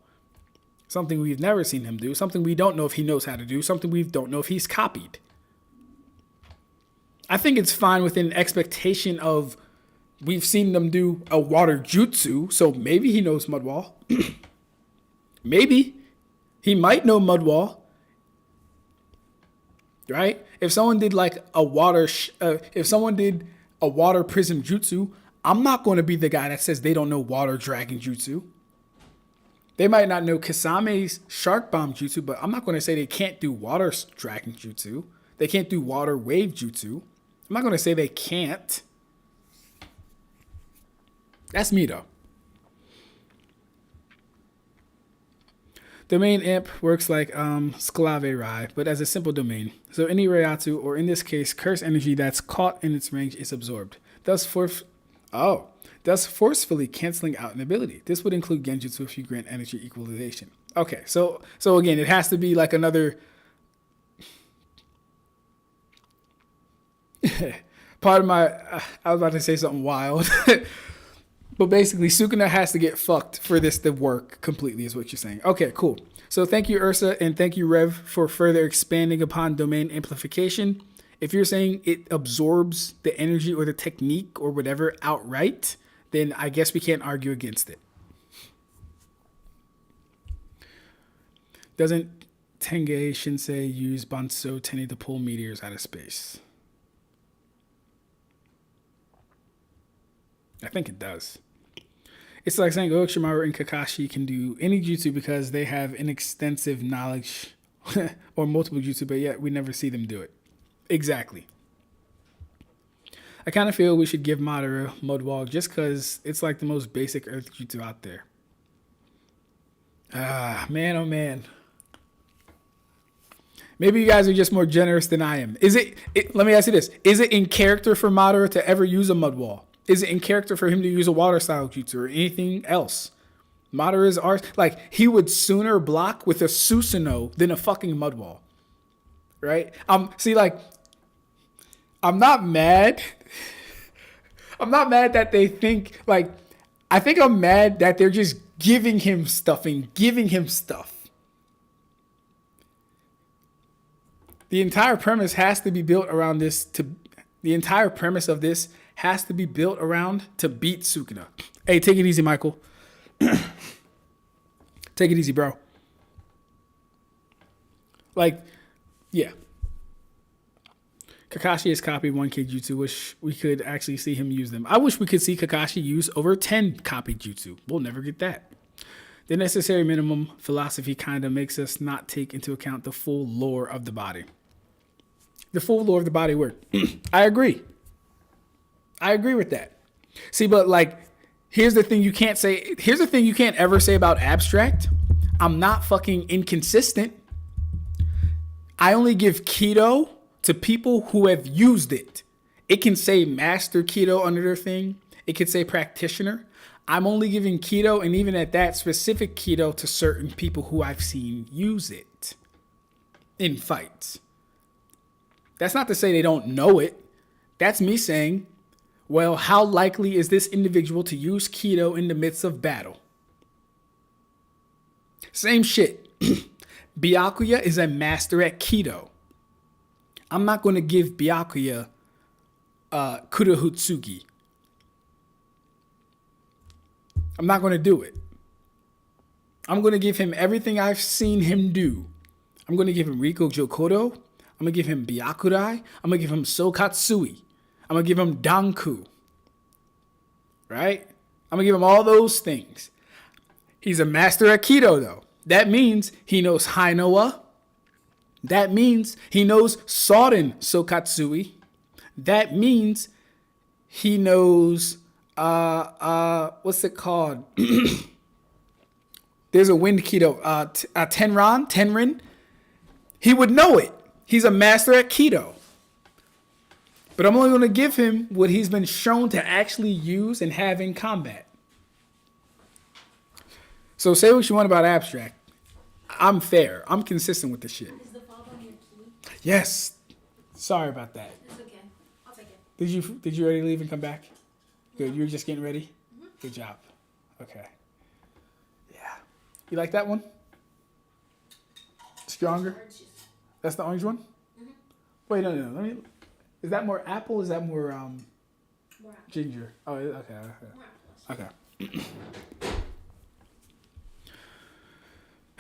Something we've never seen him do. Something we don't know if he knows how to do. Something we don't know if he's copied. I think it's fine within expectation of we've seen them do a water jutsu. So maybe he knows mud wall. Maybe. He might know mud wall. Right? If someone did like a water, if someone did a water prism jutsu, I'm not going to be the guy that says they don't know water dragon jutsu. They might not know Kasame's shark bomb jutsu, but I'm not going to say they can't do water dragon jutsu. They can't do water wave jutsu. I'm not going to say they can't. That's me, though. Domain imp works like Sclave Rai, but as a simple domain. So any Reiatsu, or in this case, curse energy that's caught in its range is absorbed, thus forcefully canceling out an ability. This would include genjutsu if you grant energy equalization. Okay, so again, it has to be like another... Part of my... I was about to say something wild. But basically, Sukuna has to get fucked for this to work completely, is what you're saying. Okay, cool. So thank you, Ursa, and thank you, Rev, for further expanding upon domain amplification. If you're saying it absorbs the energy or the technique or whatever outright, then I guess we can't argue against it. Doesn't Tenge Shinsei use Banso Teni to pull meteors out of space? I think it does. It's like saying Orochimaru and Kakashi can do any jutsu because they have an extensive knowledge or multiple jutsu, but yet we never see them do it. Exactly. I kind of feel we should give Madara Mud Wall just because it's like the most basic earth jutsu out there. Ah, man, oh man. Maybe you guys are just more generous than I am. Let me ask you this. Is it in character for Madara to ever use a Mud Wall? Is it in character for him to use a water style jutsu or anything else? Madara's art, like, he would sooner block with a Susanoo than a fucking mud wall. Right? See, like, I'm not mad. I'm not mad that they think, like, I think I'm mad that they're just giving him stuff and giving him stuff. The entire premise has to be built around this the entire premise of this has to be built around to beat Sukuna. Hey, take it easy, Michael. Take it easy, bro. Like, yeah. Kakashi has copied 1K jutsu. Wish we could actually see him use them. I wish we could see Kakashi use over 10 copied jutsu. We'll never get that. The necessary minimum philosophy kind of makes us not take into account the full lore of the body. The full lore of the body work. I agree. I agree with that. See, but like, here's the thing you can't say. Here's the thing you can't ever say about Ab-Stract. I'm not fucking inconsistent. I only give keto to people who have used it. It can say master keto under their thing. It could say practitioner. I'm only giving keto, and even at that, specific keto to certain people who I've seen use it in fights. That's not to say they don't know it. That's me saying, well, how likely is this individual to use keto in the midst of battle? Same shit. Byakuya is a master at keto. I'm not going to give Byakuya Kurahutsugi. I'm not going to do it. I'm going to give him everything I've seen him do. I'm going to give him Riko Jokodo. I'm going to give him Byakurai. I'm going to give him Sokatsui. I'm going to give him Danku. Right? I'm going to give him all those things. He's a master at keto, though. That means he knows Hainoa. That means he knows Sorin Sokatsui. That means he knows, what's it called? There's a wind keto, Tenrin. He would know it. He's a master at keto. But I'm only going to give him what he's been shown to actually use and have in combat. So say what you want about Ab-Stract. I'm fair. I'm consistent with the shit. Is the fob on your key? Yes. Sorry about that. It's okay. I'll take it. Did you already leave and come back? Good. You were just getting ready? Mm-hmm. Good job. Okay. Yeah. You like that one? Stronger? That's the orange one? Mm-hmm. Wait, no. Let me. Is that more apple? Is that more More apple. ginger? Oh, okay. Okay.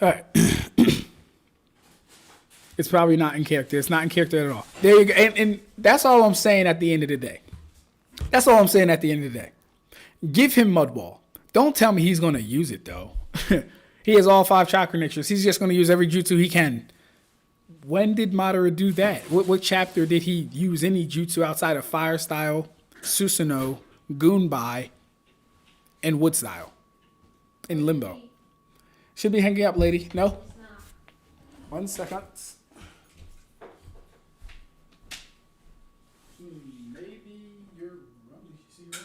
All right. It's probably not in character. It's not in character at all. There you go. And that's all I'm saying at the end of the day. That's all I'm saying at the end of the day. Give him Mud Wall. Don't tell me he's going to use it, though. He has all 5 chakra natures. He's just going to use every jutsu he can. When did Madara do that? What chapter did he use any jutsu outside of Fire Style, Susanoo, Goonbai, and Wood Style? In Limbo. Should be hanging up, lady. No? 1 second. Maybe you're wrong. Did you see that?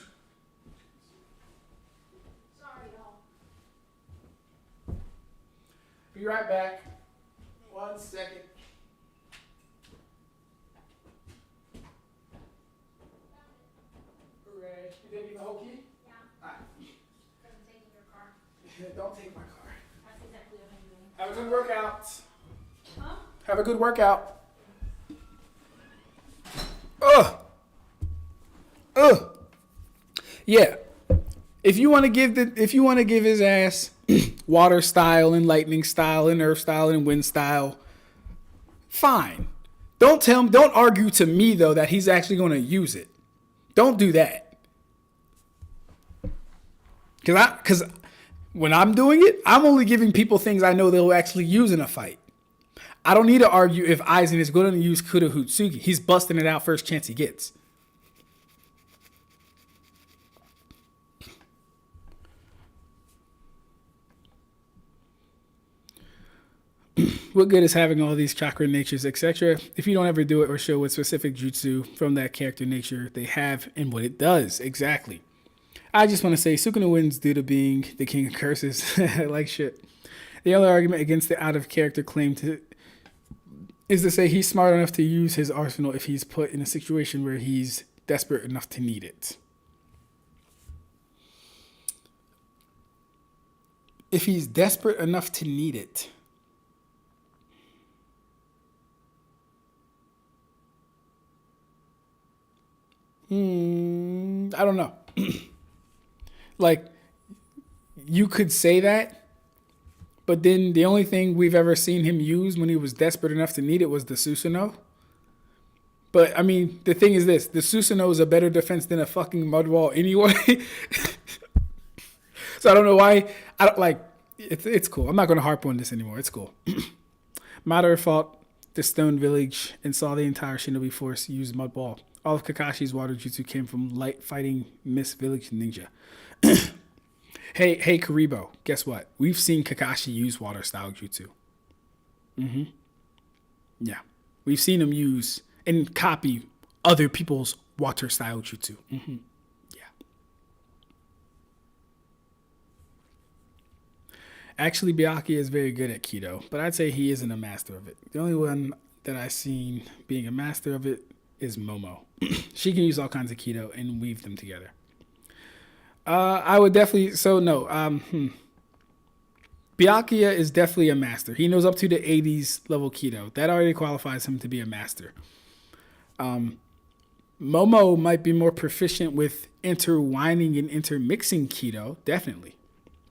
Sorry, y'all. Be right back. 1 second. Hooray. You taking the whole key? Yeah. All right. I'm taking your car. Don't take my car. That's exactly what I'm doing. Have a good workout. Huh? Have a good workout. Ugh. Ugh. Yeah. If you want to give his ass water style and lightning style and earth style and wind style, fine. Don't argue to me though that he's actually going to use it. Don't do that. Cause when I'm doing it, I'm only giving people things I know they'll actually use in a fight. I don't need to argue if Aizen is going to use Kuda Hutsugi. He's busting it out first chance he gets. What good is having all these chakra natures, etc., if you don't ever do it or show what specific jutsu from that character nature they have and what it does? Exactly. I just want to say Sukuna wins due to being the king of curses. Like shit. The other argument against the out of character claim is to say he's smart enough to use his arsenal if he's put in a situation where he's desperate enough to need it. If he's desperate enough to need it. I don't know. Like, you could say that, but then the only thing we've ever seen him use when he was desperate enough to need it was the Susanoo. But, I mean, the thing is this. The Susanoo is a better defense than a fucking mud wall anyway. So I don't know why. I don't like. It's cool. I'm not going to harp on this anymore. It's cool. Madara fought the Stone Village and saw the entire shinobi force use mud ball. All of Kakashi's water jutsu came from light fighting Mist Village Ninja. Hey, Karibo, guess what? We've seen Kakashi use water style jutsu. Yeah. We've seen him use and copy other people's water style jutsu. Yeah. Actually, Byakuya is very good at Kido, but I'd say he isn't a master of it. The only one that I've seen being a master of it is Momo. She can use all kinds of Kido and weave them together. I would definitely, Byakuya is definitely a master. He knows up to the 80s level Kido. That already qualifies him to be a master. Momo might be more proficient with intertwining and intermixing Kido, definitely.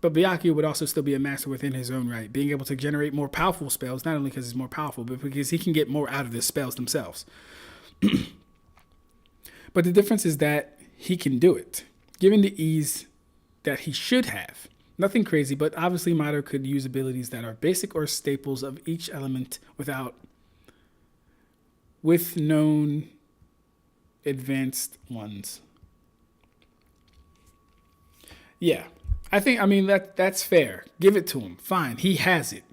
But Byakuya would also still be a master within his own right, being able to generate more powerful spells, not only because he's more powerful, but because he can get more out of the spells themselves. But the difference is that he can do it, given the ease that he should have. Nothing crazy, but obviously Madara could use abilities that are basic or staples of each element with known advanced ones. Yeah, I mean that's fair. Give it to him. Fine, he has it.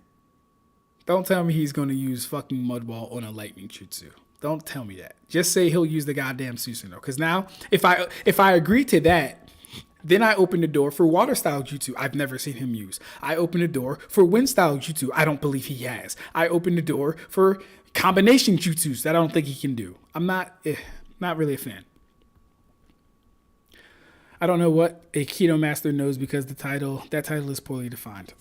Don't tell me he's going to use fucking mud wall on a lightning jutsu. Don't tell me that. Just say he'll use the goddamn Susanoo. Because now, if I agree to that, then I open the door for water style jutsu I've never seen him use. I open the door for wind style jutsu I don't believe he has. I open the door for combination jutsus that I don't think he can do. I'm not really a fan. I don't know what a Kido master knows because that title is poorly defined.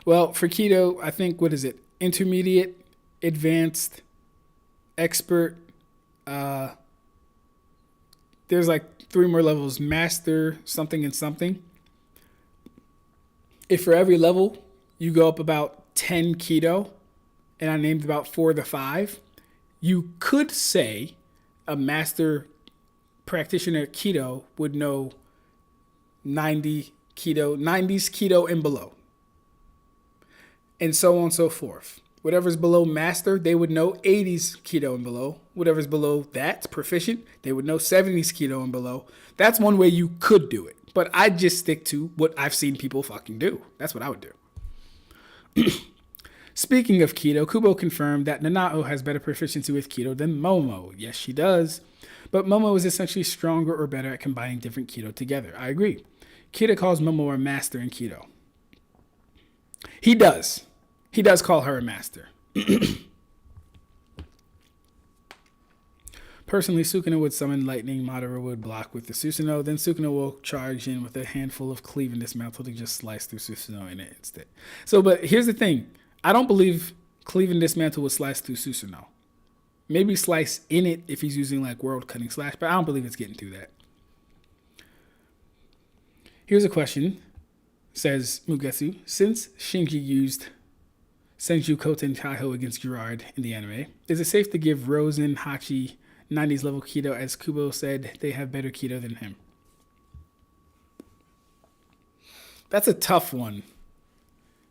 Well, for Kido, I think, what is it? Intermediate, advanced, expert. There's like 3 more levels. Master, something and something. If for every level, you go up about 10 Kido, and I named about 4 of the 5, you could say a master practitioner at keto would know 90s keto and below, and so on and so forth. Whatever's below master, they would know 80s keto and below. Whatever's below that, proficient, they would know 70s keto and below. That's one way you could do it. But I just stick to what I've seen people fucking do. That's what I would do. Speaking of keto, Kubo confirmed that Nanao has better proficiency with keto than Momo. Yes, she does. But Momo is essentially stronger or better at combining different keto together. I agree. Kida calls Momo a master in keto. He does. He does call her a master. Personally, Sukuna would summon lightning, Madara would block with the Susanoo, then Sukuna will charge in with a handful of cleave and dismantle to just slice through Susanoo in an instant. So, but here's the thing. I don't believe cleave and dismantle would slice through Susanoo. Maybe slice in it if he's using like world cutting slash, but I don't believe it's getting through that. Here's a question, says Mugetsu. Since Shinji used Senju Koten Kaiho against Gerard in the anime, is it safe to give Rose and Hachi 90s level keto, as Kubo said they have better keto than him? That's a tough one.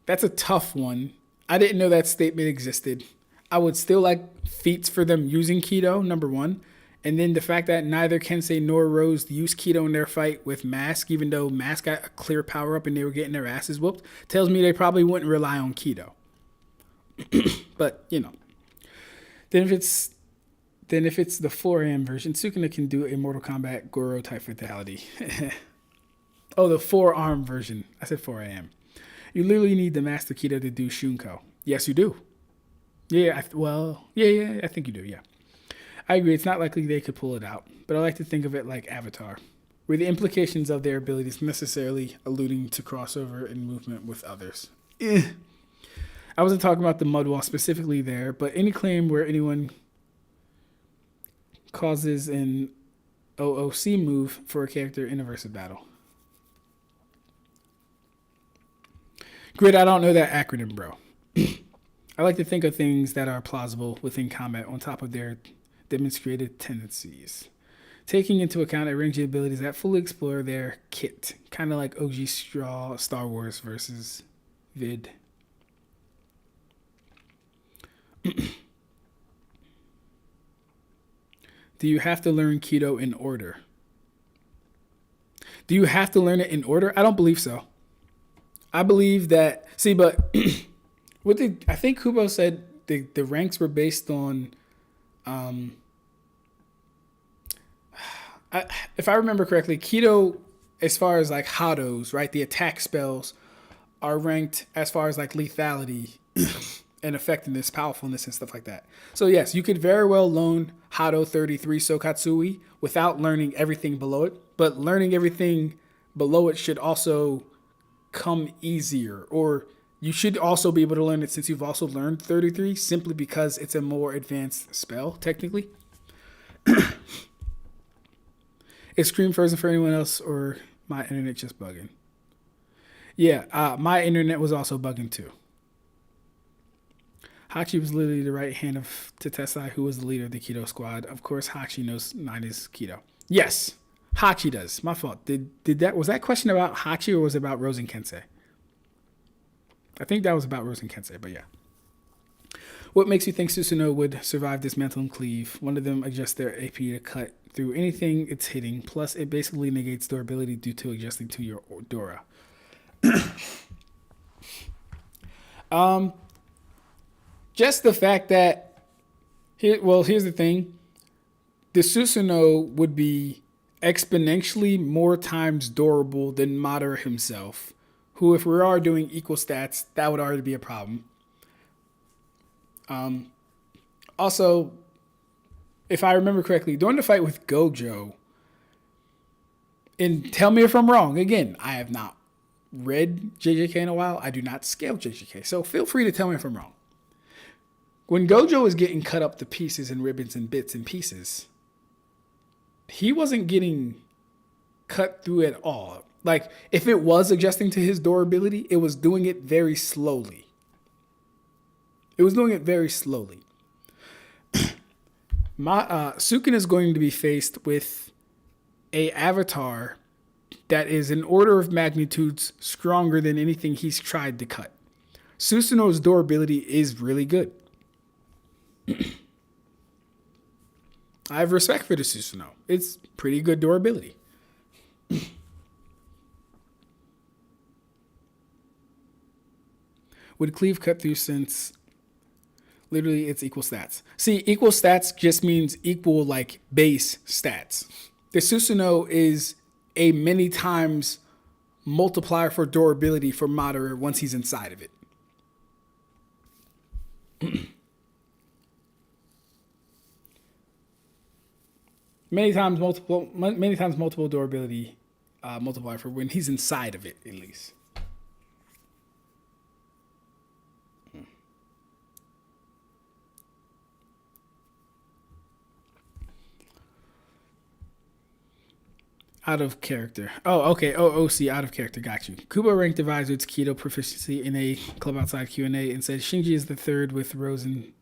I didn't know that statement existed. I would still like feats for them using keto, number one. And then the fact that neither Kensei nor Rose used keto in their fight with Mask, even though Mask got a clear power up and they were getting their asses whooped, tells me they probably wouldn't rely on keto. But, you know. Then if it's the 4 AM version, Sukuna can do a Mortal Kombat Goro type fatality. Oh, the 4-arm version. I said 4 AM. You literally need the Master Keto to do Shunko. Yes, you do. Yeah, I think you do, yeah. I agree, it's not likely they could pull it out, but I like to think of it like Avatar, where the implications of their abilities necessarily alluding to crossover and movement with others. I wasn't talking about the mud wall specifically there, but any claim where anyone causes an OOC move for a character in a versus battle. Grid, I don't know that acronym, bro. I like to think of things that are plausible within combat on top of their demonstrated tendencies, taking into account a range of abilities that fully explore their kit, kind of like OG Star Wars versus Vid. Do you have to learn keto in order? Do you have to learn it in order? I don't believe so. I believe that, but I think Kubo said the ranks were based on, if I remember correctly, keto, as far as like Hados, right? The attack spells are ranked as far as like lethality and effectiveness, powerfulness, and stuff like that. So yes, you could very well learn Hado 33 Sokatsui without learning everything below it, but learning everything below it should also come easier, or you should also be able to learn it since you've also learned 33, simply because it's a more advanced spell, technically. Is Scream frozen for anyone else, or my internet just bugging? Yeah, my internet was also bugging too. Hachi was literally the right hand of Tetesai, who was the leader of the Keto Squad. Of course, Hachi knows 90s Keto. Yes, Hachi does. My fault. Was that question about Hachi, or was it about Rose and Kensei? I think that was about Rose and Kensei, but yeah. What makes you think Susanoo would survive Dismantle and Cleave? One of them adjusts their AP to cut through anything it's hitting. Plus, it basically negates durability due to adjusting to your Dora. Just the fact that, here's the thing. The Susanoo would be exponentially more times durable than Madara himself, who, if we are doing equal stats, that would already be a problem. Also, if I remember correctly, during the fight with Gojo, and tell me if I'm wrong, again, I have not read JJK in a while. I do not scale JJK, so feel free to tell me if I'm wrong. When Gojo is getting cut up to pieces and ribbons and bits and pieces, he wasn't getting cut through at all. Like, if it was adjusting to his durability, it was doing it very slowly. Sukuna is going to be faced with a avatar that is an order of magnitudes stronger than anything he's tried to cut. Susanoo's durability is really good. I have respect for the Susanoo. It's pretty good durability. Would cleave cut through since literally it's equal stats? See, equal stats just means equal like base stats. The Susanoo is a many times multiplier for durability for Madara once he's inside of it. many times multiple durability multiplier for when he's inside of it, at least. Out of character. Oh, okay. Oh, OC, out of character. Got you. Kubo ranked the Vizard's Keto proficiency in a club outside Q&A and said Shinji is the third with Rosen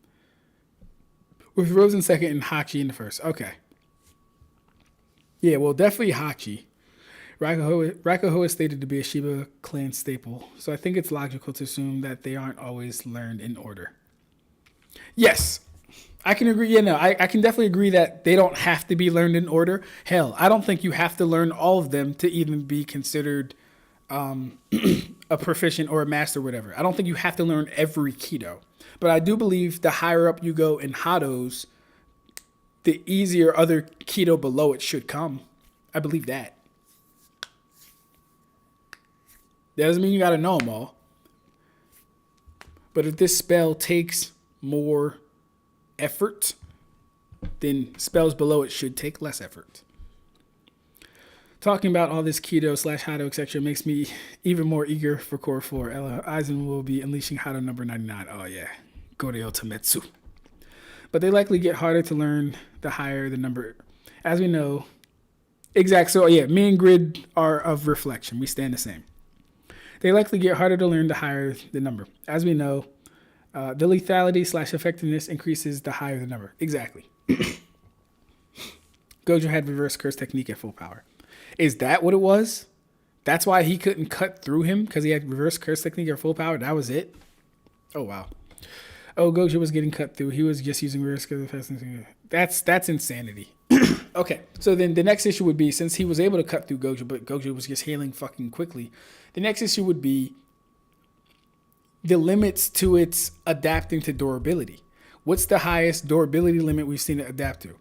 second and Hachi in the first. Okay. Yeah, well, definitely Hachi. Rakuho is stated to be a Shiba clan staple, so I think it's logical to assume that they aren't always learned in order. Yes. I can agree. Yeah, no, I can definitely agree that they don't have to be learned in order. Hell, I don't think you have to learn all of them to even be considered a proficient or a master or whatever. I don't think you have to learn every Keto. But I do believe the higher up you go in Hados, the easier other Keto below it should come. I believe that. That doesn't mean you got to know them all. But if this spell takes more effort, then spells below it should take less effort. Talking about all this Keto / Hado, etc. makes me even more eager for Core 4. Ella Aizen will be unleashing Hado number 99. Oh yeah, Goryo Tametsu. But they likely get harder to learn the higher the number. As we know, exact. So yeah, me and Grid are of reflection. We stand the same. They likely get harder to learn the higher the number. As we know, the lethality / effectiveness increases the higher the number. Exactly. Gojo had reverse curse technique at full power. Is that what it was? That's why he couldn't cut through him, because he had reverse curse technique at full power? That was it? Oh, wow. Oh, Gojo was getting cut through. He was just using reverse curse. That's insanity. Okay, so then the next issue would be, since he was able to cut through Gojo, but Gojo was just healing fucking quickly, the next issue would be the limits to its adapting to durability. What's the highest durability limit we've seen it adapt to?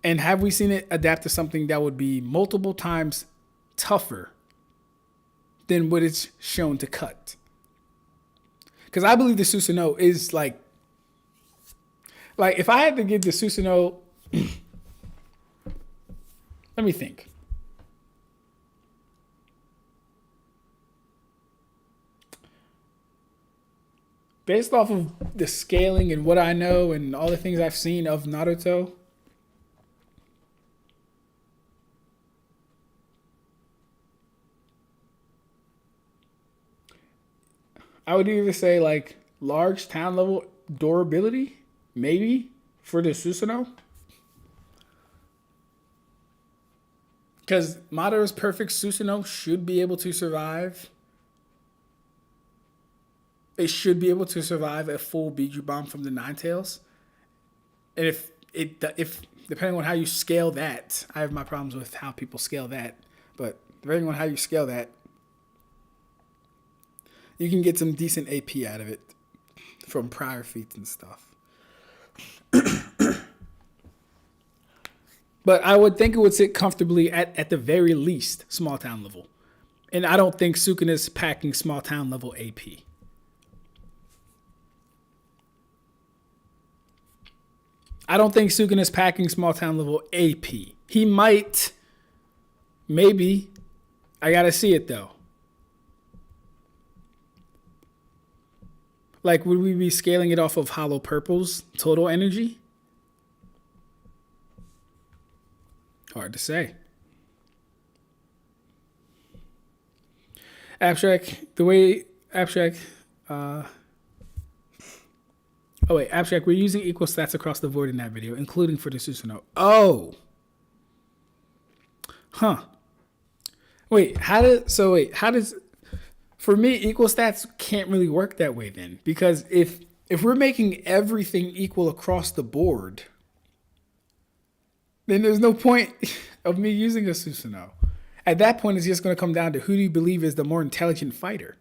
And have we seen it adapt to something that would be multiple times tougher than what it's shown to cut? Because I believe the Susanoo is like if I had to give the Susanoo, let me think. Based off of the scaling and what I know and all the things I've seen of Naruto, I would either say like large town level durability, maybe, for the Susanoo. Because Madara's perfect Susanoo should be able to survive. It should be able to survive a full Bijuu bomb from the Nine Tails. And if depending on how you scale that, I have my problems with how people scale that, but depending on how you scale that, you can get some decent AP out of it from prior feats and stuff. But I would think it would sit comfortably at the very least small town level. And I don't think Sukuna's packing small town level AP. I don't think Sukuna's packing small town level AP. He might, maybe. I gotta see it though. Like, would we be scaling it off of Hollow Purple's total energy? Hard to say. Ab-Stract, the way Ab-Stract Oh wait, Ab-Stract, we're using equal stats across the board in that video, including for the Susanoo. Oh. Huh. Wait, how does for me equal stats can't really work that way then? Because if we're making everything equal across the board, then there's no point of me using a Susanoo. At that point, it's just going to come down to who do you believe is the more intelligent fighter.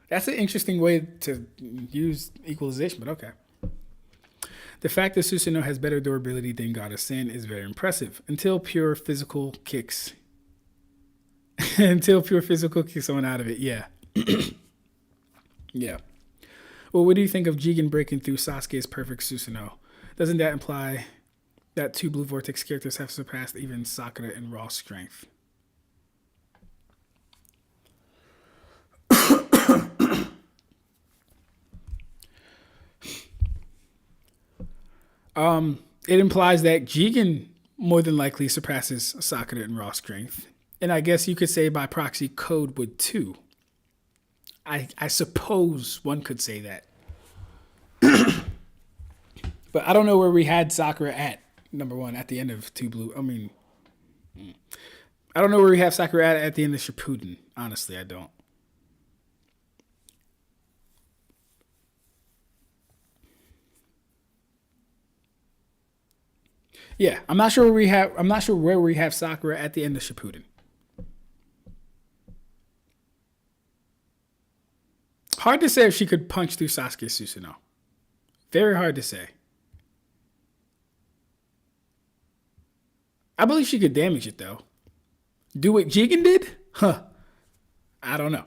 That's an interesting way to use equalization, but okay. The fact that Susanoo has better durability than Goddess Sin is very impressive. Until pure physical kicks. Until pure physical kicks someone out of it, yeah. Yeah. Well, what do you think of Jigen breaking through Sasuke's perfect Susanoo? Doesn't that imply that 2 Blue Vortex characters have surpassed even Sakura in raw strength? It implies that Jigen more than likely surpasses Sakura in raw strength. And I guess you could say by proxy Code would too. I suppose one could say that. But I don't know where we had Sakura at, number one, at the end of 2 Blue. I mean, I don't know where we have Sakura at the end of Shippuden. Honestly, I don't. Yeah, I'm not sure where we have Sakura at the end of Shippuden. Hard to say if she could punch through Sasuke's Susanoo. Very hard to say. I believe she could damage it though. Do what Jigen did? Huh. I don't know.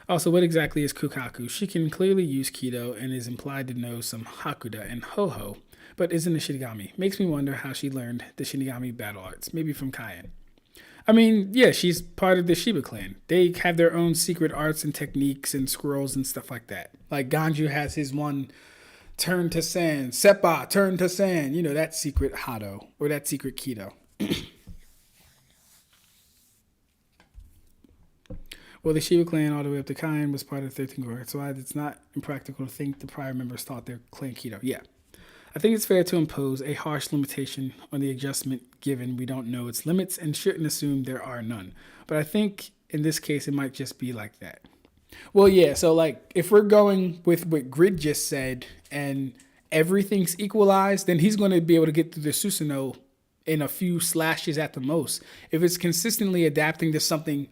Also, what exactly is Kukaku? She can clearly use Kido and is implied to know some Hakuda and Ho-Ho, but isn't a Shinigami. Makes me wonder how she learned the Shinigami battle arts. Maybe from Kaien. I mean, yeah, she's part of the Shiba clan. They have their own secret arts and techniques and scrolls and stuff like that. Like Ganju has his one turn to sand, Seppa, turn to sand. You know, that secret Hado or that secret Kido. Well, the Shiba clan all the way up to Kaien was part of the 13 Core, so it's not impractical to think the prior members taught their clan Kido. Yeah. I think it's fair to impose a harsh limitation on the adjustment given we don't know its limits and shouldn't assume there are none. But I think in this case, it might just be like that. Well, yeah, so like if we're going with what Grid just said and everything's equalized, then he's going to be able to get through the Susanoo in a few slashes at the most. If it's consistently adapting to something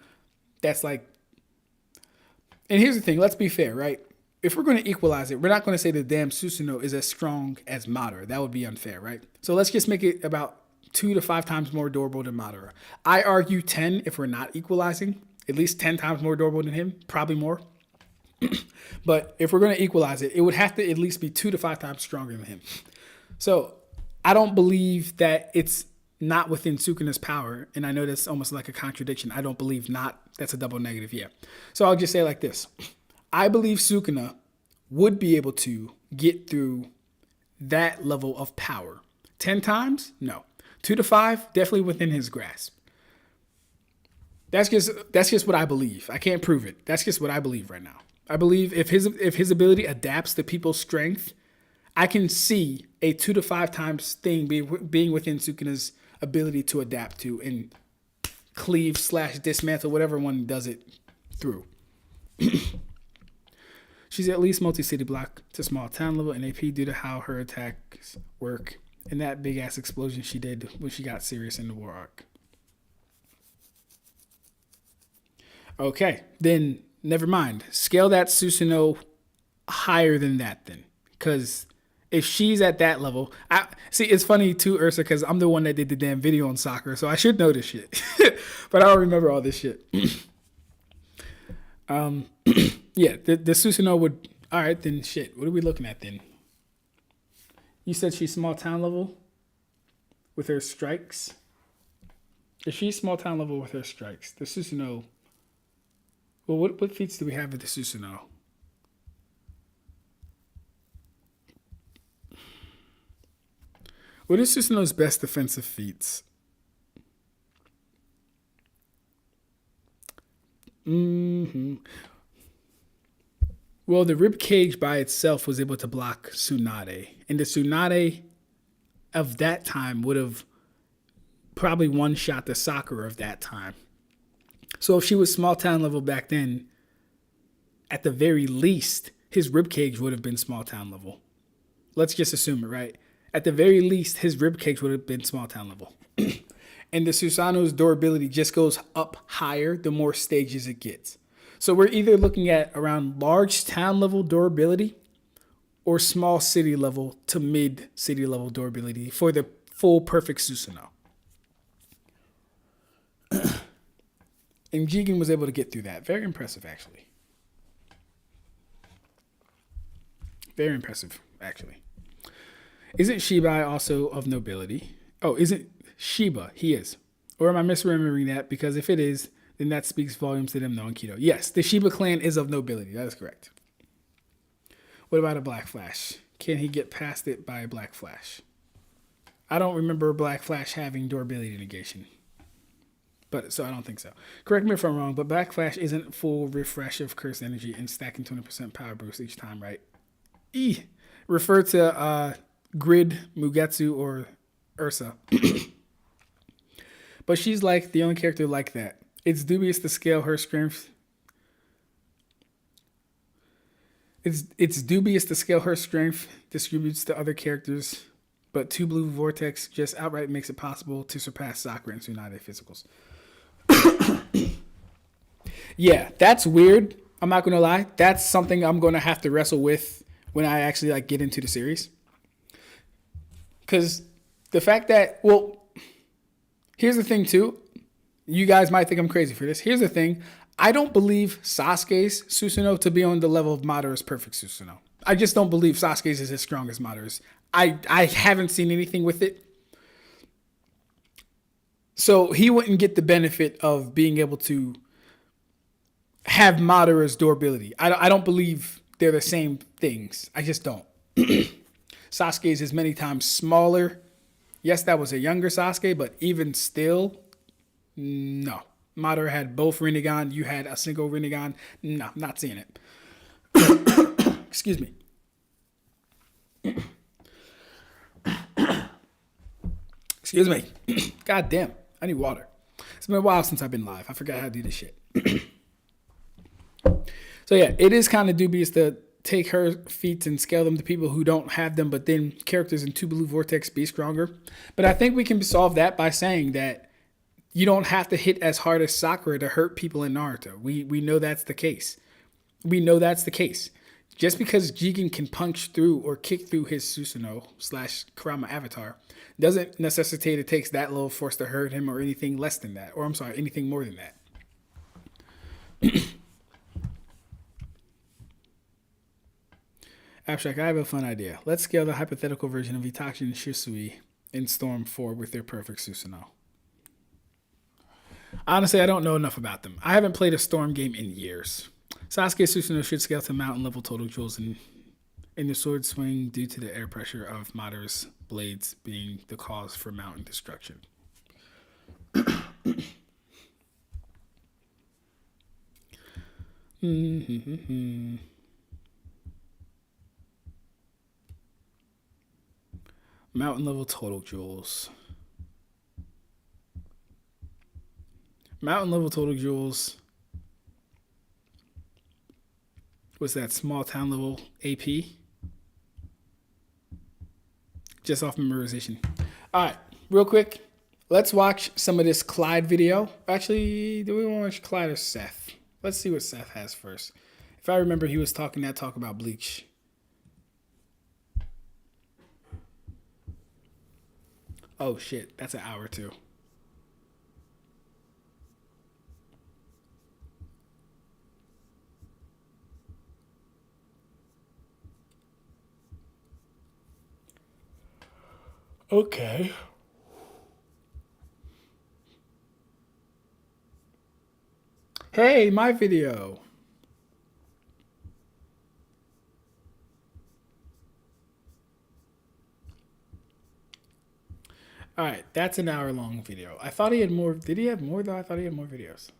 that's like, and here's the thing, let's be fair, right? If we're going to equalize it, we're not going to say the damn Susanoo is as strong as Madara. That would be unfair, right? So let's just make it about 2 to 5 times more durable than Madara. I argue 10 if we're not equalizing. At least 10 times more durable than him. Probably more. But if we're going to equalize it, it would have to at least be 2 to 5 times stronger than him. So I don't believe that it's not within Sukuna's power. And I know that's almost like a contradiction. I don't believe not. That's a double negative, yeah. So I'll just say it like this. I believe Sukuna would be able to get through that level of power. 10 times? No. 2 to 5? Definitely within his grasp. That's just what I believe. I can't prove it. That's just what I believe right now. I believe if his ability adapts to people's strength, I can see a 2 to 5 times thing being within Sukuna's ability to adapt to and cleave / dismantle whatever one does it through. She's at least multi-city block to small town level in AP due to how her attacks work and that big ass explosion she did when she got serious in the war arc. Okay, then never mind. Scale that Susanoo higher than that then. Because if she's at that level, see, it's funny too, Ursa, because I'm the one that did the damn video on soccer, so I should know this shit. But I don't remember all this shit. Yeah, the Susanoo would... All right, then shit. What are we looking at then? You said she's small town level with her strikes? If she's small town level with her strikes, the Susanoo... Well, what feats do we have with the Susanoo? What is Susanoo's best defensive feats? Well, the rib cage by itself was able to block Tsunade, and the Tsunade of that time would have probably one-shot the Sakura of that time. So if she was small town level back then, at the very least, his rib cage would have been small town level. Let's just assume it, right? At the very least, his rib cage would have been small town level. And the Susanoo's durability just goes up higher the more stages it gets. So we're either looking at around large town level durability or small city level to mid city level durability for the full perfect Susanoo. And Jigen was able to get through that. Very impressive, actually. Very impressive, actually. Isn't Shibai also of nobility? Oh, isn't Shiba? He is. Or am I misremembering that? Because if it is, then that speaks volumes to them knowing Kido. Yes, the Shiba clan is of nobility. That is correct. What about a Black Flash? Can he get past it by a Black Flash? I don't remember Black Flash having durability negation. But so I don't think so. Correct me if I'm wrong, but Black Flash isn't full refresh of curse energy and stacking 20% power boost each time, right? Refer to Grid, Mugetsu, or Ursa. But she's like the only character like that. It's dubious to scale her strength. It's dubious to scale her strength distributes to other characters, but 2 blue vortex just outright makes it possible to surpass Sakura and Tsunade physicals. Yeah, that's weird. I'm not gonna lie. That's something I'm gonna have to wrestle with when I actually like get into the series. Because the fact that, well, here's the thing too. You guys might think I'm crazy for this. Here's the thing. I don't believe Sasuke's Susanoo to be on the level of Madara's perfect Susanoo. I just don't believe Sasuke's is as strong as Madara's. I haven't seen anything with it. So he wouldn't get the benefit of being able to have Madara's durability. I don't believe they're the same things. I just don't. Sasuke's is many times smaller. Yes, that was a younger Sasuke, but even still, no. Madara had both Rinnegan. You had a single Rinnegan. No, not seeing it. Excuse me. Excuse me. God damn. I need water. It's been a while since I've been live. I forgot how to do this shit. So yeah, it is kind of dubious to take her feats and scale them to people who don't have them, but then characters in 2 blue vortex be stronger. But I think we can solve that by saying that you don't have to hit as hard as Sakura to hurt people in Naruto. We know that's the case. We know that's the case. Just because Jigen can punch through or kick through his Susanoo / Kurama avatar doesn't necessitate it takes that little force to hurt him or anything less than that. Or I'm sorry, anything more than that. Ab-Stract, I have a fun idea. Let's scale the hypothetical version of Itachi and Shisui in Storm 4 with their perfect Susanoo. Honestly, I don't know enough about them. I haven't played a Storm game in years. Sasuke Susanoo should scale to mountain level total jewels in the sword swing due to the air pressure of Madara's blades being the cause for mountain destruction. Mountain level total jewels. Mountain level total jewels. What's that? Small town level AP? Just off memorization. All right, real quick. Let's watch some of this Clyde video. Actually, do we want to watch Clyde or Seth? Let's see what Seth has first. If I remember, he was talking that talk about Bleach. Oh shit, that's an hour too. Okay. Hey, my video. All right, that's an hour-long video. I thought he had more. Did he have more, though? I thought he had more videos.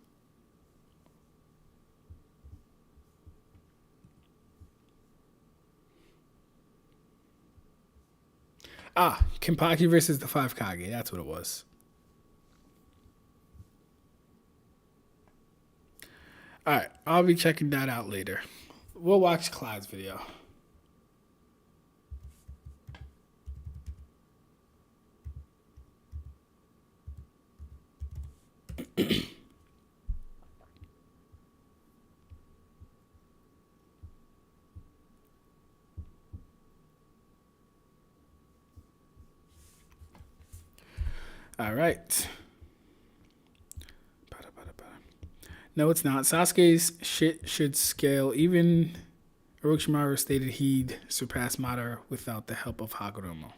Ah, Kenpachi versus the 5 Kage. That's what it was. Alright, I'll be checking that out later. We'll watch Clyde's video. All right. No, it's not. Sasuke's shit should scale. Even Orochimaru stated he'd surpass Madara without the help of Hagoromo.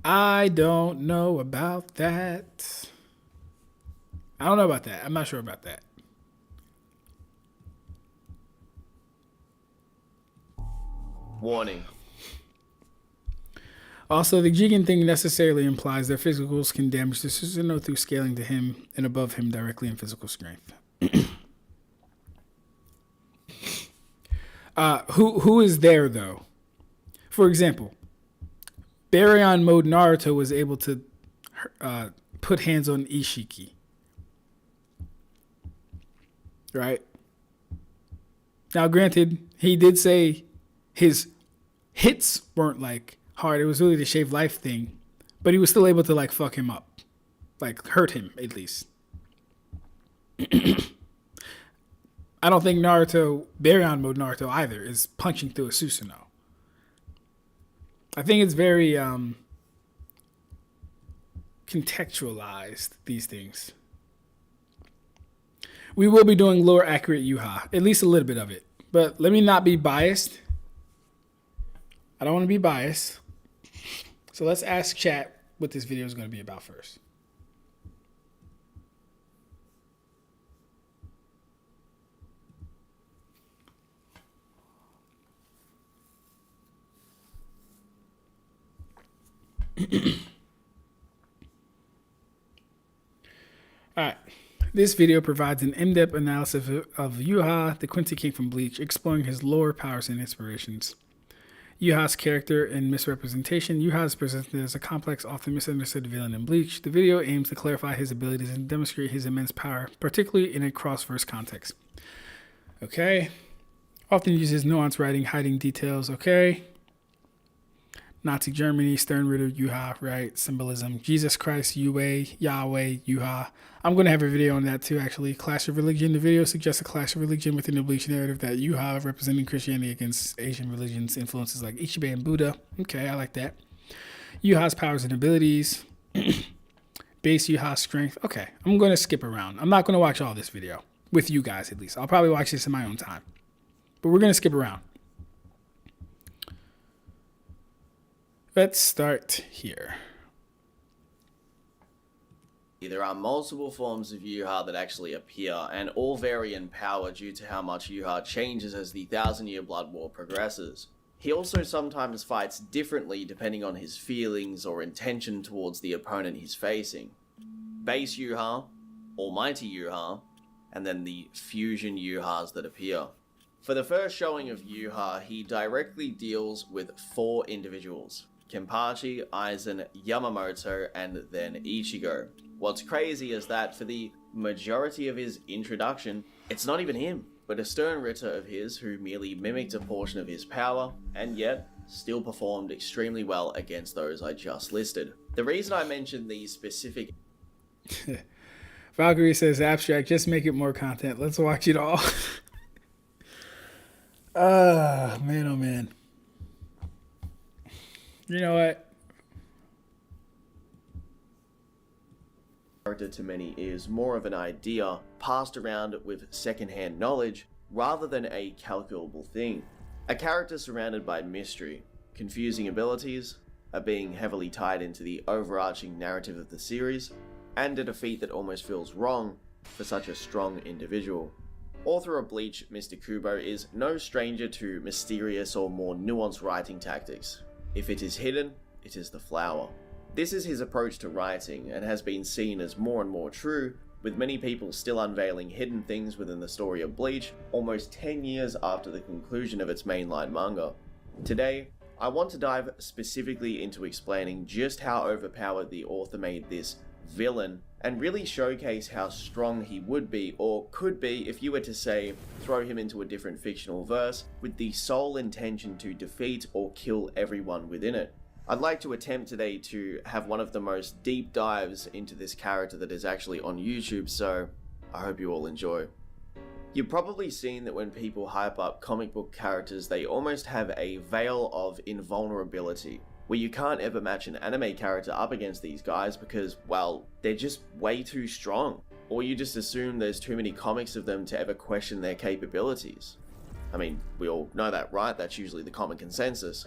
I don't know about that. I don't know about that. I'm not sure about that. Warning. Also, the Jigen thing necessarily implies their physicals can damage the Susanoo through scaling to him and above him directly in physical strength. Who is there, though? For example, Baryon mode Naruto was able to put hands on Ishiki. Right? Now, granted, he did say his hits weren't like hard. It was really the shave life thing. But he was still able to like fuck him up. Like hurt him, at least. I don't think Naruto, Baryon mode Naruto either, is punching through a Susanoo. I think it's very contextualized, these things. We will be doing lore accurate Yhwach, at least a little bit of it. But let me not be biased. I don't want to be biased. So let's ask chat what this video is going to be about first. Alright, this video provides an in-depth analysis of Yhwach, the Quincy King from Bleach, exploring his lore, powers, and inspirations. Yhwach's character and misrepresentation. Yhwach is presented as a complex, often misunderstood villain in Bleach. The video aims to clarify his abilities and demonstrate his immense power, particularly in a crossverse context. Okay. Often uses nuanced writing, hiding details. Okay. Nazi Germany, Stern Ritter, Yhwach, right? Symbolism. Jesus Christ, Yahweh, Yhwach. I'm going to have a video on that too, actually. Clash of religion. The video suggests a clash of religion within the Bleach narrative that Yhwach representing Christianity against Asian religions, influences like Ichigo and Buddha. Okay, I like that. Yhwach's powers and abilities. Base Yhwach's strength. Okay, I'm going to skip around. I'm not going to watch all this video. With you guys, at least. I'll probably watch this in my own time. But we're going to skip around. Let's start here. There are multiple forms of Yhwach that actually appear, and all vary in power due to how much Yhwach changes as the 1,000-year Blood War progresses. He also sometimes fights differently depending on his feelings or intention towards the opponent he's facing. Base Yhwach, Almighty Yhwach, and then the fusion Yhwachs that appear. For the first showing of Yhwach, he directly deals with 4 individuals. Kenpachi, Aizen, Yamamoto, and then Ichigo. What's crazy is that for the majority of his introduction, it's not even him, but a Stern Ritter of his who merely mimicked a portion of his power, and yet still performed extremely well against those I just listed. The reason I mentioned these specific... Valkyrie says, Ab-Stract, just make it more content. Let's watch it all. Man, oh man. You know what? Character to many is more of an idea passed around with secondhand knowledge rather than a calculable thing. A character surrounded by mystery, confusing abilities, a being heavily tied into the overarching narrative of the series, and a defeat that almost feels wrong for such a strong individual. Author of Bleach, Mr. Kubo, is no stranger to mysterious or more nuanced writing tactics. If it is hidden, it is the flower. This is his approach to writing, and has been seen as more and more true, with many people still unveiling hidden things within the story of Bleach almost 10 years after the conclusion of its mainline manga. Today, I want to dive specifically into explaining just how overpowered the author made this villain, and really showcase how strong he would be, or could be, if you were to say, throw him into a different fictional verse, with the sole intention to defeat or kill everyone within it. I'd like to attempt today to have one of the most deep dives into this character that is actually on YouTube, so I hope you all enjoy. You've probably seen that when people hype up comic book characters, they almost have a veil of invulnerability, where you can't ever match an anime character up against these guys because, well, they're just way too strong. Or you just assume there's too many comics of them to ever question their capabilities. I mean, we all know that, right? That's usually the common consensus.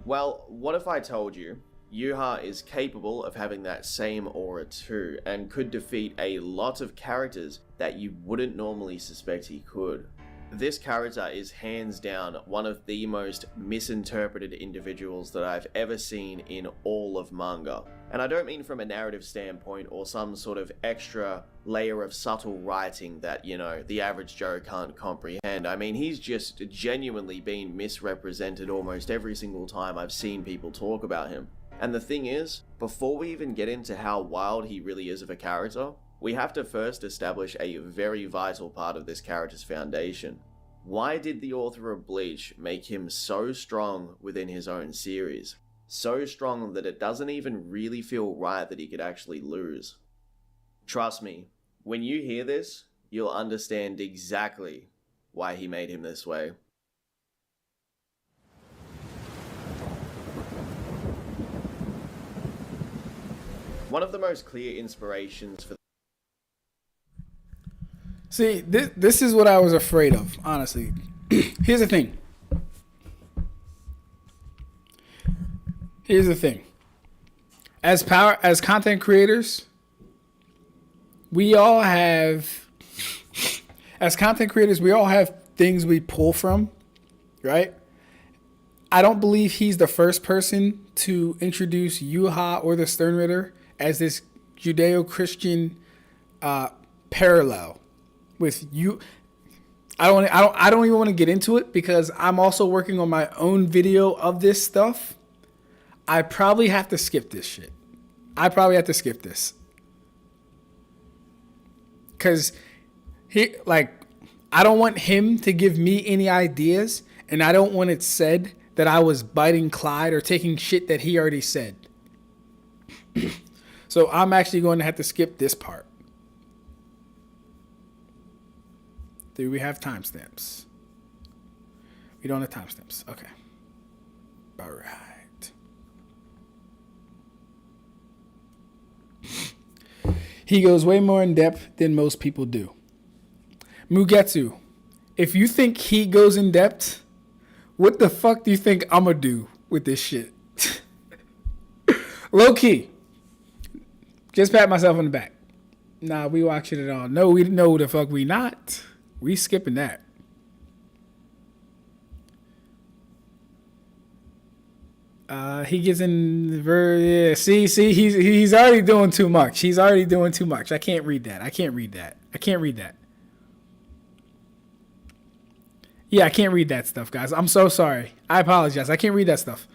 Well, what if I told you Yhwach is capable of having that same aura too, and could defeat a lot of characters that you wouldn't normally suspect he could? This character is hands down one of the most misinterpreted individuals that I've ever seen in all of manga. And I don't mean from a narrative standpoint or some sort of extra layer of subtle writing that, you know, the average Joe can't comprehend. I mean, he's just genuinely been misrepresented almost every single time I've seen people talk about him. And the thing is, before we even get into how wild he really is of a character, we have to first establish a very vital part of this character's foundation. Why did the author of Bleach make him so strong within his own series? So strong that it doesn't even really feel right that he could actually lose. Trust me, when you hear this, you'll understand exactly why he made him this way. One of the most clear inspirations for See, this is what I was afraid of, honestly. Here's the thing. As content creators, we all have things we pull from, right? I don't believe he's the first person to introduce Yhwach or the Stern Ritter as this Judeo-Christian parallel with you. I don't even want to get into it because I'm also working on my own video of this stuff. I probably have to skip this shit. I Cause I don't want him to give me any ideas, and I don't want it said that I was biting Clyde or taking shit that he already said. So I'm actually going to have to skip this part. Do we have timestamps? We don't have timestamps. Okay. All right. He goes way more in depth than most people do. Mugetsu, if you think he goes in depth, what the fuck do you think I'm gonna do with this shit? Low key. Just pat myself on the back. Nah, we watching it all. No, we know the fuck we not. We skipping that. He gets in the see, he's already doing too much. I can't read that. Yeah, I can't read that stuff, guys. I'm so sorry. I apologize. I can't read that stuff.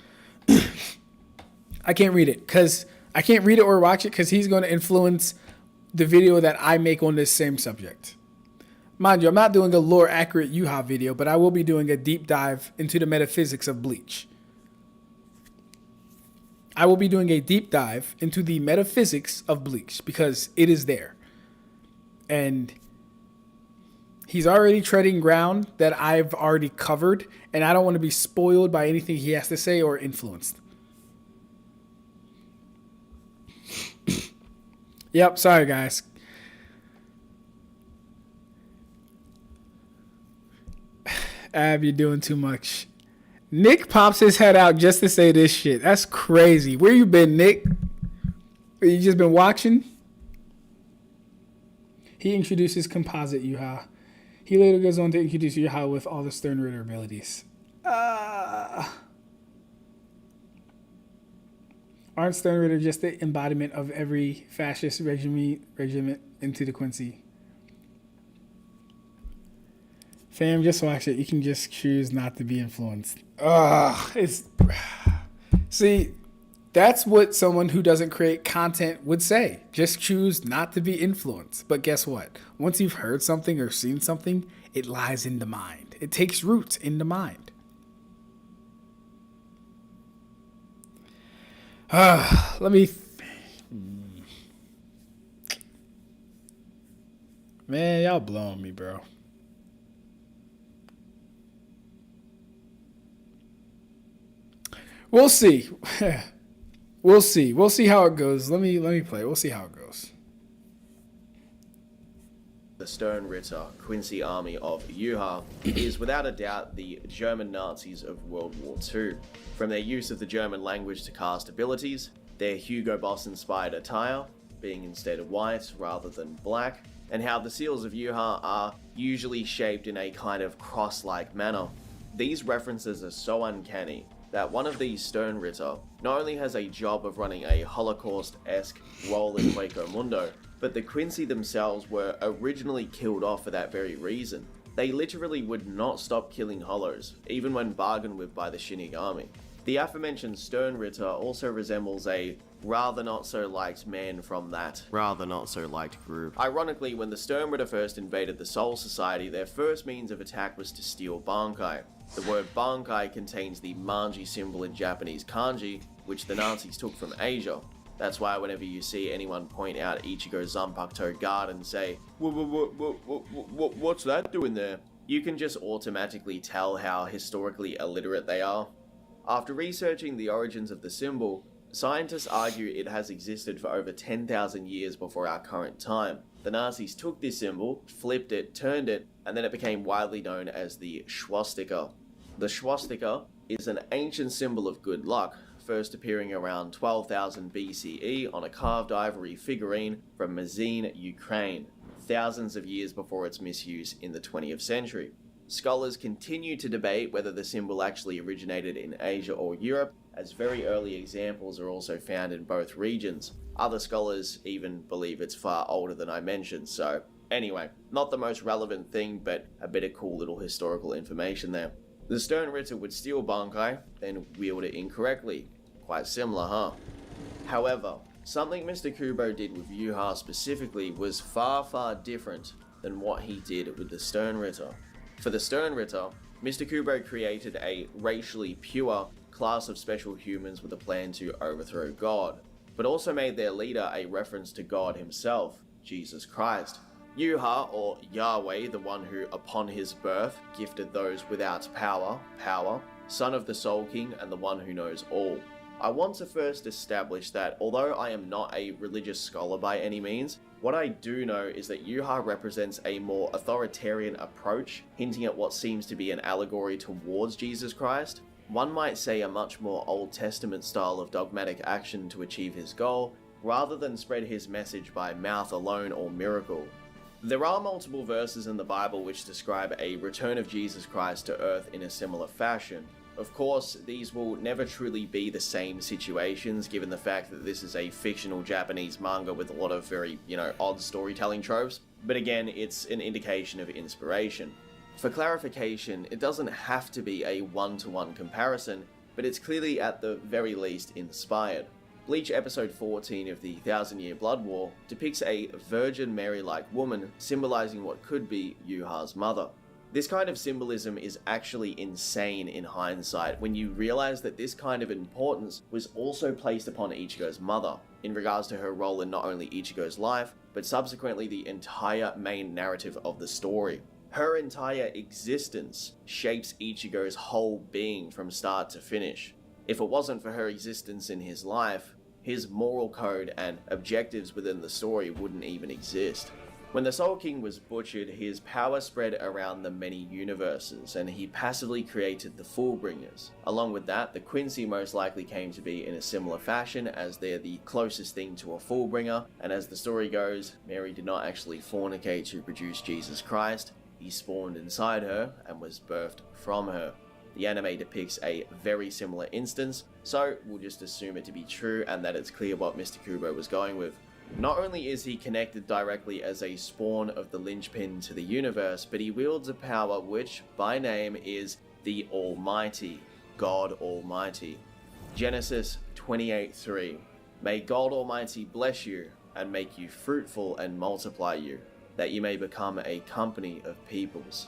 I can't read it because I can't read it or watch it because he's going to influence the video that I make on this same subject. Mind you, I'm not doing a lore accurate Yhwach video, but I will be doing a deep dive into the metaphysics of Bleach. I will be doing a deep dive into the metaphysics of Bleach because it is there. And he's already treading ground that I've already covered, and I don't want to be spoiled by anything he has to say or influenced. Yep, sorry guys. Ab, you're doing too much. Nick pops his head out just to say this shit. That's crazy. Where you been, Nick? You just been watching? He introduces composite Yhwach. He later goes on to introduce Yhwach with all the Stern Ritter abilities. Aren't Stern Ritter just the embodiment of every fascist regiment into the Quincy? Fam, just watch it. You can just choose not to be influenced. See, that's what someone who doesn't create content would say. Just choose not to be influenced. But guess what? Once you've heard something or seen something, it lies in the mind. It takes roots in the mind. Let me... Man, y'all blowing me, bro. We'll see. We'll see. We'll see how it goes. Let me play. We'll see how it goes. The Stern Ritter Quincy army of Yhwach is without a doubt the German Nazis of World War II. From their use of the German language to cast abilities, their Hugo Boss inspired attire, being instead of white rather than black, and how the seals of Yhwach are usually shaped in a kind of cross-like manner. These references are so uncanny that one of these Stern Ritter not only has a job of running a Holocaust-esque role in Hueco Mundo, but the Quincy themselves were originally killed off for that very reason. They literally would not stop killing Hollows, even when bargained with by the Shinigami. The aforementioned Stern Ritter also resembles a rather not so liked man from that rather not so liked group. Ironically, when the Stern Ritter first invaded the Soul Society, their first means of attack was to steal Bankai. The word Bankai contains the manji symbol in Japanese kanji, which the Nazis took from Asia. That's why whenever you see anyone point out Ichigo's Zanpakuto guard and say, what's that doing there? You can just automatically tell how historically illiterate they are. After researching the origins of the symbol, scientists argue it has existed for over 10,000 years before our current time. The Nazis took this symbol, flipped it, turned it, and then it became widely known as the swastika. The swastika is an ancient symbol of good luck, first appearing around 12,000 BCE on a carved ivory figurine from Mazin, Ukraine, thousands of years before its misuse in the 20th century. Scholars continue to debate whether the symbol actually originated in Asia or Europe, as very early examples are also found in both regions. Other scholars even believe it's far older than I mentioned, so anyway, not the most relevant thing, but a bit of cool little historical information there. The Stern Ritter would steal Bankai, then wield it incorrectly. Quite similar, huh? However, something Mr. Kubo did with Yhwach specifically was far different than what he did with the Stern Ritter. For the Stern Ritter, Mr. Kubo created a racially pure class of special humans with a plan to overthrow God, but also made their leader a reference to God himself, Jesus Christ. Yhwach, or Yahweh, the one who upon his birth gifted those without power, son of the Soul King and the one who knows all. I want to first establish that although I am not a religious scholar by any means, what I do know is that Yhwach represents a more authoritarian approach, hinting at what seems to be an allegory towards Jesus Christ. One might say a much more Old Testament style of dogmatic action to achieve his goal, rather than spread his message by mouth alone or miracle. There are multiple verses in the Bible which describe a return of Jesus Christ to Earth in a similar fashion. Of course, these will never truly be the same situations, given the fact that this is a fictional Japanese manga with a lot of very, odd storytelling tropes. But again, it's an indication of inspiration. For clarification, it doesn't have to be a one-to-one comparison, but it's clearly at the very least inspired. Bleach episode 14 of the 1000-Year Blood War depicts a Virgin Mary-like woman symbolizing what could be Yhwach's mother. This kind of symbolism is actually insane in hindsight when you realize that this kind of importance was also placed upon Ichigo's mother, in regards to her role in not only Ichigo's life, but subsequently the entire main narrative of the story. Her entire existence shapes Ichigo's whole being from start to finish. If it wasn't for her existence in his life, his moral code and objectives within the story wouldn't even exist. When the Soul King was butchered, his power spread around the many universes, and he passively created the Fullbringers. Along with that, the Quincy most likely came to be in a similar fashion, as they're the closest thing to a Fullbringer, and as the story goes, Mary did not actually fornicate to produce Jesus Christ. he spawned inside her and was birthed from her. The anime depicts a very similar instance, so we'll just assume it to be true and that it's clear what Mr. Kubo was going with. Not only is he connected directly as a spawn of the linchpin to the universe, but he wields a power which, by name, is the Almighty, God Almighty. Genesis 28:3. May God Almighty bless you and make you fruitful and multiply you, that you may become a company of peoples.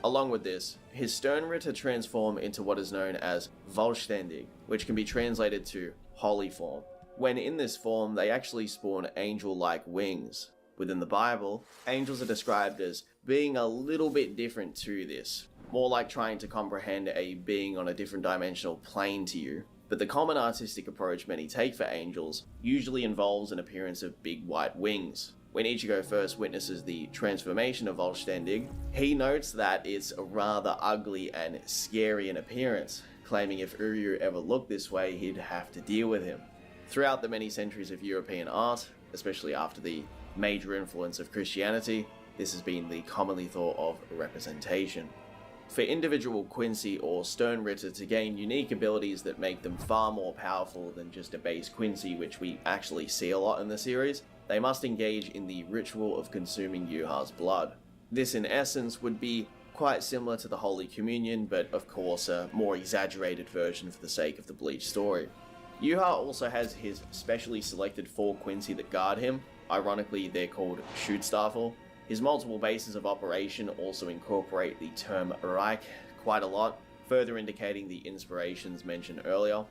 Along with this, his Sternritter transform into what is known as vollständig, which can be translated to holy form. When in this form, they actually spawn angel-like wings. Within the Bible, angels are described as being a little bit different to this, more like trying to comprehend a being on a different dimensional plane to you. But the common artistic approach many take for angels usually involves an appearance of big white wings. When Ichigo first witnesses the transformation of vollständig, he notes that it's rather ugly and scary in appearance, claiming if Uryu ever looked this way, he'd have to deal with him. Throughout the many centuries of European art, especially after the major influence of Christianity, this has been the commonly thought of representation. For individual Quincy or Sternritter to gain unique abilities that make them far more powerful than just a base Quincy, which we actually see a lot in the series, they must engage in the ritual of consuming Yhwach's blood. This in essence would be quite similar to the Holy Communion, but of course a more exaggerated version for the sake of the Bleach story. Yhwach also has his specially selected 4 Quincy that guard him. Ironically, they're called Schutzstaffel. His multiple bases of operation also incorporate the term Reich quite a lot, further indicating the inspirations mentioned earlier.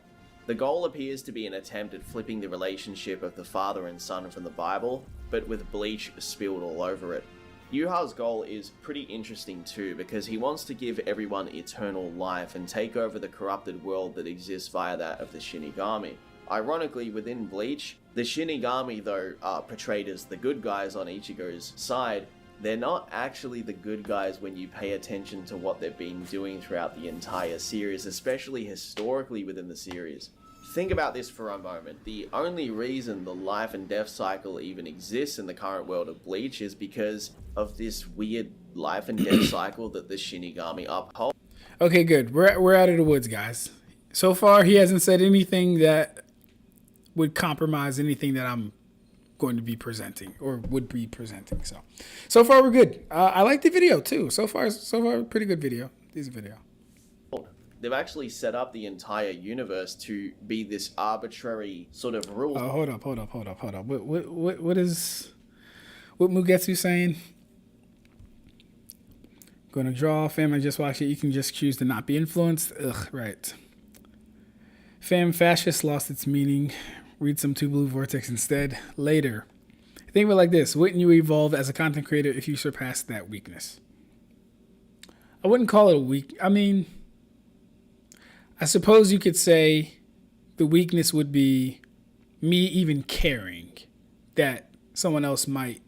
The goal appears to be an attempt at flipping the relationship of the father and son from the Bible, but with bleach spilled all over it. Yhwach's goal is pretty interesting too, because he wants to give everyone eternal life and take over the corrupted world that exists via that of the Shinigami. Ironically, within Bleach, the Shinigami, though are portrayed as the good guys on Ichigo's side, they're not actually the good guys when you pay attention to what they've been doing throughout the entire series, especially historically within the series. Think about this for a moment. The only reason the life and death cycle even exists in the current world of Bleach is because of this weird life and death cycle that the Shinigami uphold. Okay, good. We're out of the woods, guys. So far, he hasn't said anything that would compromise anything that I'm going to be presenting or would be presenting. So far we're good. I like the video too. So far, pretty good video. Decent video. They've actually set up the entire universe to be this arbitrary sort of rule. Hold up. What Mugetsu saying? Gonna draw, fam. I just watched it. You can just choose to not be influenced. Ugh, right. Fam, fascist lost its meaning. Read some Two Blue Vortex instead. Later. Think of it like this. Wouldn't you evolve as a content creator if you surpassed that weakness? I wouldn't call it a weak. I mean, I suppose you could say the weakness would be me even caring that someone else might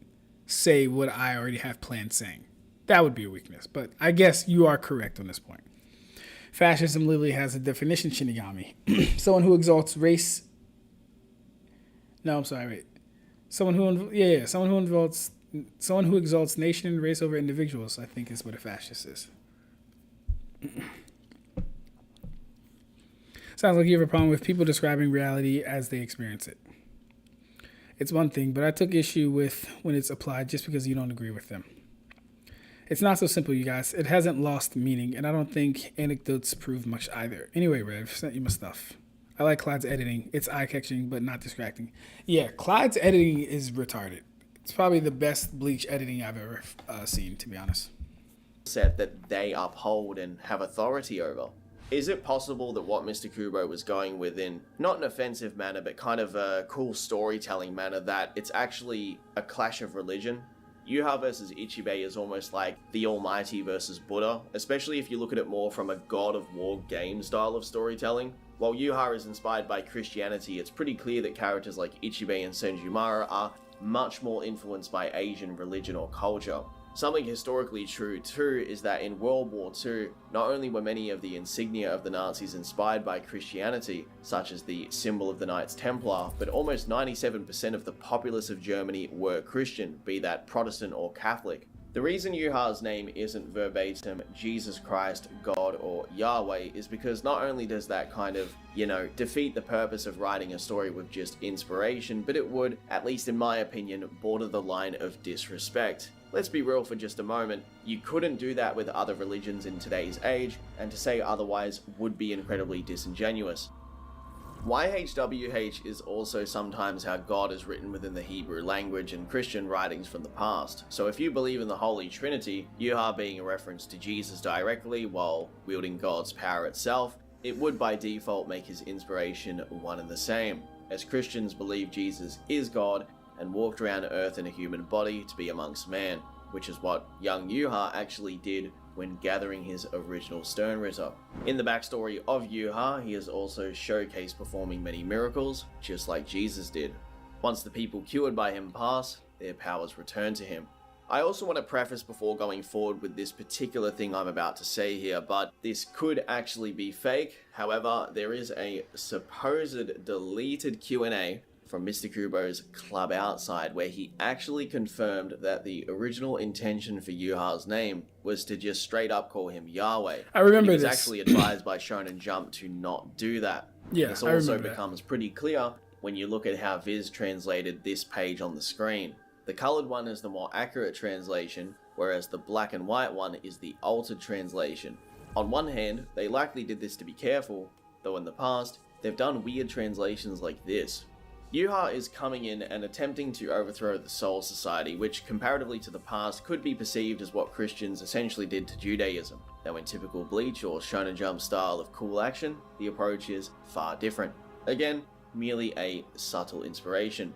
say what I already have planned saying. That would be a weakness. But I guess you are correct on this point. Fascism literally has a definition, Shinigami. Someone who exalts race. No, I'm sorry, wait. Someone who exalts nation and race over individuals, I think is what a fascist is. Sounds like you have a problem with people describing reality as they experience it. It's one thing, but I took issue with when it's applied just because you don't agree with them. It's not so simple, you guys. It hasn't lost meaning, and I don't think anecdotes prove much either. Anyway, Rev, sent you my stuff. I like Clyde's editing. It's eye-catching, but not distracting. Yeah, Clyde's editing is retarded. It's probably the best Bleach editing I've ever seen, to be honest. Set that they uphold and have authority over. Is it possible that what Mr. Kubo was going with in, not an offensive manner, but kind of a cool storytelling manner, that it's actually a clash of religion? Yhwach versus Ichibe is almost like the Almighty versus Buddha, especially if you look at it more from a God of War game style of storytelling. While Yhwach is inspired by Christianity, it's pretty clear that characters like Ichibe and Senjumara are much more influenced by Asian religion or culture. Something historically true too is that in World War II, not only were many of the insignia of the Nazis inspired by Christianity, such as the symbol of the Knights Templar, but almost 97% of the populace of Germany were Christian, be that Protestant or Catholic. The reason Yhwach's name isn't verbatim Jesus Christ, God, or Yahweh is because not only does that kind of, defeat the purpose of writing a story with just inspiration, but it would, at least in my opinion, border the line of disrespect. Let's be real for just a moment, you couldn't do that with other religions in today's age, and to say otherwise would be incredibly disingenuous. YHWH is also sometimes how God is written within the Hebrew language and Christian writings from the past. So if you believe in the Holy Trinity, Yhwach being a reference to Jesus directly while wielding God's power itself, it would by default make his inspiration one and the same, as Christians believe Jesus is God and walked around Earth in a human body to be amongst man, which is what young Yhwach actually did when gathering his original Sternritter. In the backstory of Yhwach, he is also showcased performing many miracles, just like Jesus did. Once the people cured by him pass, their powers return to him. I also want to preface before going forward with this particular thing I'm about to say here, but this could actually be fake. However, there is a supposed deleted Q&A from Mr. Kubo's Club Outside, where he actually confirmed that the original intention for Yhwach's name was to just straight up call him Yahweh. I remember this. He was this. actually advised by Shonen Jump to not do that. Yeah, this I also remember becomes pretty clear when you look at how Viz translated this page on the screen. The colored one is the more accurate translation, whereas the black and white one is the altered translation. On one hand, they likely did this to be careful, though in the past, they've done weird translations like this. Yhwach is coming in and attempting to overthrow the Soul Society, which comparatively to the past could be perceived as what Christians essentially did to Judaism. Though in typical Bleach or Shonen Jump style of cool action, the approach is far different. Again, merely a subtle inspiration.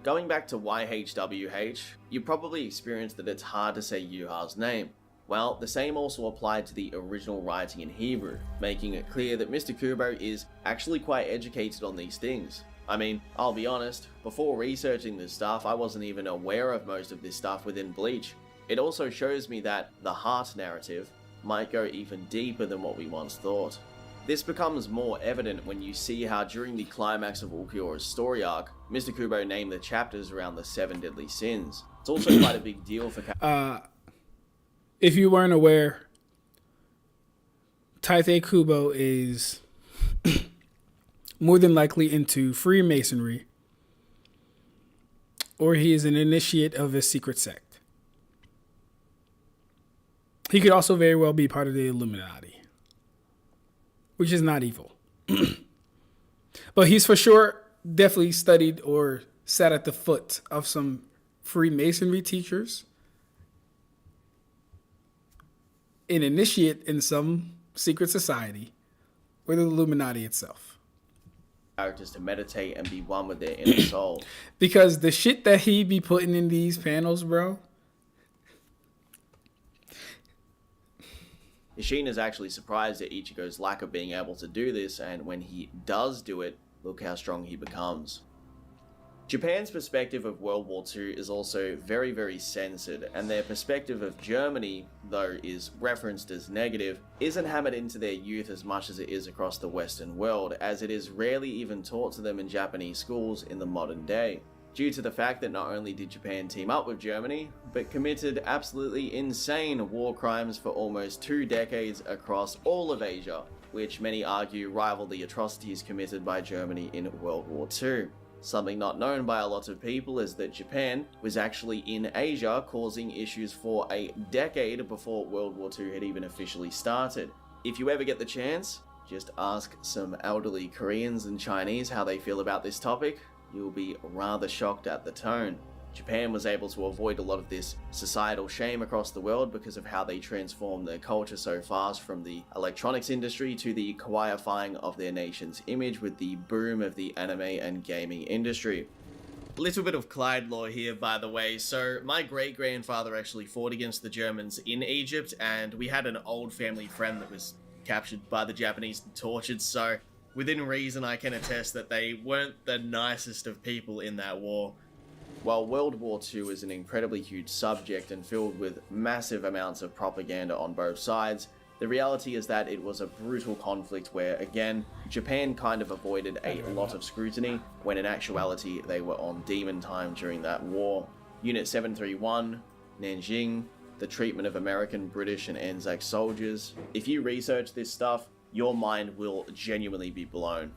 Going back to YHWH, you probably experienced that it's hard to say Yhwach's name. Well, the same also applied to the original writing in Hebrew, making it clear that Mr. Kubo is actually quite educated on these things. I mean, I'll be honest, before researching this stuff, I wasn't even aware of most of this stuff within Bleach. It also shows me that the heart narrative might go even deeper than what we once thought. This becomes more evident when you see how during the climax of Ulquiorra's story arc, Mr. Kubo named the chapters around the 7 deadly sins. It's also quite a big deal for if you weren't aware, Taize Kubo is more than likely into Freemasonry, or he is an initiate of a secret sect. He could also very well be part of the Illuminati, which is not evil. But he's for sure definitely studied or sat at the foot of some Freemasonry teachers, an initiate in some secret society, or the Illuminati itself. Characters to meditate and be one with their inner soul. Because the shit that he be putting in these panels, bro. Ishin is actually surprised at Ichigo's lack of being able to do this, and when he does do it, look how strong he becomes. Japan's perspective of World War II is also very, very censored, and their perspective of Germany, though is referenced as negative, isn't hammered into their youth as much as it is across the Western world, as it is rarely even taught to them in Japanese schools in the modern day, due to the fact that not only did Japan team up with Germany, but committed absolutely insane war crimes for almost 2 decades across all of Asia, which many argue rival the atrocities committed by Germany in World War II. Something not known by a lot of people is that Japan was actually in Asia causing issues for a decade before World War II had even officially started. If you ever get the chance, just ask some elderly Koreans and Chinese how they feel about this topic. You'll be rather shocked at the tone. Japan was able to avoid a lot of this societal shame across the world because of how they transformed their culture so fast, from the electronics industry to the kawaiifying of their nation's image with the boom of the anime and gaming industry. A little bit of Clyde lore here, by the way. So my great-grandfather actually fought against the Germans in Egypt, and we had an old family friend that was captured by the Japanese and tortured, so within reason I can attest that they weren't the nicest of people in that war. While World War II is an incredibly huge subject and filled with massive amounts of propaganda on both sides, the reality is that it was a brutal conflict where, again, Japan kind of avoided a lot of scrutiny, when in actuality they were on demon time during that war. Unit 731, Nanjing, the treatment of American, British, and Anzac soldiers. If you research this stuff, your mind will genuinely be blown.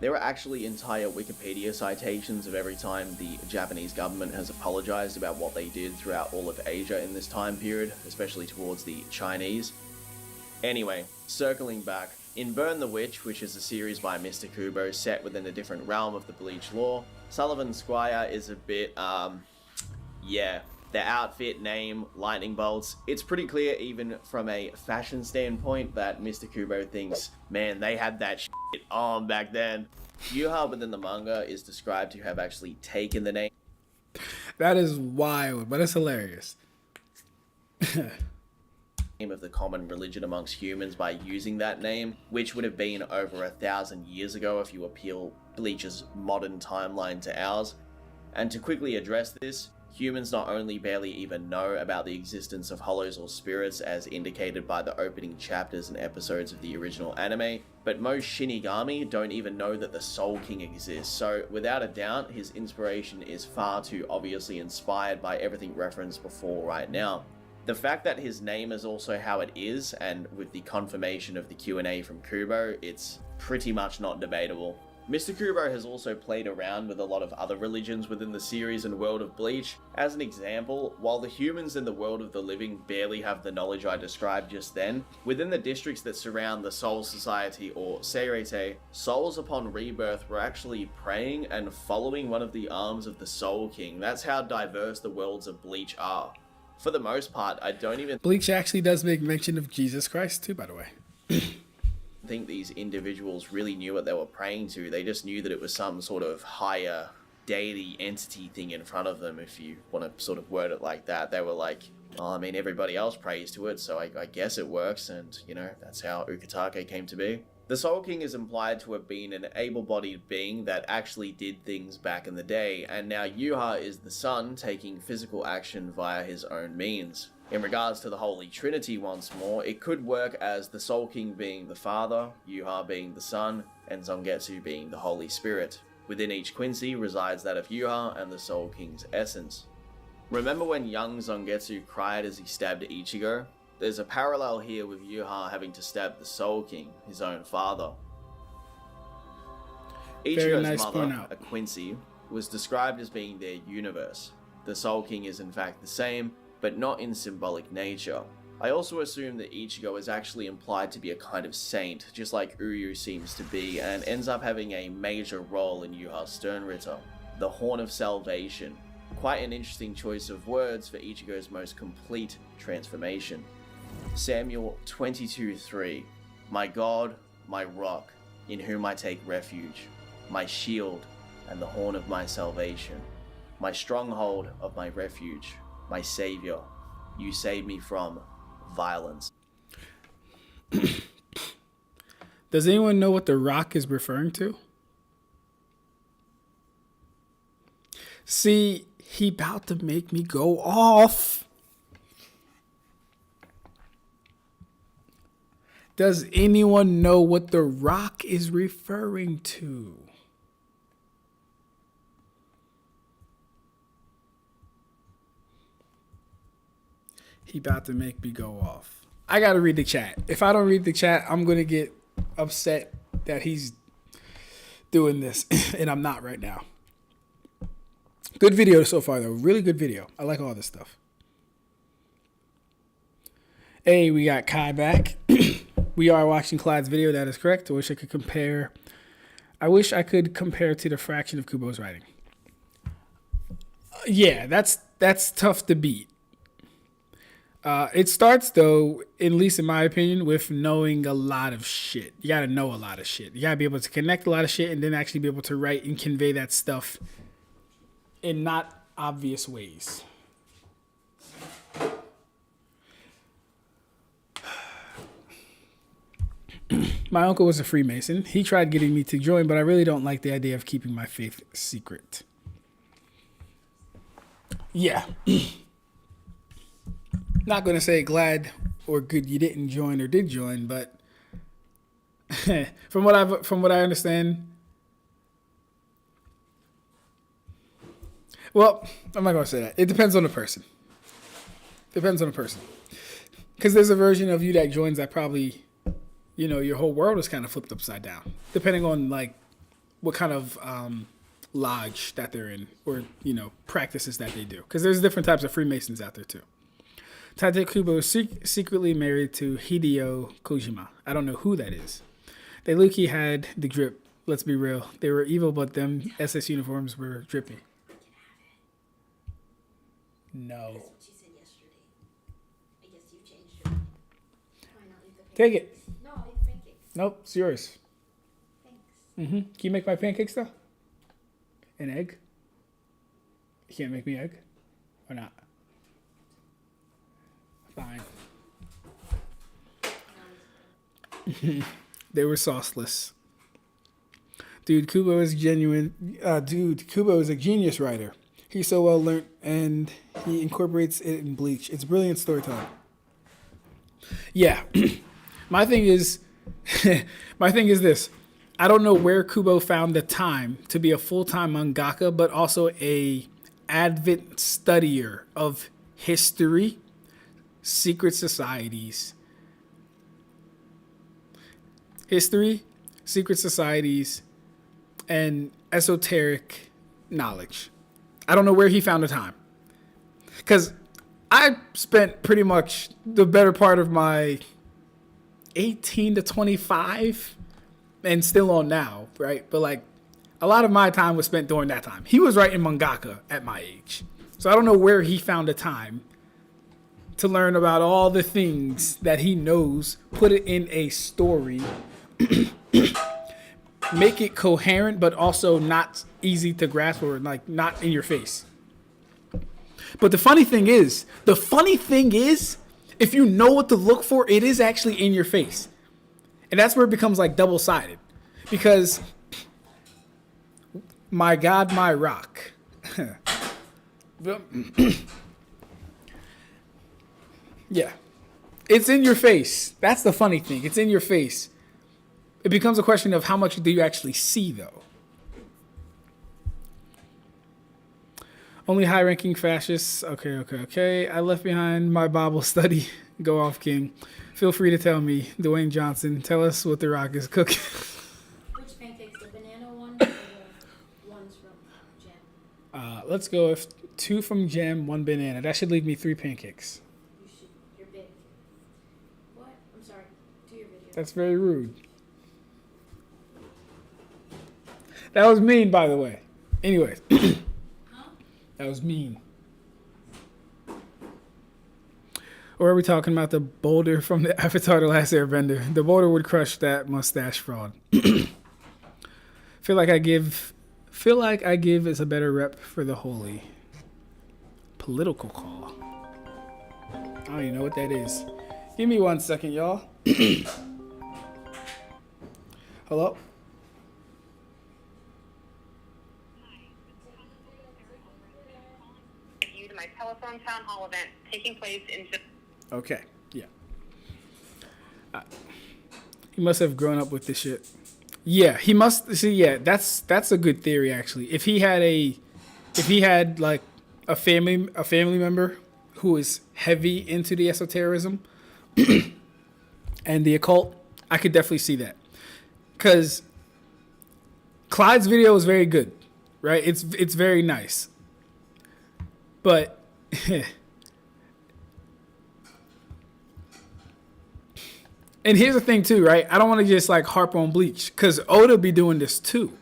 There are actually entire Wikipedia citations of every time the Japanese government has apologized about what they did throughout all of Asia in this time period, especially towards the Chinese. Anyway, circling back, in Burn the Witch, which is a series by Mr. Kubo set within a different realm of the Bleach lore, Sullivan Squire is a bit, yeah, the outfit, name, lightning bolts. It's pretty clear even from a fashion standpoint that Mr. Kubo thinks, man, they had that shit on back then. Yhwach within the manga is described to have actually taken the name. That is wild, but it's hilarious. Of the common religion amongst humans by using that name, which would have been over 1,000 years ago if you appeal Bleach's modern timeline to ours. And to quickly address this, humans not only barely even know about the existence of hollows or spirits as indicated by the opening chapters and episodes of the original anime, but most Shinigami don't even know that the Soul King exists, so without a doubt his inspiration is far too obviously inspired by everything referenced before right now. The fact that his name is also how it is, and with the confirmation of the Q&A from Kubo, it's pretty much not debatable. Mr. Kubo has also played around with a lot of other religions within the series and world of Bleach. As an example, while the humans in the world of the living barely have the knowledge I described just then, within the districts that surround the Soul Society or Seirete, souls upon rebirth were actually praying and following one of the arms of the Soul King. That's how diverse the worlds of Bleach are. For the most part, I don't even... Bleach actually does make mention of Jesus Christ too, by the way. think these individuals really knew what they were praying to. They just knew that it was some sort of higher deity entity thing in front of them, if you want to sort of word it like that. They were like, oh, I mean, everybody else prays to it, so I guess it works, and, you know, that's how Ukitake came to be. The Soul King is implied to have been an able-bodied being that actually did things back in the day, and now Yhwach is the son taking physical action via his own means. In regards to the Holy Trinity once more, it could work as the Soul King being the father, Yhwach being the son, and Zangetsu being the Holy Spirit. Within each Quincy resides that of Yhwach and the Soul King's essence. Remember when young Zangetsu cried as he stabbed Ichigo? There's a parallel here with Yhwach having to stab the Soul King, his own father. Ichigo's mother, a Quincy, was described as being their universe. The Soul King is in fact the same, but not in symbolic nature. I also assume that Ichigo is actually implied to be a kind of saint, just like Uryu seems to be, and ends up having a major role in Yhwach's Sternritter, the Horn of Salvation. Quite an interesting choice of words for Ichigo's most complete transformation. Samuel 22:3. My God, my rock, in whom I take refuge, my shield and the horn of my salvation, my stronghold of my refuge, my savior, you save me from violence. Does anyone know what the rock is referring to? See, he about to make me go off. Does anyone know what the rock is referring to? He about to make me go off. I gotta read the chat. If I don't read the chat, I'm gonna get upset that he's doing this, and I'm not right now. Good video so far, though. Really good video. I like all this stuff. Hey, we got Kai back. We are watching Clyde's video. That is correct. I wish I could compare to the fraction of Kubo's writing. Yeah, that's tough to beat. It starts, though, at least in my opinion, with knowing a lot of shit. You got to know a lot of shit. You got to be able to connect a lot of shit and then actually be able to write and convey that stuff in not obvious ways. My uncle was a Freemason. He tried getting me to join, but I really don't like the idea of keeping my faith secret. Yeah. Not going to say glad or good you didn't join or did join, but from what I understand, well, I'm not going to say that. It depends on the person. Depends on the person. Because there's a version of you that joins that probably, you know, your whole world is kind of flipped upside down, depending on like what kind of lodge that they're in, or, you know, practices that they do. Because there's different types of Freemasons out there too. Tate Kubo is secretly married to Hideo Kojima. I don't know who that is. They Luki had the drip. Let's be real. They were evil, but them SS uniforms were drippy. No. Take it. No, I'll eat pancakes. Nope, it's yours. Thanks. Can you make my pancakes though? An egg? You can't make me egg? Or not? Fine. They were sauceless. Dude, Kubo is genuine. Kubo is a genius writer. He's so well learned, and he incorporates it in Bleach. It's brilliant storytelling. Yeah. My thing is this. I don't know where Kubo found the time to be a full-time mangaka, but also a avid studier of history, secret societies, and esoteric knowledge. I don't know where he found the time. Because I spent pretty much the better part of my 18 to 25 and still on now, right? But like a lot of my time was spent during that time. He was writing mangaka at my age. So I don't know where he found the time to learn about all the things that he knows, put it in a story, make it coherent, but also not easy to grasp or like not in your face. But the funny thing is, if you know what to look for, it is actually in your face. And that's where it becomes like double-sided. Because, my God, my rock. Yeah. It's in your face. That's the funny thing. It's in your face. It becomes a question of how much do you actually see, though. Only high-ranking fascists. Okay. I left behind my Bible study. Go off, King. Feel free to tell me, Dwayne Johnson. Tell us what The Rock is cooking. Which pancakes? The banana one or the ones from Jam? Let's go with 2 from Jam, 1 banana. That should leave me 3 pancakes. You're big. What? I'm sorry. Do your video. That's very rude. That was mean, by the way. Anyways. That was mean. Or are we talking about the boulder from the Avatar The Last Airbender? The boulder would crush that mustache fraud. Feel like I give is a better rep for the holy. Political call. I don't even know what that is. Give me 1 second, y'all. Hello? My telephone town hall event taking place in... Okay, yeah. He must have grown up with this shit. Yeah, he must see. Yeah, that's a good theory actually. If he had like a family member who is heavy into the esotericism and the occult, I could definitely see that. Cause Clyde's video is very good, right? It's very nice. But and here's the thing too, right? I don't want to just like harp on Bleach because Oda be doing this too.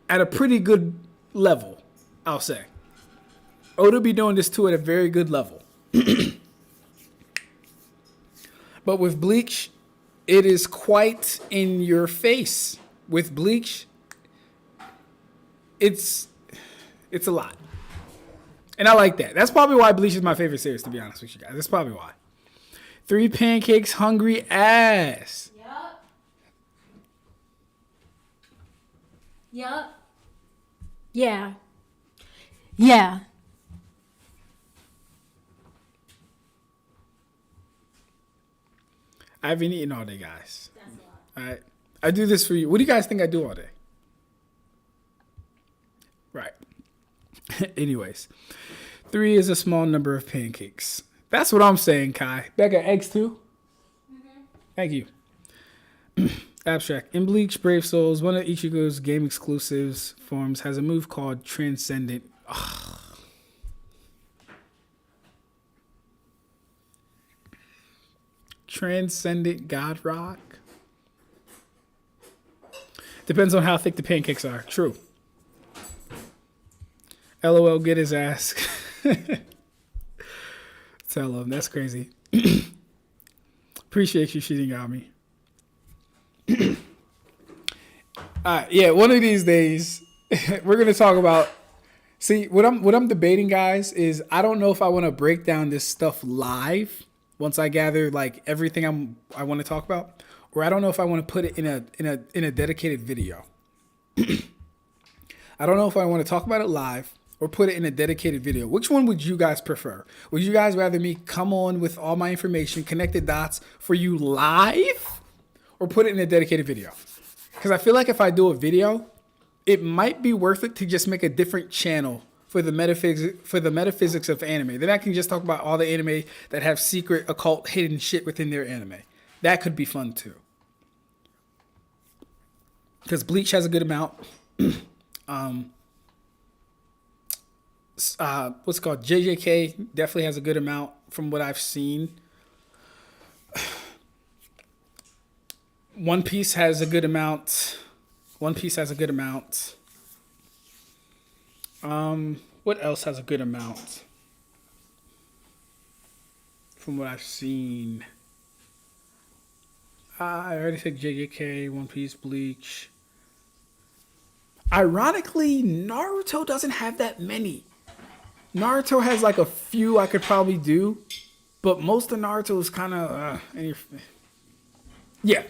At a pretty good level, I'll say. Oda be doing this too at a very good level. But with Bleach, it is quite in your face. With Bleach, it's a lot. And I like that. That's probably why Bleach is my favorite series, to be honest with you guys. That's probably why. 3 pancakes, hungry ass. Yup. Yeah. I haven't eaten all day, guys. That's a lot. All right. I do this for you. What do you guys think I do all day? Right. Anyways, 3 is a small number of pancakes. That's what I'm saying, Kai. Becca, eggs too? Thank you. Ab-Stract. In Bleach Brave Souls, one of Ichigo's game exclusives forms has a move called Transcendent. Ugh. Transcendent God Rock. Depends on how thick the pancakes are. True. LOL, get his ass. Tell him. That's crazy. Appreciate you shooting at me. Yeah, one of these days we're gonna talk about. See, what I'm debating, guys, is I don't know if I want to break down this stuff live once I gather like everything I want to talk about, or I don't know if I want to put it in a dedicated video. I don't know if I want to talk about it live or put it in a dedicated video. Which one would you guys prefer? Would you guys rather me come on with all my information, connect the dots for you live, or put it in a dedicated video? Because I feel like if I do a video, it might be worth it to just make a different channel for the metaphysics of anime. Then I can just talk about all the anime that have secret, occult, hidden shit within their anime. That could be fun too. Because Bleach has a good amount. What's it called? JJK definitely has a good amount from what I've seen. One Piece has a good amount. What else has a good amount from what I've seen? I already said JJK, One Piece, Bleach. Ironically, Naruto doesn't have that many. Naruto has like a few I could probably do, but most of Naruto is kind of yeah.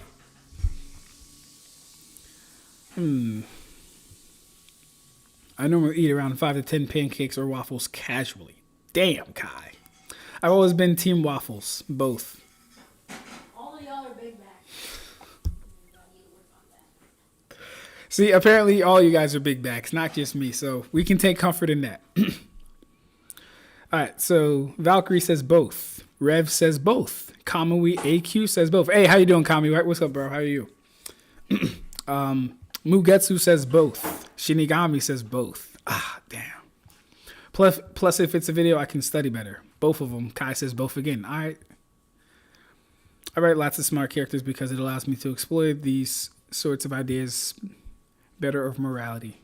I normally eat around 5 to 10 pancakes or waffles casually. Damn, Kai. I've always been team waffles, both. All of y'all are Big Macs. See, apparently all you guys are big backs, not just me, so we can take comfort in that. All right, so Valkyrie says both. Rev says both. Kamui AQ says both. Hey, how you doing, Kamui? What's up, bro? How are you? Mugetsu says both. Shinigami says both. Ah, damn. Plus, if it's a video, I can study better. Both of them. Kai says both again. All right. I write lots of smart characters because it allows me to explore these sorts of ideas better of morality.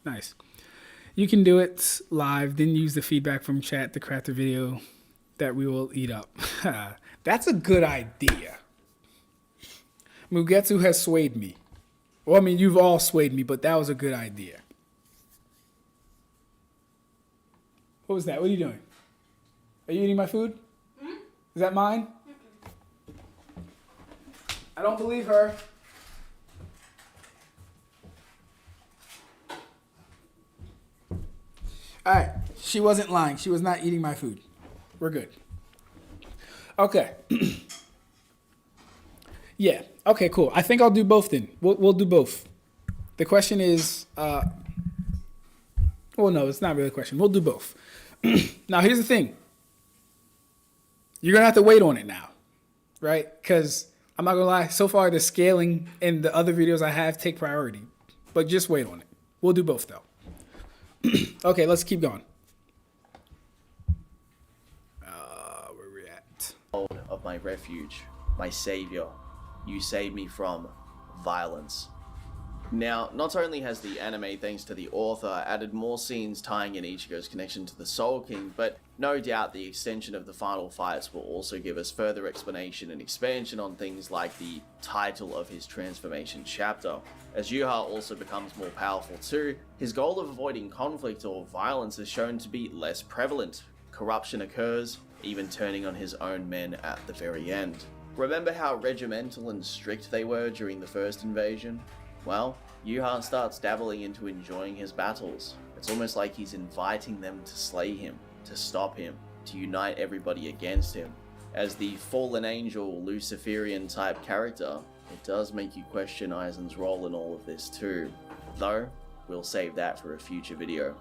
Nice. You can do it live, then use the feedback from chat to craft a video that we will eat up. That's a good idea. Mugetsu has swayed me. Well, I mean, you've all swayed me, but that was a good idea. What was that? What are you doing? Are you eating my food? Is that mine? I don't believe her. All right. She wasn't lying. She was not eating my food. We're good. Okay. Yeah. Okay, cool. I think I'll do both then. We'll do both. The question is, well, no, it's not really a question. We'll do both. Now, here's the thing. You're going to have to wait on it now, right? Because I'm not going to lie. So far, the scaling and the other videos I have take priority. But just wait on it. We'll do both, though. Okay, let's keep going. Where we at? Of my refuge, my savior. You saved me from violence. Now, not only has the anime, thanks to the author, added more scenes tying in Ichigo's connection to the Soul King, but no doubt the extension of the final fights will also give us further explanation and expansion on things like the title of his transformation chapter. As Yhwach also becomes more powerful too, his goal of avoiding conflict or violence is shown to be less prevalent. Corruption occurs, even turning on his own men at the very end. Remember how regimental and strict they were during the first invasion? Well, Yhwach starts dabbling into enjoying his battles. It's almost like he's inviting them to slay him, to stop him, to unite everybody against him. As the fallen angel, Luciferian type character, it does make you question Aizen's role in all of this too. Though, we'll save that for a future video.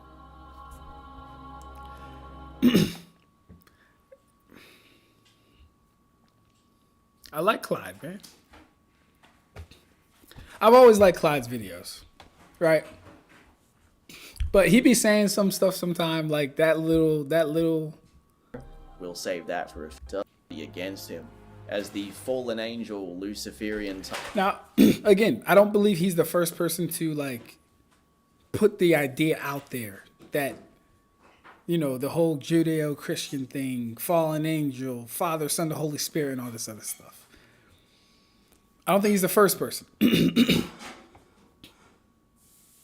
I like Clyde, man. I've always liked Clyde's videos, right? But he be saying some stuff sometime like that little. We'll save that for a study against him, as the fallen angel Luciferian. Now, again, I don't believe he's the first person to like put the idea out there that, you know, the whole Judeo-Christian thing, fallen angel, Father, Son, the Holy Spirit, and all this other stuff. I don't think he's the first person.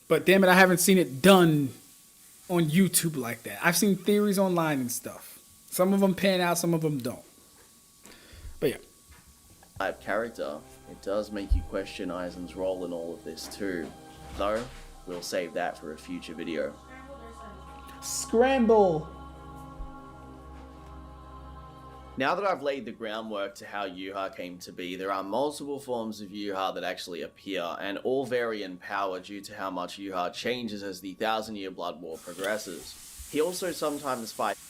But damn it, I haven't seen it done on YouTube like that. I've seen theories online and stuff. Some of them pan out, some of them don't. But yeah. Type character, it does make you question Aizen's role in all of this too. Though, we'll save that for a future video. Scramble! Now that I've laid the groundwork to how Yhwach came to be, there are multiple forms of Yhwach that actually appear, and all vary in power due to how much Yhwach changes as the 1,000-year Blood War progresses. He also sometimes fights.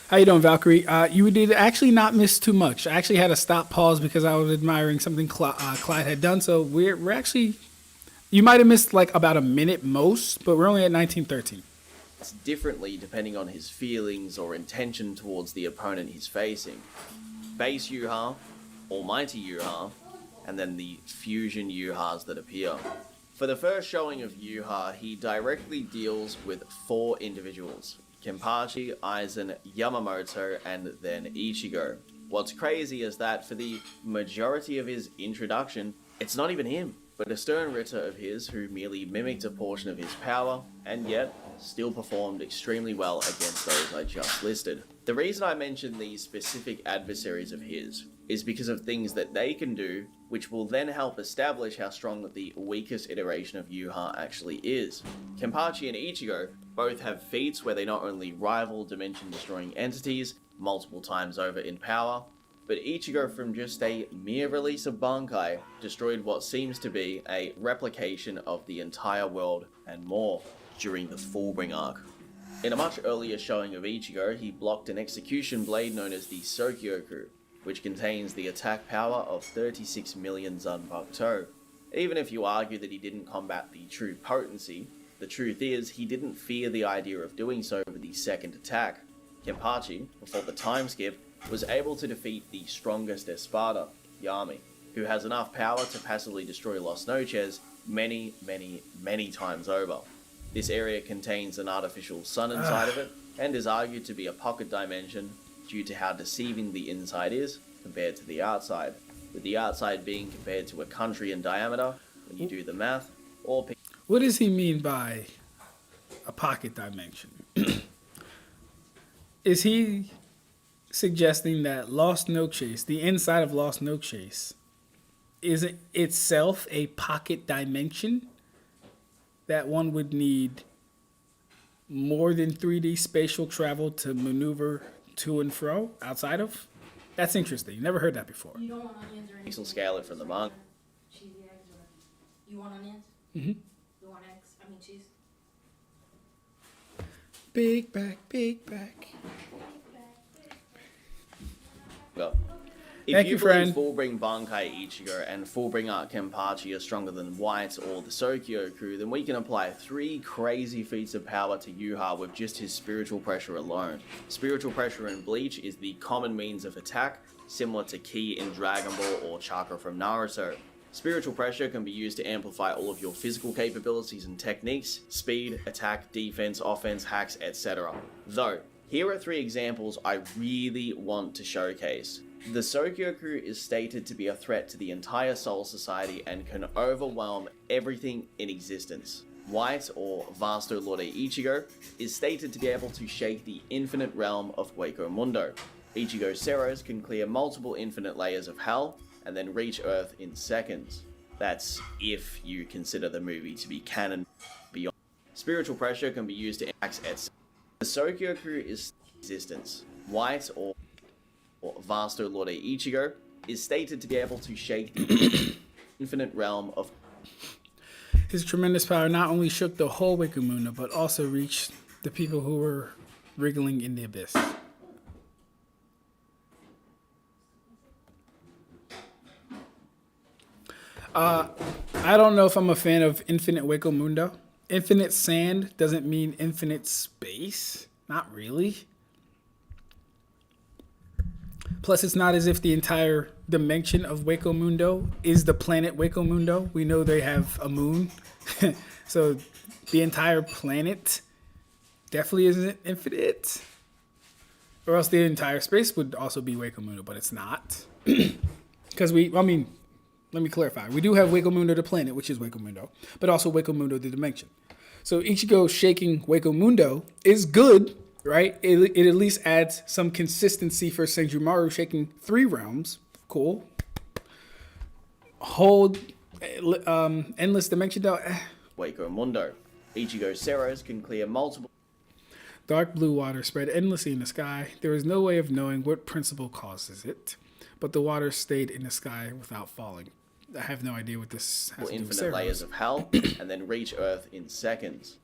How you doing, Valkyrie? You did actually not miss too much. I actually had to stop pause because I was admiring something Clyde had done. So we're actually, you might have missed like about a minute most, but we're only at 1913. It's differently depending on his feelings or intention towards the opponent he's facing. Base Yhwach, Almighty Yhwach, and then the fusion Yhwachs that appear. For the first showing of Yhwach, he directly deals with 4 individuals: Kenpachi, Aizen, Yamamoto, and then Ichigo. What's crazy is that for the majority of his introduction, it's not even him, but a stern Ritter of his who merely mimicked a portion of his power, and yet still performed extremely well against those I just listed. The reason I mention these specific adversaries of his is because of things that they can do, which will then help establish how strong the weakest iteration of Yhwach actually is. Kenpachi and Ichigo both have feats where they not only rival dimension-destroying entities multiple times over in power, but Ichigo, from just a mere release of Bankai, destroyed what seems to be a replication of the entire world and more during the Fullbring arc. In a much earlier showing of Ichigo, he blocked an execution blade known as the Sokyoku, which contains the attack power of 36 million Zanpakuto. Even if you argue that he didn't combat the true potency, the truth is he didn't fear the idea of doing so with the second attack. Kenpachi, before the time skip, was able to defeat the strongest Espada, Yami, who has enough power to passively destroy Los Noches many times over. This area contains an artificial sun inside of it, and is argued to be a pocket dimension due to how deceiving the inside is compared to the outside, with the outside being compared to a country in diameter when you do the math. What does he mean by a pocket dimension? Is he suggesting that Los Noches, the inside of Los Noches, is it itself a pocket dimension that one would need more than 3D spatial travel to maneuver to and fro outside of? That's interesting. Never heard that before. You don't want onions or anything? Pixel scale it from the manga. Cheesy eggs or you want onions? Mm-hmm. You want eggs? I mean cheese. Big back, big back. Well, if Thank you you, believe friend. Fullbring Bankai Ichigo and Fullbring Arc Kenpachi are stronger than White or the Sokyoku, then we can apply 3 crazy feats of power to Yhwach with just his spiritual pressure alone. Spiritual pressure in Bleach is the common means of attack, similar to Ki in Dragon Ball or Chakra from Naruto. Spiritual pressure can be used to amplify all of your physical capabilities and techniques: speed, attack, defense, offense, hacks, etc. Though, here are 3 examples I really want to showcase. The Sokyoku is stated to be a threat to the entire Soul Society and can overwhelm everything in existence. White, or Vasto Lorde Ichigo, is stated to be able to shake the infinite realm of Hueco Mundo. Ichigo Seros can clear multiple infinite layers of hell and then reach Earth in seconds. That's if you consider the movie to be canon beyond. Spiritual pressure can be used to act at the Sokyoku is existence. White, or Vasto Lorde Ichigo, is stated to be able to shake the infinite realm of. His tremendous power not only shook the whole Wikamuna, but also reached the people who were wriggling in the abyss. I don't know if I'm a fan of infinite Hueco Mundo. Infinite sand doesn't mean infinite space. Not really. Plus, it's not as if the entire dimension of Hueco Mundo is the planet Hueco Mundo. We know they have a moon. So the entire planet definitely isn't infinite. Or else the entire space would also be Hueco Mundo, but it's not. Because let me clarify. We do have Hueco Mundo the planet, which is Hueco Mundo, but also Hueco Mundo the dimension. So Ichigo shaking Hueco Mundo is good, right? It at least adds some consistency for Senjumaru shaking 3 realms. Cool. Hold endless dimension though. Hueco Mundo. Ichigo Ceros can clear multiple. Dark blue water spread endlessly in the sky. There is no way of knowing what principle causes it, but the water stayed in the sky without falling. I have no idea what this has to do with Infinite layers of hell, and then reach Earth in seconds.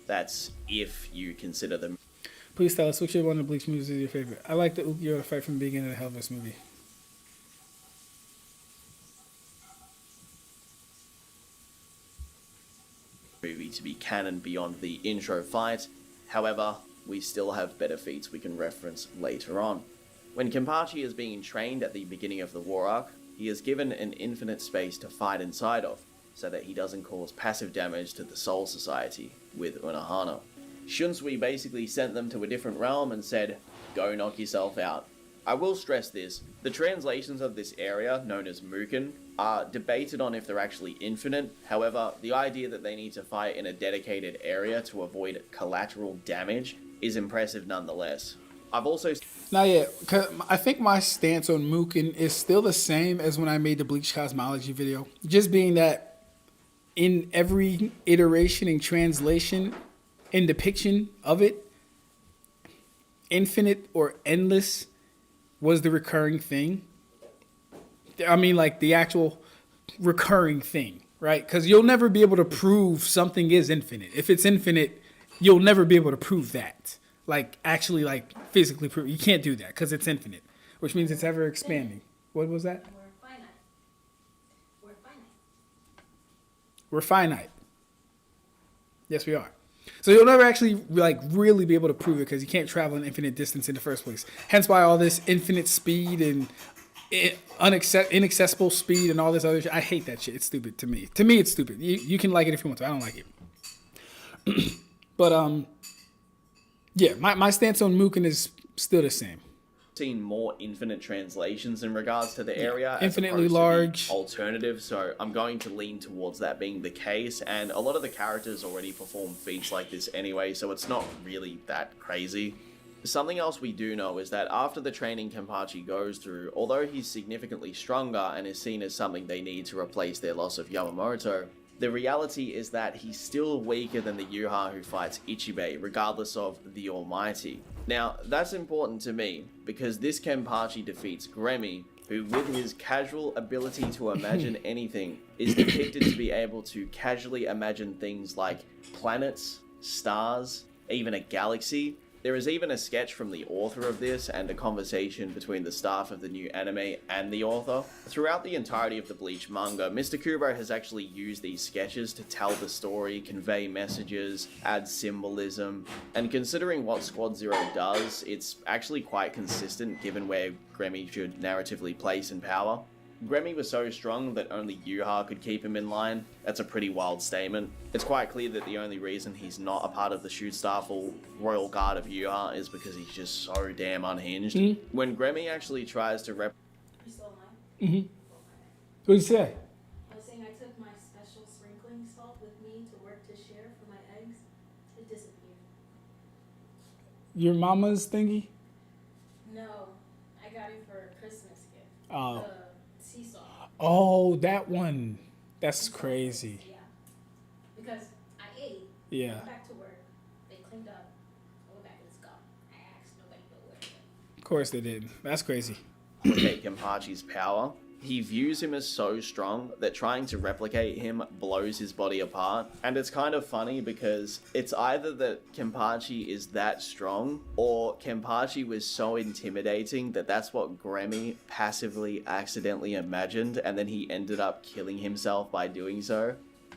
That's if you consider them. Please tell us which one of the Bleach movies is your favorite. I like the Ukiyo fight from the beginning of the Hellverse movie. Movie to be canon beyond the intro fight. However, we still have better feats we can reference later on. When Kenpachi is being trained at the beginning of the war arc, he is given an infinite space to fight inside of, so that he doesn't cause passive damage to the Soul Society with Unohana. Shunsui basically sent them to a different realm and said, go knock yourself out. I will stress this, the translations of this area, known as Muken, are debated on if they're actually infinite. However, the idea that they need to fight in a dedicated area to avoid collateral damage is impressive nonetheless. I've also... Not yet, because I think my stance on Muken is still the same as when I made the Bleach Cosmology video. Just being that in every iteration and translation and depiction of it, infinite or endless was the recurring thing. I mean, like the actual recurring thing, right? Because you'll never be able to prove something is infinite. If it's infinite, you'll never be able to prove that. Like, actually, like, physically prove. You can't do that because it's infinite, which means it's ever expanding. What was that? We're finite. We're finite. We're finite. Yes, we are. So you'll never actually, like, really be able to prove it because you can't travel an infinite distance in the first place. Hence why all this infinite speed and inaccessible speed and all this other shit. I hate that shit. It's stupid to me. To me, it's stupid. You can like it if you want to. I don't like it. But, yeah, my stance on Muken is still the same. Seen more infinite translations in regards to the area, infinitely as opposed large to the alternative. So I'm going to lean towards that being the case, and a lot of the characters already perform feats like this anyway, so it's not really that crazy. Something else we do know is that after the training Kenpachi goes through, although he's significantly stronger and is seen as something they need to replace their loss of Yamamoto, the reality is that he's still weaker than the Yhwach who fights Ichibei, regardless of the Almighty. Now, that's important to me, because this Kenpachi defeats Gremmy, who with his casual ability to imagine anything, is depicted to be able to casually imagine things like planets, stars, even a galaxy. There is even a sketch from the author of this and a conversation between the staff of the new anime and the author. Throughout the entirety of the Bleach manga, Mr. Kubo has actually used these sketches to tell the story, convey messages, add symbolism, and considering what Squad Zero does, it's actually quite consistent given where Gremmy should narratively place in power. Gremmy was so strong that only Yhwach could keep him in line. That's a pretty wild statement. It's quite clear that the only reason he's not a part of the shoot staff or royal guard of Yhwach is because he's just so damn unhinged. When Gremmy actually tries to Are you still alive? What did you say? I was saying I took my special sprinkling salt with me to work to share for my eggs. It disappeared. Your mama's thingy? No, I got it for a Christmas gift. Oh. The sea salt. Oh, that one. That's crazy. Yeah. Because I ate. Yeah. Went back to work. They cleaned up. I went back and it's gone. I asked nobody but where it went. Of course they did. That's crazy. replicate Kenpachi's power, He views him as so strong that trying to replicate him blows his body apart. And it's kind of funny because it's either that Kenpachi is that strong, or Kenpachi was so intimidating that that's what Gremmy passively accidentally imagined, and then he ended up killing himself by doing so.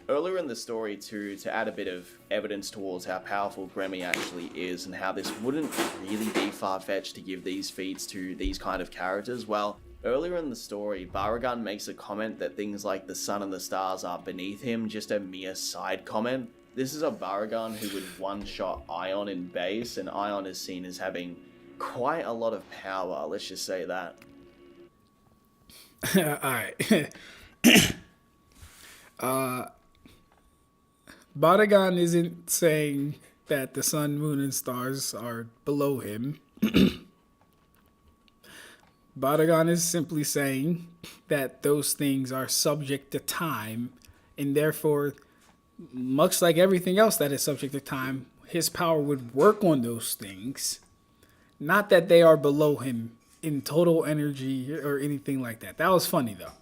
Earlier in the story too, to add a bit of evidence towards how powerful Gremmy actually is and how this wouldn't really be far-fetched to give these feats to these kind of characters, well, earlier in the story, Baragan makes a comment that things like the sun and the stars are beneath him, just a mere side comment. This is a Baragan who would one-shot Ion in base, and Ion is seen as having quite a lot of power, let's just say that. Alright. Baragan isn't saying that the sun, moon, and stars are below him. Baragan is simply saying that those things are subject to time, and therefore, much like everything else that is subject to time, his power would work on those things. Not that they are below him in total energy or anything like that. That was funny, though.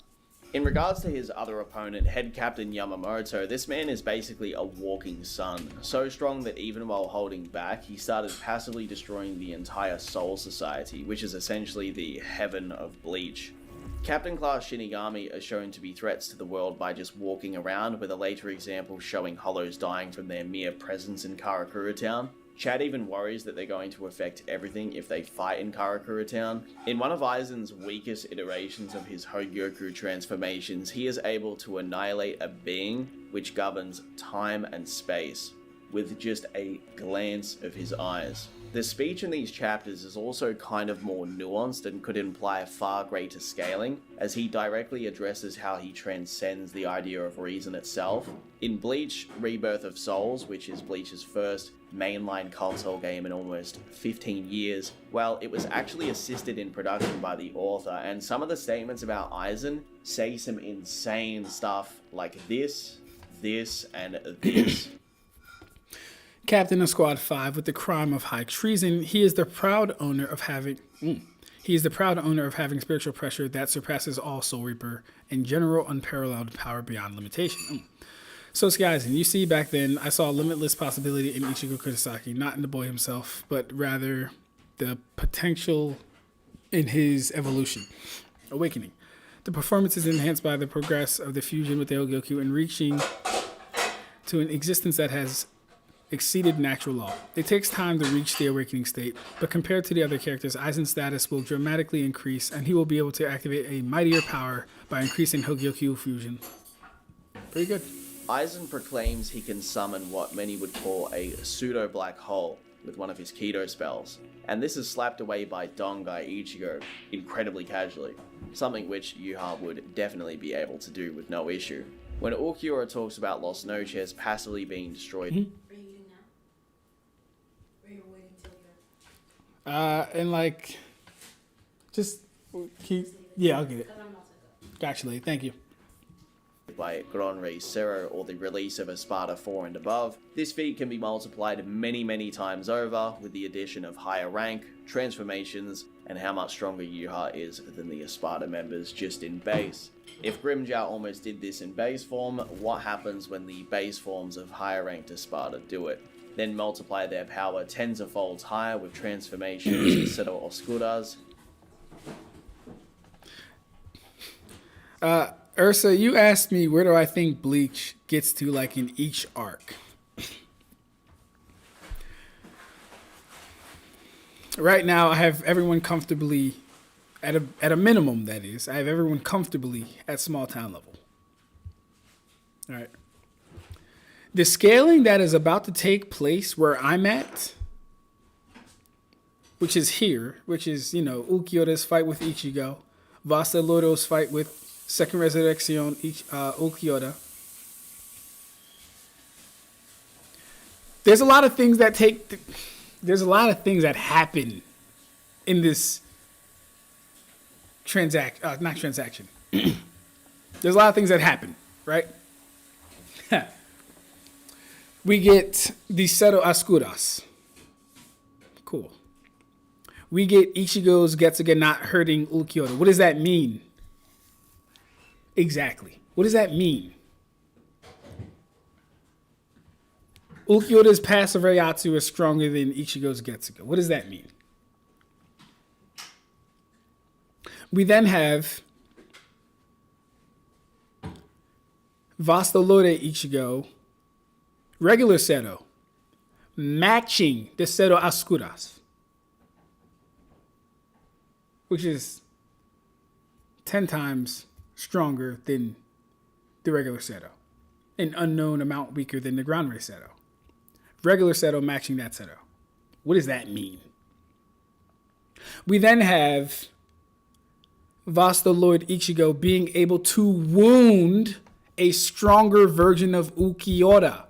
In regards to his other opponent, Head Captain Yamamoto, this man is basically a walking sun. So strong that even while holding back, he started passively destroying the entire Soul Society, which is essentially the heaven of Bleach. Captain Class Shinigami are shown to be threats to the world by just walking around, with a later example showing Hollows dying from their mere presence in Karakura Town. Chad even worries that they're going to affect everything if they fight in Karakura Town. In one of Aizen's weakest iterations of his Hogyoku transformations, he is able to annihilate a being which governs time and space with just a glance of his eyes. The speech in these chapters is also kind of more nuanced and could imply far greater scaling, as he directly addresses how he transcends the idea of reason itself. In Bleach Rebirth of Souls, which is Bleach's first mainline console game in almost 15 years, well, it was actually assisted in production by the author, and some of the statements about Aizen say some insane stuff like this, and this. Captain of Squad 5 with the crime of high treason, he is the proud owner of having spiritual pressure that surpasses all Soul Reaper and general unparalleled power beyond limitation. So Aizen, you see, back then I saw limitless possibility in Ichigo Kurosaki, not in the boy himself, but rather the potential in his evolution, awakening. The performance is enhanced by the progress of the fusion with the Hogyoku and reaching to an existence that has exceeded natural law. It takes time to reach the awakening state, but compared to the other characters, Aizen's status will dramatically increase, and he will be able to activate a mightier power by increasing Hogyoku fusion. Pretty good. Aizen proclaims he can summon what many would call a pseudo-black hole with one of his Kido spells, and this is slapped away by Dongai Ichigo incredibly casually, something which Yhwach would definitely be able to do with no issue. When Ulquiorra talks about Los Noches passively being destroyed, and like, just keep, yeah, I'll get it. Actually, thank you. By Gran Rey Zero or the release of Espada 4 and above, this feat can be multiplied many times over with the addition of higher rank, transformations, and how much stronger Yhwach is than the Espada members just in base. If Grimmjow almost did this in base form, what happens when the base forms of higher ranked Espada do it? Then multiply their power tens of folds higher with transformations instead of Oscuras. Ursa, you asked me where do I think Bleach gets to, like, in each arc. Right now, I have everyone comfortably, at a minimum, that is, I have everyone comfortably at small town level. All right. The scaling that is about to take place where I'm at, which is here, which is, you know, Ulquiorra's fight with Ichigo, Vasta Loro's fight with Second Resurrection Ulquiorra. There's a lot of things that happen in this not transaction. There's a lot of things that happen, right? We get the Cero Oscuras. Cool. We get Ichigo's Getsuga not hurting Ulquiorra. What does that mean? Exactly. What does that mean? Ulquiorda's passive Reiatsu is stronger than Ichigo's Getsuga. What does that mean? We then have Vasta Lore Ichigo, regular Seto, matching the Seto Ascuras, which is 10 times stronger than the regular Seto, an unknown amount weaker than the ground race Seto. Regular Seto matching that Seto. What does that mean? We then have Vasta Lord Ichigo being able to wound a stronger version of Ulquiorda.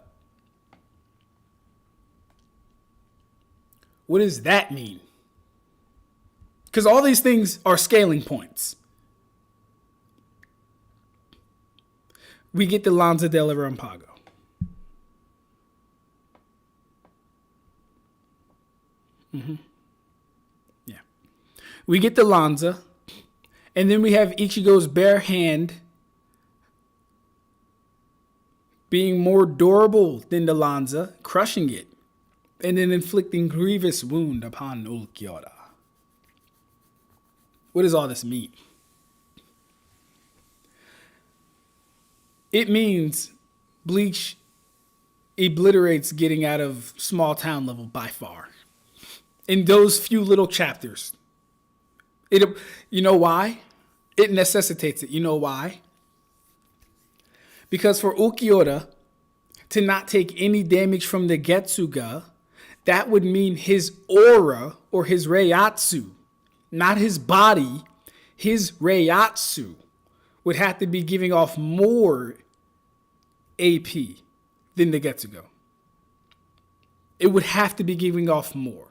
What does that mean? Because all these things are scaling points. We get the Lanza del Relampago. Yeah. We get the Lanza. And then we have Ichigo's bare hand being more durable than the Lanza, crushing it, and then inflicting grievous wound upon Ulquiorda. What does all this mean? It means Bleach obliterates getting out of small town level by far. In those few little chapters. You know why? It necessitates it. You know why? Because for Ulquiorda to not take any damage from the Getsuga, that would mean his aura or his Reiatsu, not his body, his Reiatsu would have to be giving off more AP than the Getsuga. It would have to be giving off more.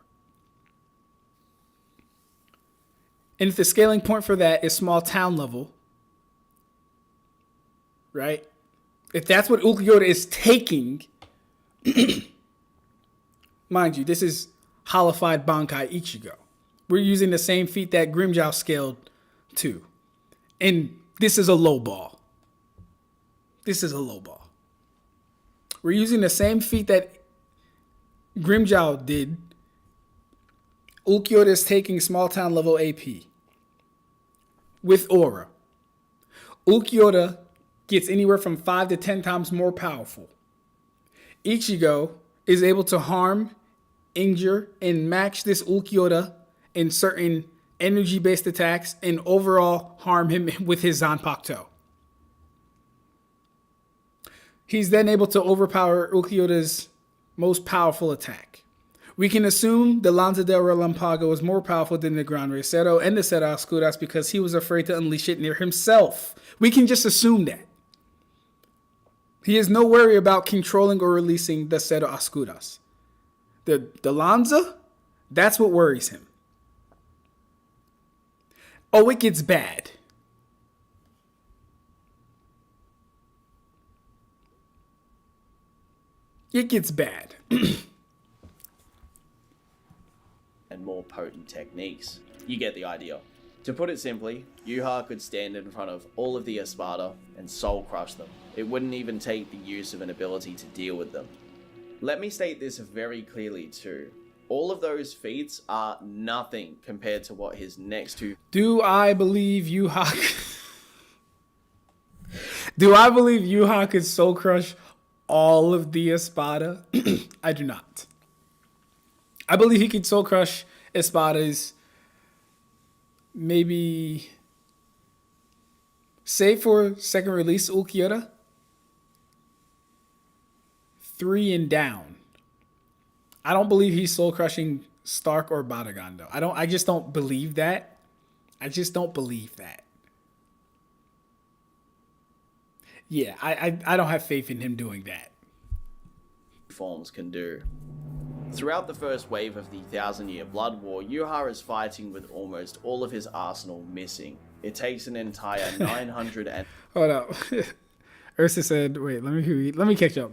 And if the scaling point for that is small town level, right? If that's what Ulquiorda is taking, mind you, this is Holified Bankai Ichigo. We're using the same feat that Grimmjow scaled to. And this is a low ball. This is a low ball. We're using the same feat that Grimmjow did. Ulquiorda is taking small town level AP with aura. Ulquiorda gets anywhere from 5 to 10 times more powerful. Ichigo is able to harm, injure, and match this Ulquiorda in certain energy-based attacks and overall harm him with his Zanpakuto. He's then able to overpower Ulquiorda's most powerful attack. We can assume the Lanza del Relampago is more powerful than the Gran Rey Seto and the Seto Ascuras because he was afraid to unleash it near himself. We can just assume that. He has no worry about controlling or releasing the Seto Ascuras. The Lanza, that's what worries him. Oh, it gets bad. It gets bad. And more potent techniques. You get the idea. To put it simply, Yhwach could stand in front of all of the Espada and soul crush them. It wouldn't even take the use of an ability to deal with them. Let me state this very clearly too. All of those feats are nothing compared to what his next two... Do I believe Yhwach... Do I believe Yhwach could soul crush all of the Espada? I do not. I believe he could soul crush Espadas, maybe, save for second release Ulquiorda, 3 and down. I don't believe he's soul crushing Stark or Batagon though. I just don't believe that. I just don't believe that. Yeah, I don't have faith in him doing that. Forms can do. Throughout the first wave of the 1,000-year Blood War, Yhwach is fighting with almost all of his arsenal missing. It takes an entire 900 and... Hold up. Ursa said, wait, let me catch up.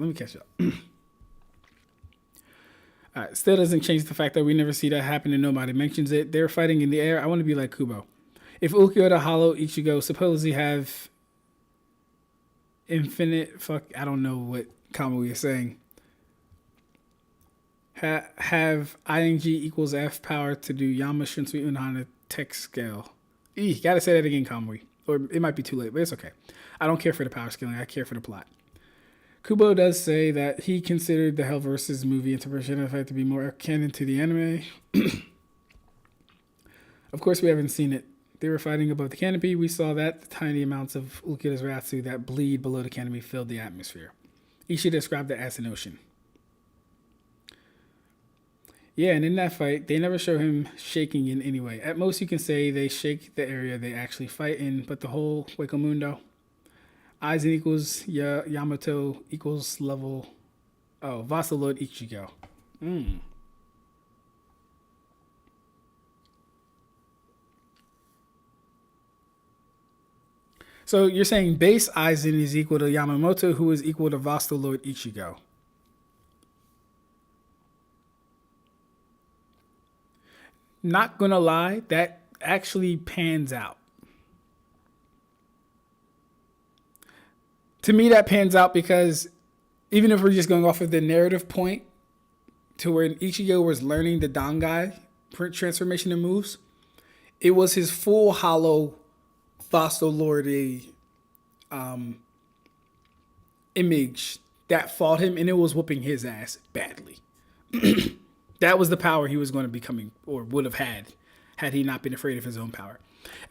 Alright, still doesn't change the fact that we never see that happen and nobody mentions it. They're fighting in the air. I want to be like Kubo. If Ulquiorda, Hollow, Ichigo supposedly have infinite. Fuck, I don't know what Kamui is saying. Have ing equals f power to do Yama Shinsui Unhana text scale. Gotta say that again, Kamui. Or it might be too late, but it's okay. I don't care for the power scaling. I care for the plot. Kubo does say that he considered the Hell vs. movie interpretation of it to be more canon to the anime. Of course, we haven't seen it. They were fighting above the canopy. We saw that the tiny amounts of Ulquiorra's Ratsu that bleed below the canopy filled the atmosphere. Ishii described it as an ocean. Yeah, and in that fight, they never show him shaking in any way. At most, you can say they shake the area they actually fight in, but the whole Hueco Aizen equals Yamato equals level. Oh, Vassal Lord Ichigo. So you're saying base Aizen is equal to Yamamoto, who is equal to Vassal Lord Ichigo. Not gonna lie, that actually pans out. To me, that pans out because even if we're just going off of the narrative point to where Ichigo was learning the Dangai transformation and moves, it was his full hollow Vassal Lord image that fought him, and it was whooping his ass badly. That was the power he was going to be coming, or would have had he not been afraid of his own power.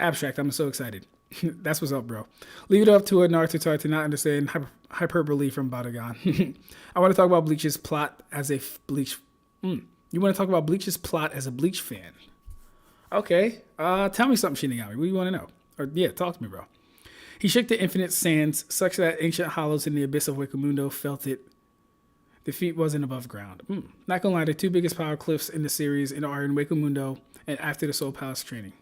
Ab-Stract, I'm so excited. That's what's up, bro. Leave it up to a Naruto to not understand hyperbole from Badagon. I want to talk about Bleach's plot as a Bleach. You want to talk about Bleach's plot as a Bleach fan? Okay. Tell me something, Shinigami. What do you want to know? Or yeah, talk to me, bro. He shook the infinite sands, such that ancient hollows in the abyss of Hueco felt it. The feat wasn't above ground. Not gonna lie, the two biggest power cliffs in the series are in Hueco and after the Soul Palace training.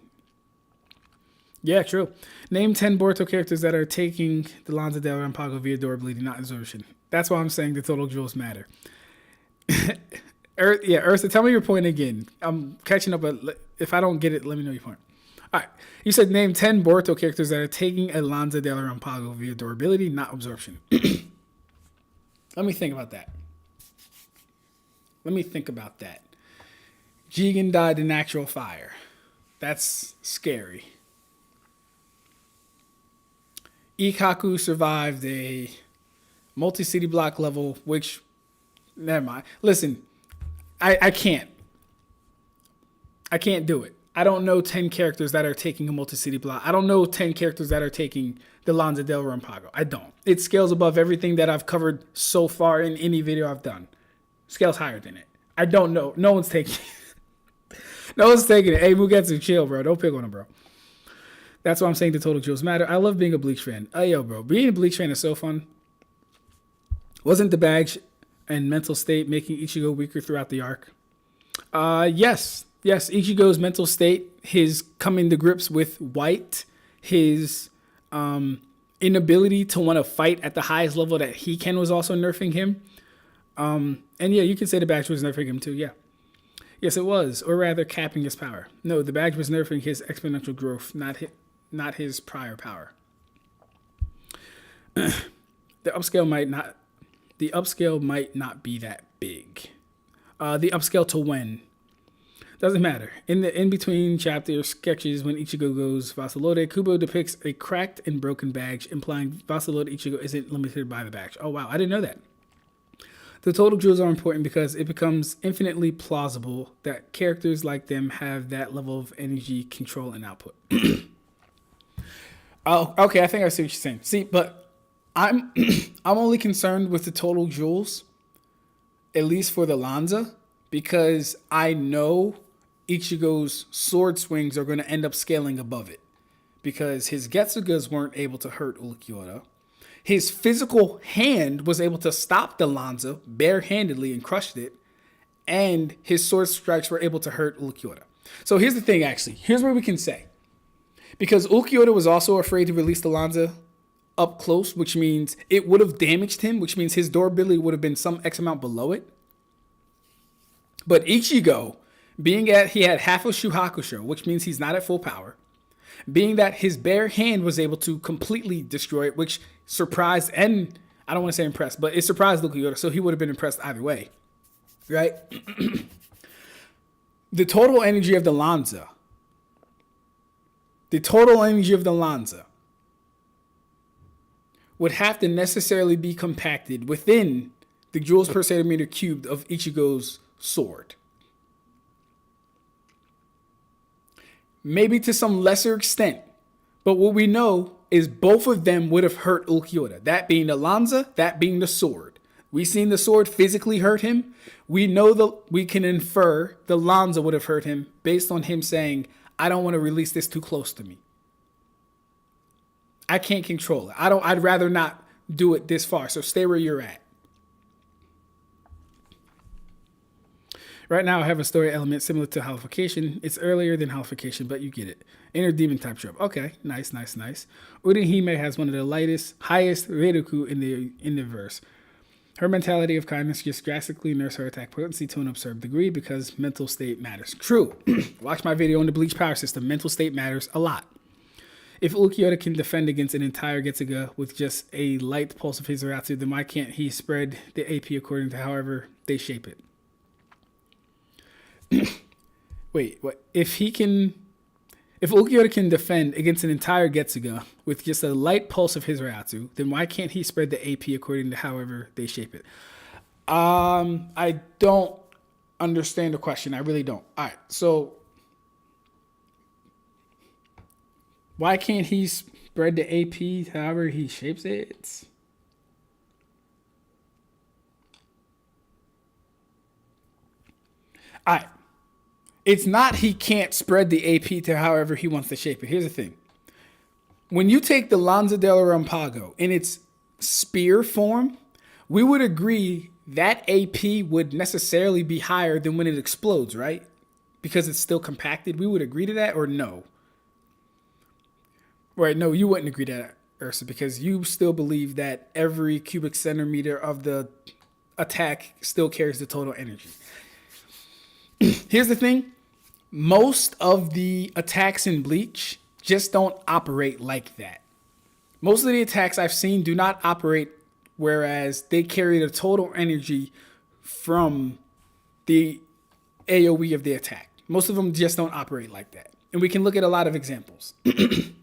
Yeah, true. Name 10 Boruto characters that are taking the Lanza del Relampago via door bleeding, not absorption. That's why I'm saying the total jewels matter. Ursa, tell me your point again. I'm catching up, but if I don't get it, let me know your point. All right. You said name 10 Boruto characters that are taking a Lanza del Relampago via durability, not absorption. Let me think about that. Jigen died in natural fire. That's scary. Ikaku survived a multi-city block level, which, never mind. Listen, I can't do it. I don't know 10 characters that are taking a multi-city block. I don't know 10 characters that are taking the Lanza del Relampago. I don't. It scales above everything that I've covered so far in any video I've done. Scales higher than it. I don't know. No one's taking it. No one's taking it. Hey, Mugetsu, chill, bro. Don't pick on him, bro. That's why I'm saying the total jewels matter. I love being a Bleach fan. Yo, bro. Being a Bleach fan is so fun. Wasn't the badge and mental state making Ichigo weaker throughout the arc? Yes. Yes, Ichigo's mental state, his coming to grips with White, his inability to want to fight at the highest level that he can was also nerfing him. And yeah, you can say the badge was nerfing him too, yeah. Yes, it was, or rather capping his power. No, the badge was nerfing his exponential growth, not his prior power. The upscale might not be that big. The upscale to when? Doesn't matter. In the in-between chapter sketches when Ichigo goes Vassal Lord, Kubo depicts a cracked and broken badge, implying Vassal Lord Ichigo isn't limited by the badge. Oh wow, I didn't know that. The total jewels are important because it becomes infinitely plausible that characters like them have that level of energy control and output. Oh, okay, I think I see what you're saying. See, but I'm only concerned with the total jewels, at least for the Lanza, because I know Ichigo's sword swings are going to end up scaling above it, because his Getsugas weren't able to hurt Ulquiorra. His physical hand was able to stop the Lanza barehandedly and crushed it, and his sword strikes were able to hurt Ulquiorra. So here's the thing, actually. Here's what we can say. Because Ulquiorra was also afraid to release the Lanza up close, which means it would have damaged him, which means his durability would have been some X amount below it. But Ichigo, being at, he had half of Shuhakusho, which means he's not at full power, being that his bare hand was able to completely destroy it, which surprised and I don't want to say impressed, but it surprised Ulquiorra, so he would have been impressed either way, right? The total energy of the Lanza would have to necessarily be compacted within the joules per centimeter cubed of Ichigo's sword. Maybe to some lesser extent, but what we know is both of them would have hurt Ulquiorra. That being the Lanza, that being the sword. We seen the sword physically hurt him. We know we can infer the Lanza would have hurt him based on him saying, I don't want to release this too close to me. I can't control it. I'd rather not do it this far. So stay where you're at. Right now I have a story element similar to Halification. It's earlier than Halification, but you get it. Inner demon type trope. Okay, nice. Orihime has one of the highest Reiruku in the verse. Her mentality of kindness just drastically nerfs her attack potency to an absurd degree because mental state matters. True. Watch my video on the Bleach power system. Mental state matters a lot. If Ulquiorra can defend against an entire Getsuga with just a light pulse of his Urazu, then why can't he spread the AP according to however they shape it? Wait, what? If Ulquiorra can defend against an entire Getsuga with just a light pulse of his Reiatsu, then why can't he spread the AP according to however they shape it? I don't understand the question. I really don't. All right, so why can't he spread the AP however he shapes it? All right. It's not he can't spread the AP to however he wants to shape it. Here's the thing. When you take the Lanza del Relampago in its spear form, we would agree that AP would necessarily be higher than when it explodes, right? Because it's still compacted. We would agree to that or no? Right, no, you wouldn't agree to that, Ursa, because you still believe that every cubic centimeter of the attack still carries the total energy. Here's the thing. Most of the attacks in Bleach just don't operate like that. Most of the attacks I've seen do not operate whereas they carry the total energy from the AoE of the attack. Most of them just don't operate like that. And we can look at a lot of examples. We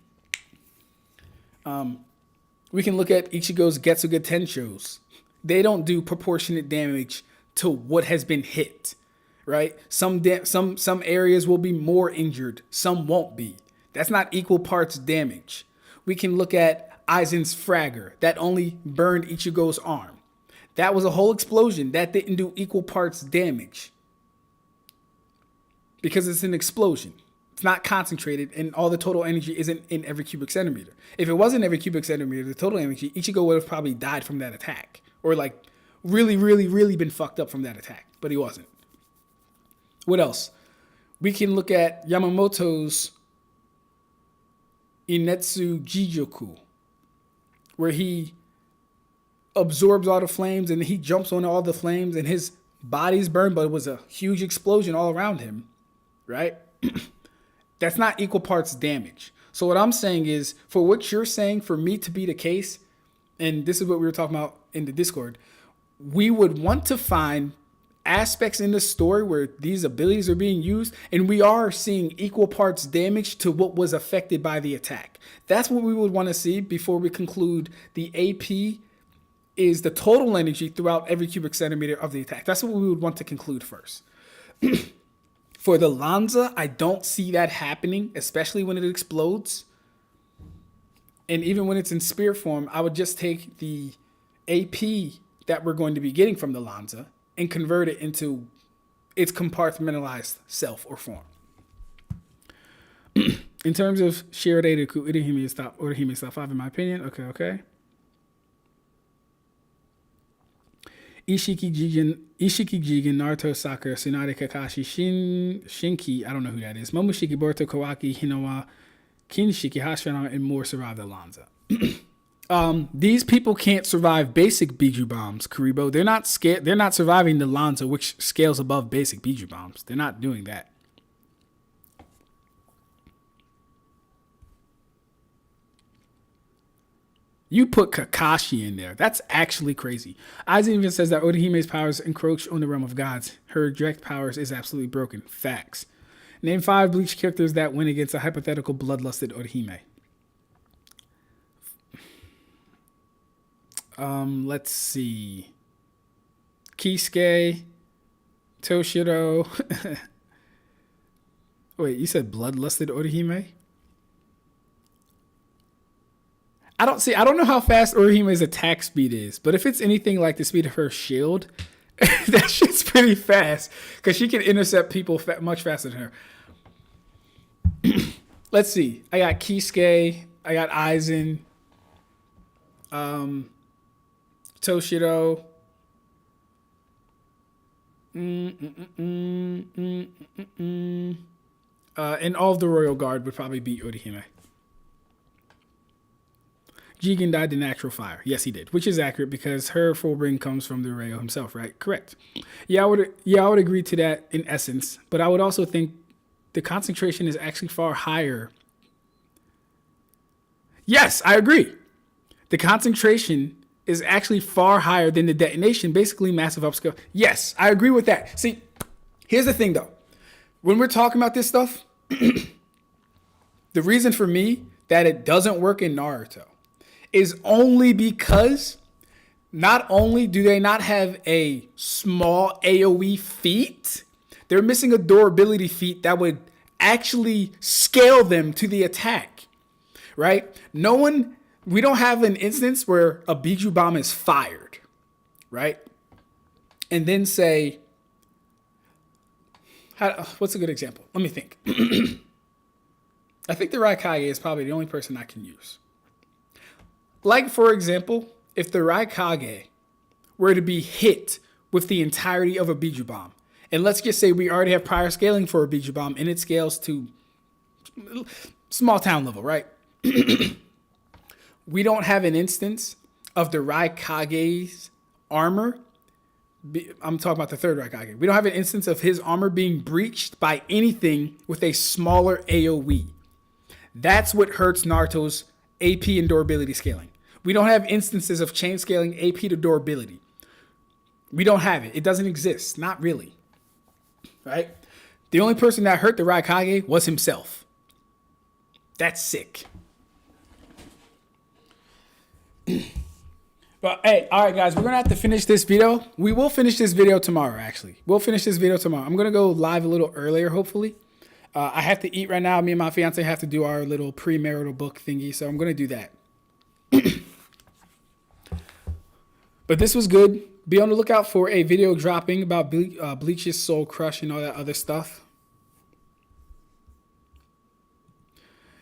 can look at Ichigo's Getsuga Tenshos. They don't do proportionate damage to what has been hit. Right? Some areas will be more injured, some won't be. That's not equal parts damage. We can look at Aizen's Fragger that only burned Ichigo's arm. That was a whole explosion that didn't do equal parts damage because it's an explosion. It's not concentrated and all the total energy isn't in every cubic centimeter. If it wasn't every cubic centimeter, the total energy, Ichigo would have probably died from that attack or like really been fucked up from that attack, but he wasn't. What else? We can look at Yamamoto's Inetsu Jijoku, where he absorbs all the flames and he jumps on all the flames and his body's burned, but it was a huge explosion all around him, right? That's not equal parts damage. So what I'm saying is, for what you're saying, for me to be the case, and this is what we were talking about in the Discord, we would want to find aspects in the story where these abilities are being used and we are seeing equal parts damage to what was affected by the attack. That's what we would want to see before we conclude the AP is the total energy throughout every cubic centimeter of the attack. That's what we would want to conclude first. For the Lanza, I don't see that happening, especially when it explodes. And even when it's in spear form, I would just take the AP that we're going to be getting from the Lanza and convert it into its compartmentalized self or form. In terms of shared Reiruku, Orihime is top 5 in my opinion. Okay. Ishiki Jigen, Naruto, Sakura, Tsunade, Kakashi, Shinki, I don't know who that is, Momoshiki, Boruto, Kawaki, Hinawa, Kinshiki, Hashirama, and more survive the Lanza. These people can't survive basic Bijuu bombs, Kuribo. They're not surviving the Lanza, which scales above basic Bijuu bombs. They're not doing that. You put Kakashi in there. That's actually crazy. Aizen even says that Orihime's powers encroach on the realm of gods. Her direct powers is absolutely broken. Facts. Name 5 Bleach characters that win against a hypothetical bloodlusted Orihime. Let's see. Kisuke, Toshiro. Wait, you said bloodlusted Orihime? I don't know how fast Orihime's attack speed is, but if it's anything like the speed of her shield, that shit's pretty fast because she can intercept people much faster than her. Let's see. I got Kisuke. I got Aizen. Toshiro. And all of the Royal Guard would probably beat Orihime. Jigen died to natural fire. Yes, he did, which is accurate because her full ring comes from the Reo himself, right? Correct. I would agree to that in essence, but I would also think the concentration is actually far higher. Yes, I agree. The concentration is actually far higher than the detonation, basically massive upscale. Yes, I agree with that. See, here's the thing though. When we're talking about this stuff, the reason for me that it doesn't work in Naruto is only because not only do they not have a small AoE feat, they're missing a durability feat that would actually scale them to the attack, right? We don't have an instance where a Bijuu bomb is fired, right? And then say, what's a good example? Let me think. I think the Raikage is probably the only person I can use. Like, for example, if the Raikage were to be hit with the entirety of a Bijuu bomb, and let's just say we already have prior scaling for a Bijuu bomb, and it scales to small town level, right? We don't have an instance of the Raikage's armor. I'm talking about the third Raikage. We don't have an instance of his armor being breached by anything with a smaller AoE. That's what hurts Naruto's AP and durability scaling. We don't have instances of chain scaling AP to durability. We don't have it. It doesn't exist. Not really. Right? The only person that hurt the Raikage was himself. That's sick. But hey, all right, guys, we're going to have to finish this video. We will finish this video tomorrow, actually. We'll finish this video tomorrow. I'm going to go live a little earlier, hopefully. I have to eat right now. Me and my fiance have to do our little premarital book thingy, so I'm going to do that. But this was good. Be on the lookout for a video dropping about Bleach's Soul Crush and all that other stuff.